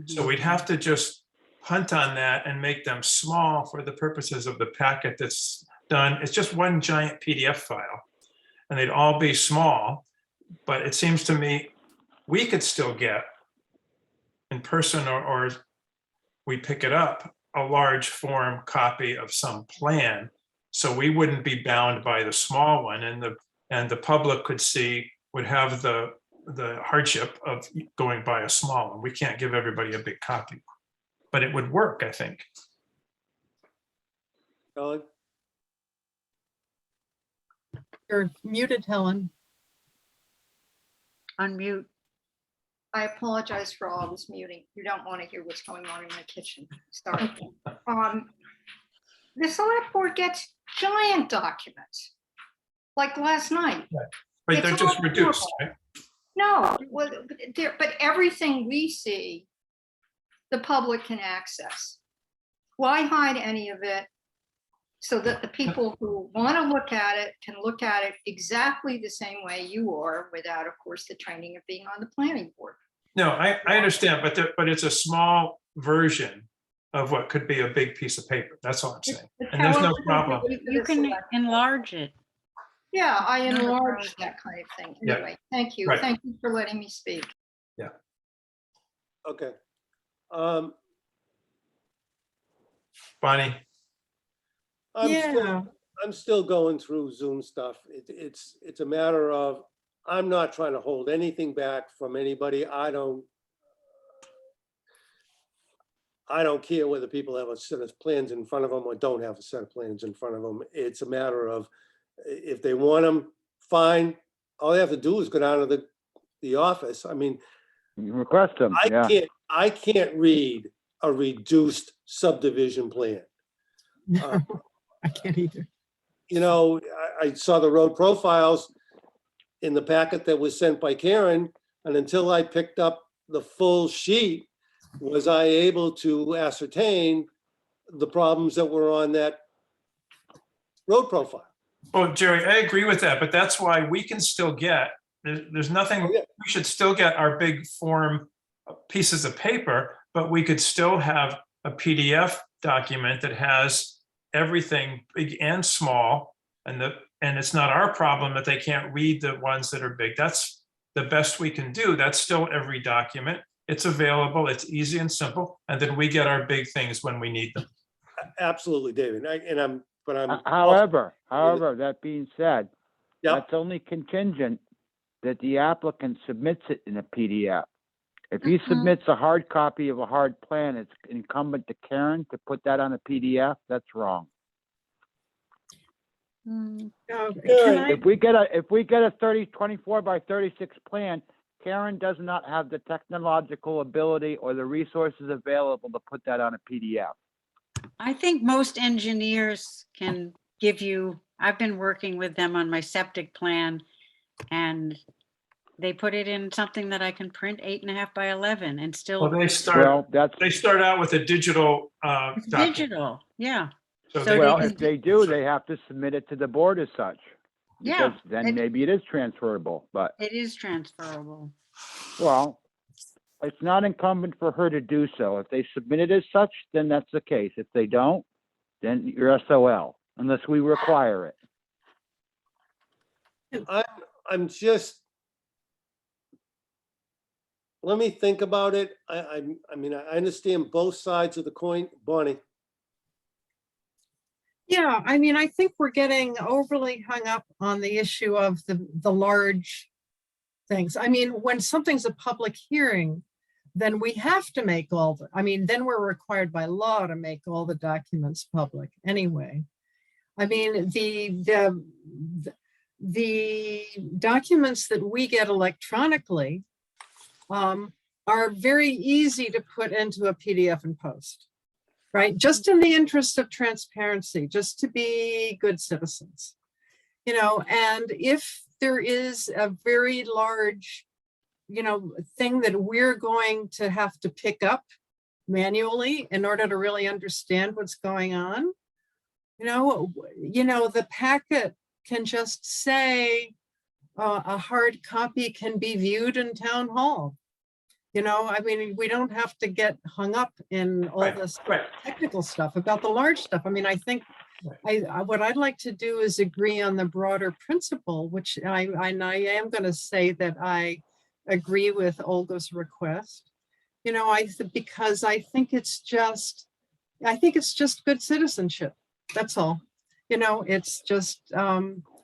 So we'd have to just hunt on that and make them small for the purposes of the packet that's done. It's just one giant PDF file and they'd all be small, but it seems to me we could still get in person or we pick it up, a large form copy of some plan. So we wouldn't be bound by the small one and the public could see, would have the hardship of going by a small one. We can't give everybody a big copy, but it would work, I think. Helen? You're muted, Helen. Unmute. I apologize for all this muting. You don't want to hear what's going on in the kitchen. Sorry. The select board gets giant documents, like last night. But It's they're just all reduced, doable. right? No, well, but everything we see, the public can access. Why hide any of it so that the people who want to look at it can look at it exactly the same way you are, without, of course, the training of being on the planning board? No, I understand, but it's a small version of what could be a big piece of paper. That's all I'm saying. And there's no problem. You can enlarge it. Yeah, I Not a enlarge problem. that kind of thing. Yeah. Anyway, thank you. Right. Thank you for letting me speak. Okay. Bonnie, I'm still going through Zoom stuff. It's a matter of, I'm not trying to hold anything back from anybody. I don't care whether people have a set of plans in front of them or don't have a set of plans in front of them. It's a matter of, if they want them, fine. All they have to do is go down to the office. I mean, You request them, yeah. I can't read a reduced subdivision plan. No, I can't either. You know, I saw the road profiles in the packet that was sent by Karen, and until I picked up the full sheet, was I able to ascertain the problems that were on that road profile. Oh, Jerry, I agree with that, but that's why we can still get, there's nothing, Oh, yeah. we should still get our big form pieces of paper, but we could still have a PDF document that has everything big and small. And it's not our problem that they can't read the ones that are big. That's the best we can do. That's still every document. It's available, it's easy and simple, and then we get our big things when we need them. Absolutely, David. But I'm. However, that being said, Yep. that's only contingent that the applicant submits it in a PDF. If he submits a hard copy of a hard plan, it's incumbent to Karen to put that on a PDF. That's wrong. Can Karen, I- If we get a 24 by 36 plan, Karen does not have the technological ability or the resources available to put that on a PDF. I think most engineers can give you, I've been working with them on my septic plan, and they put it in something that I can print 8.5 by 11 and Well, still, they start out with a digital it's document. digital, yeah. So So they- Well, can- if they do, they have to submit it to the board as such. Yeah, Because then it- maybe it is transferable, but, It is transferable. well, it's not incumbent for her to do so. If they submit it as such, then that's the case. If they don't, then you're SOL, unless we require it. I'm just. Let me think about it. I mean, I understand both sides of the coin, Bonnie. Yeah, I mean, I think we're getting overly hung up on the issue of the large things. I mean, when something's a public hearing, then we have to make then we're required by law to make all the documents public anyway. I mean, the documents that we get electronically are very easy to put into a PDF and post. Right, just in the interest of transparency, just to be good citizens, and if there is a very large, thing that we're going to have to pick up manually in order to really understand what's going on, the packet can just say a hard copy can be viewed in town hall. I mean, we don't have to get hung up in all this Right. technical stuff about the large stuff. I mean, I think what I'd like to do is agree on the broader principle, which I am going to say that I agree with Olga's request. Because I think it's just good citizenship. That's all. It's just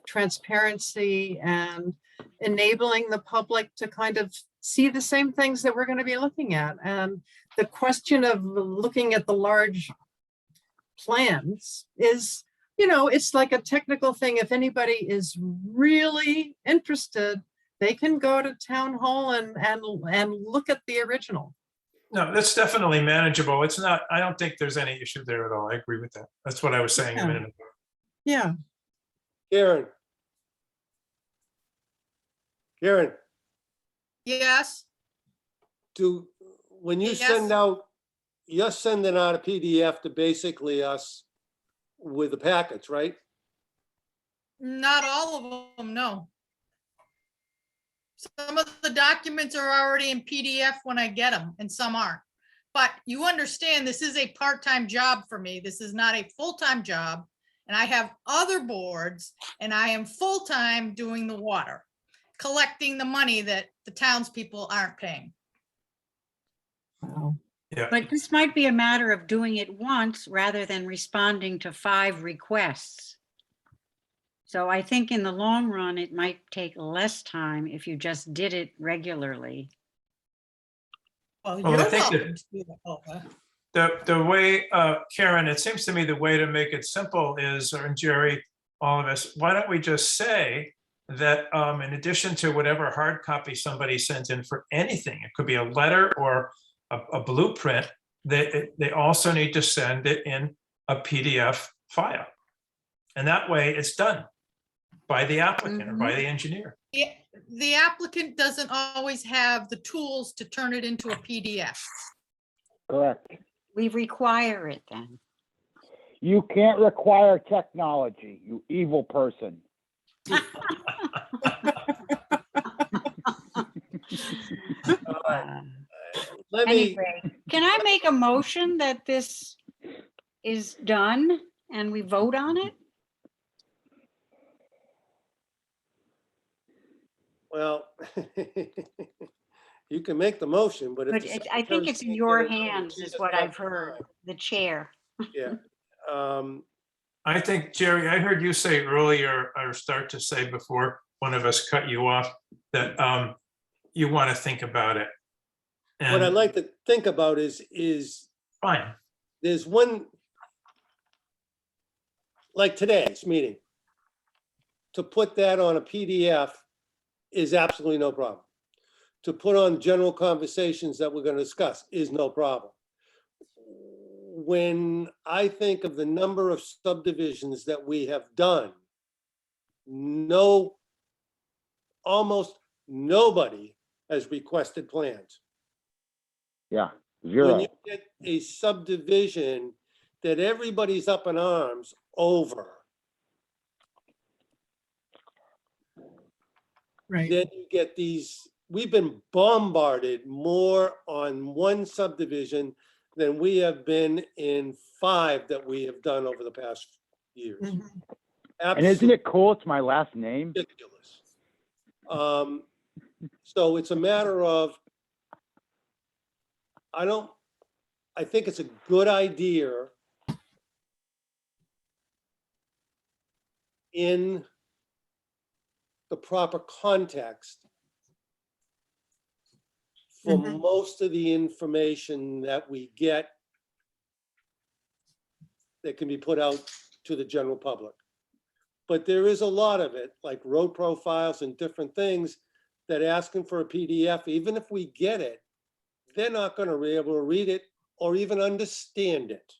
transparency and enabling the public to kind of see the same things that we're going to be looking at. And the question of looking at the large plans is, it's like a technical thing. If anybody is really interested, they can go to town hall and look at the original. No, that's definitely manageable. It's not, I don't think there's any issue there at all. I agree with that. That's what I was saying a minute ago. Yeah. Karen, Yes, when you Yes. send out, you're sending out a PDF to basically us with the packets, right? not all of them, no. Some of the documents are already in PDF when I get them, and some aren't. But you understand, this is a part-time job for me. This is not a full-time job. And I have other boards, and I am full-time doing the water, collecting the money that the townspeople aren't paying. Wow. Yeah. But this might be a matter of doing it once rather than responding to 5 requests. So I think in the long run, it might take less time if you just did it regularly. Well, Well, I you're think that- welcome to do that, Olga. The way, Karen, it seems to me the way to make it simple is, or Jerry, all of us, why don't we just say that in addition to whatever hard copy somebody sent in for anything, it could be a letter or a blueprint, they also need to send it in a PDF file. And that way it's done by the applicant or by the engineer. The applicant doesn't always have the tools to turn it into a PDF. Correct. We require it then. You can't require technology, you evil person. Let me, Anyway, can I make a motion that this is done and we vote on it? well, you can make the motion, but if. But the I think secretary it's in can't your get it done, hands she is doesn't what have I've heard, time. the chair. Yeah. I think, Jerry, I heard you say earlier, or start to say before one of us cut you off, that you want to think about it. What I'd And like to think about is fine, there's one, like today's meeting, to put that on a PDF is absolutely no problem. To put on general conversations that we're going to discuss is no problem. When I think of the number of subdivisions that we have done, almost nobody has requested plans. Yeah, When zero. you get a subdivision that everybody's up in arms over, Right. then you get these, we've been bombarded more on one subdivision than we have been in 5 that we have done over the past years. Mhm. And isn't it cool? It's my last name. Ridiculous. So it's a matter of, I think it's a good idea in the proper context for Mhm. most of the information that we get that can be put out to the general public. But there is a lot of it, like road profiles and different things, that asking for a PDF, even if we get it, they're not going to be able to read it or even understand it.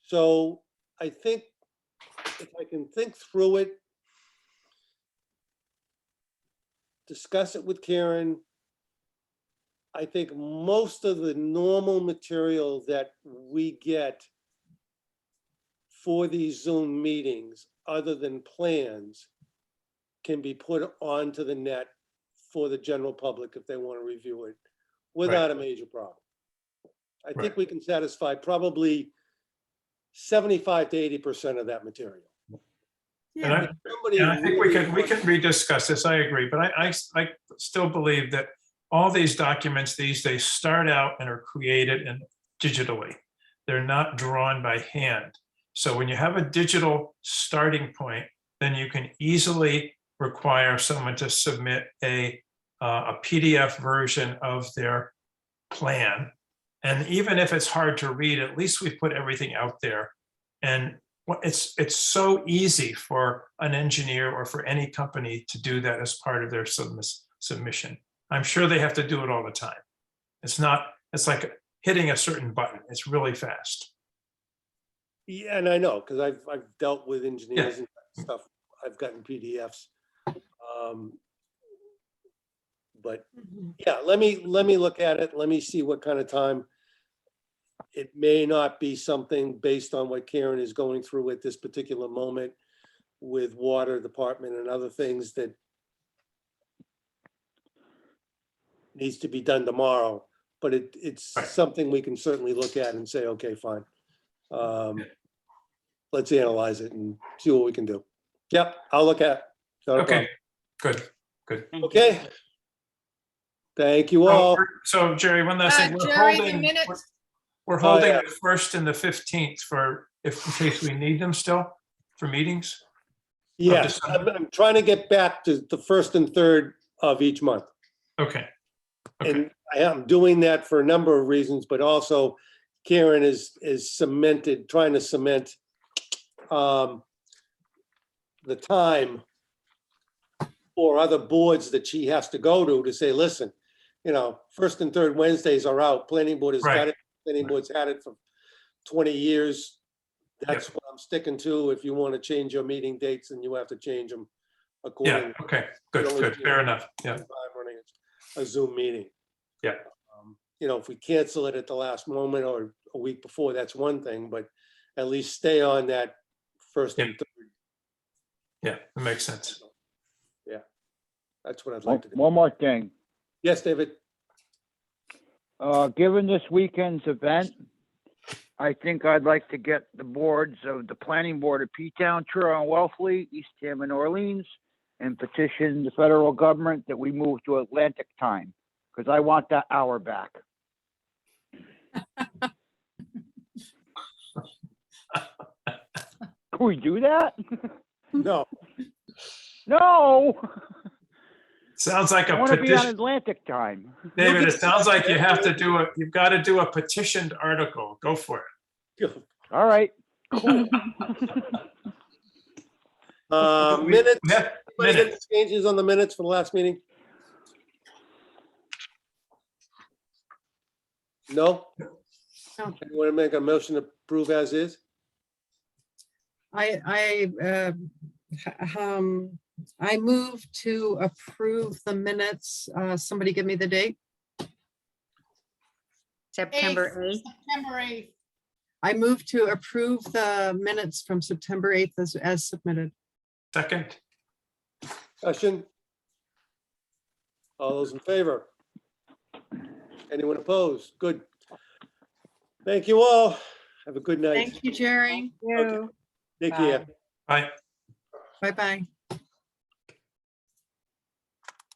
So I think if I can think through it, discuss it with Karen, I think most of the normal material that we get for these Zoom meetings, other than plans, can be put onto the net for the general public if they want to review it without a major problem. I think Right. we can satisfy probably 75 to 80% of that material. and I, Yeah. Somebody and I think we really can wants- rediscuss this, I agree, but I still believe that all these documents these days start out and are created and digitally. They're not drawn by hand. So when you have a digital starting point, then you can easily require someone to submit a PDF version of their plan. And even if it's hard to read, at least we put everything out there. And it's so easy for an engineer or for any company to do that as part of their submission. I'm sure they have to do it all the time. It's like hitting a certain button. It's really fast. Yeah, and I know, because I've dealt with engineers and stuff. I've gotten PDFs. But Mhm. yeah, let me look at it. Let me see what kind of time. It may not be something based on what Karen is going through at this particular moment with water department and other things that needs to be done tomorrow, but it's Right. something we can certainly look at and say, okay, fine. Let's analyze it and see what we can do. Yep, I'll look at it. Not a Okay, problem. good. Thank you. Okay. Thank you all. So Jerry, one last thing. Jerry, the minutes, We're Oh, holding yeah. the 1st and the 15th for, in case we need them still for meetings. Yes, December. I'm trying to get back to the 1st and 3rd of each month. Okay, And I am doing that for a number of reasons, but also Karen is trying to cement the time for other boards that she has to go to say, listen, 1st and 3rd Wednesdays are out. Planning board has got Right. it. Planning board's had it for 20 years. That's what I'm sticking to. If you want to change your meeting dates, then you have to change them yeah, accordingly. okay, good, fair enough, yeah. I'm running a Zoom meeting. Yeah. If we cancel it at the last moment or a week before, that's one thing, but at least stay on that first and third. Yeah, that makes sense. That's what I'd like to do. One more thing. Yes, David? Given this weekend's event, I think I'd like to get the boards of the planning board of P-Town, Truro, and Wellfleet, Eastham, and Orleans, and petition the federal government that we move to Atlantic time, because I want that hour back. Can we do that? No. No. Sounds like I a want to be on petition. Atlantic time. David, it sounds like you've got to do a petitioned article. Go for it. All right. Cool. Minutes, Yeah, anybody get minutes. changes on the minutes for the last meeting? No? No. Want to make a motion to approve as is? I move to approve the minutes. Somebody give me the date. September 8th. September 8th. I move to approve the minutes from September 8th as submitted. Second. Discussion? All those in favor? Anyone opposed? Good. Thank you all. Have a good night. Thank you, Jerry. Okay. Take care. Bye. Bye-bye.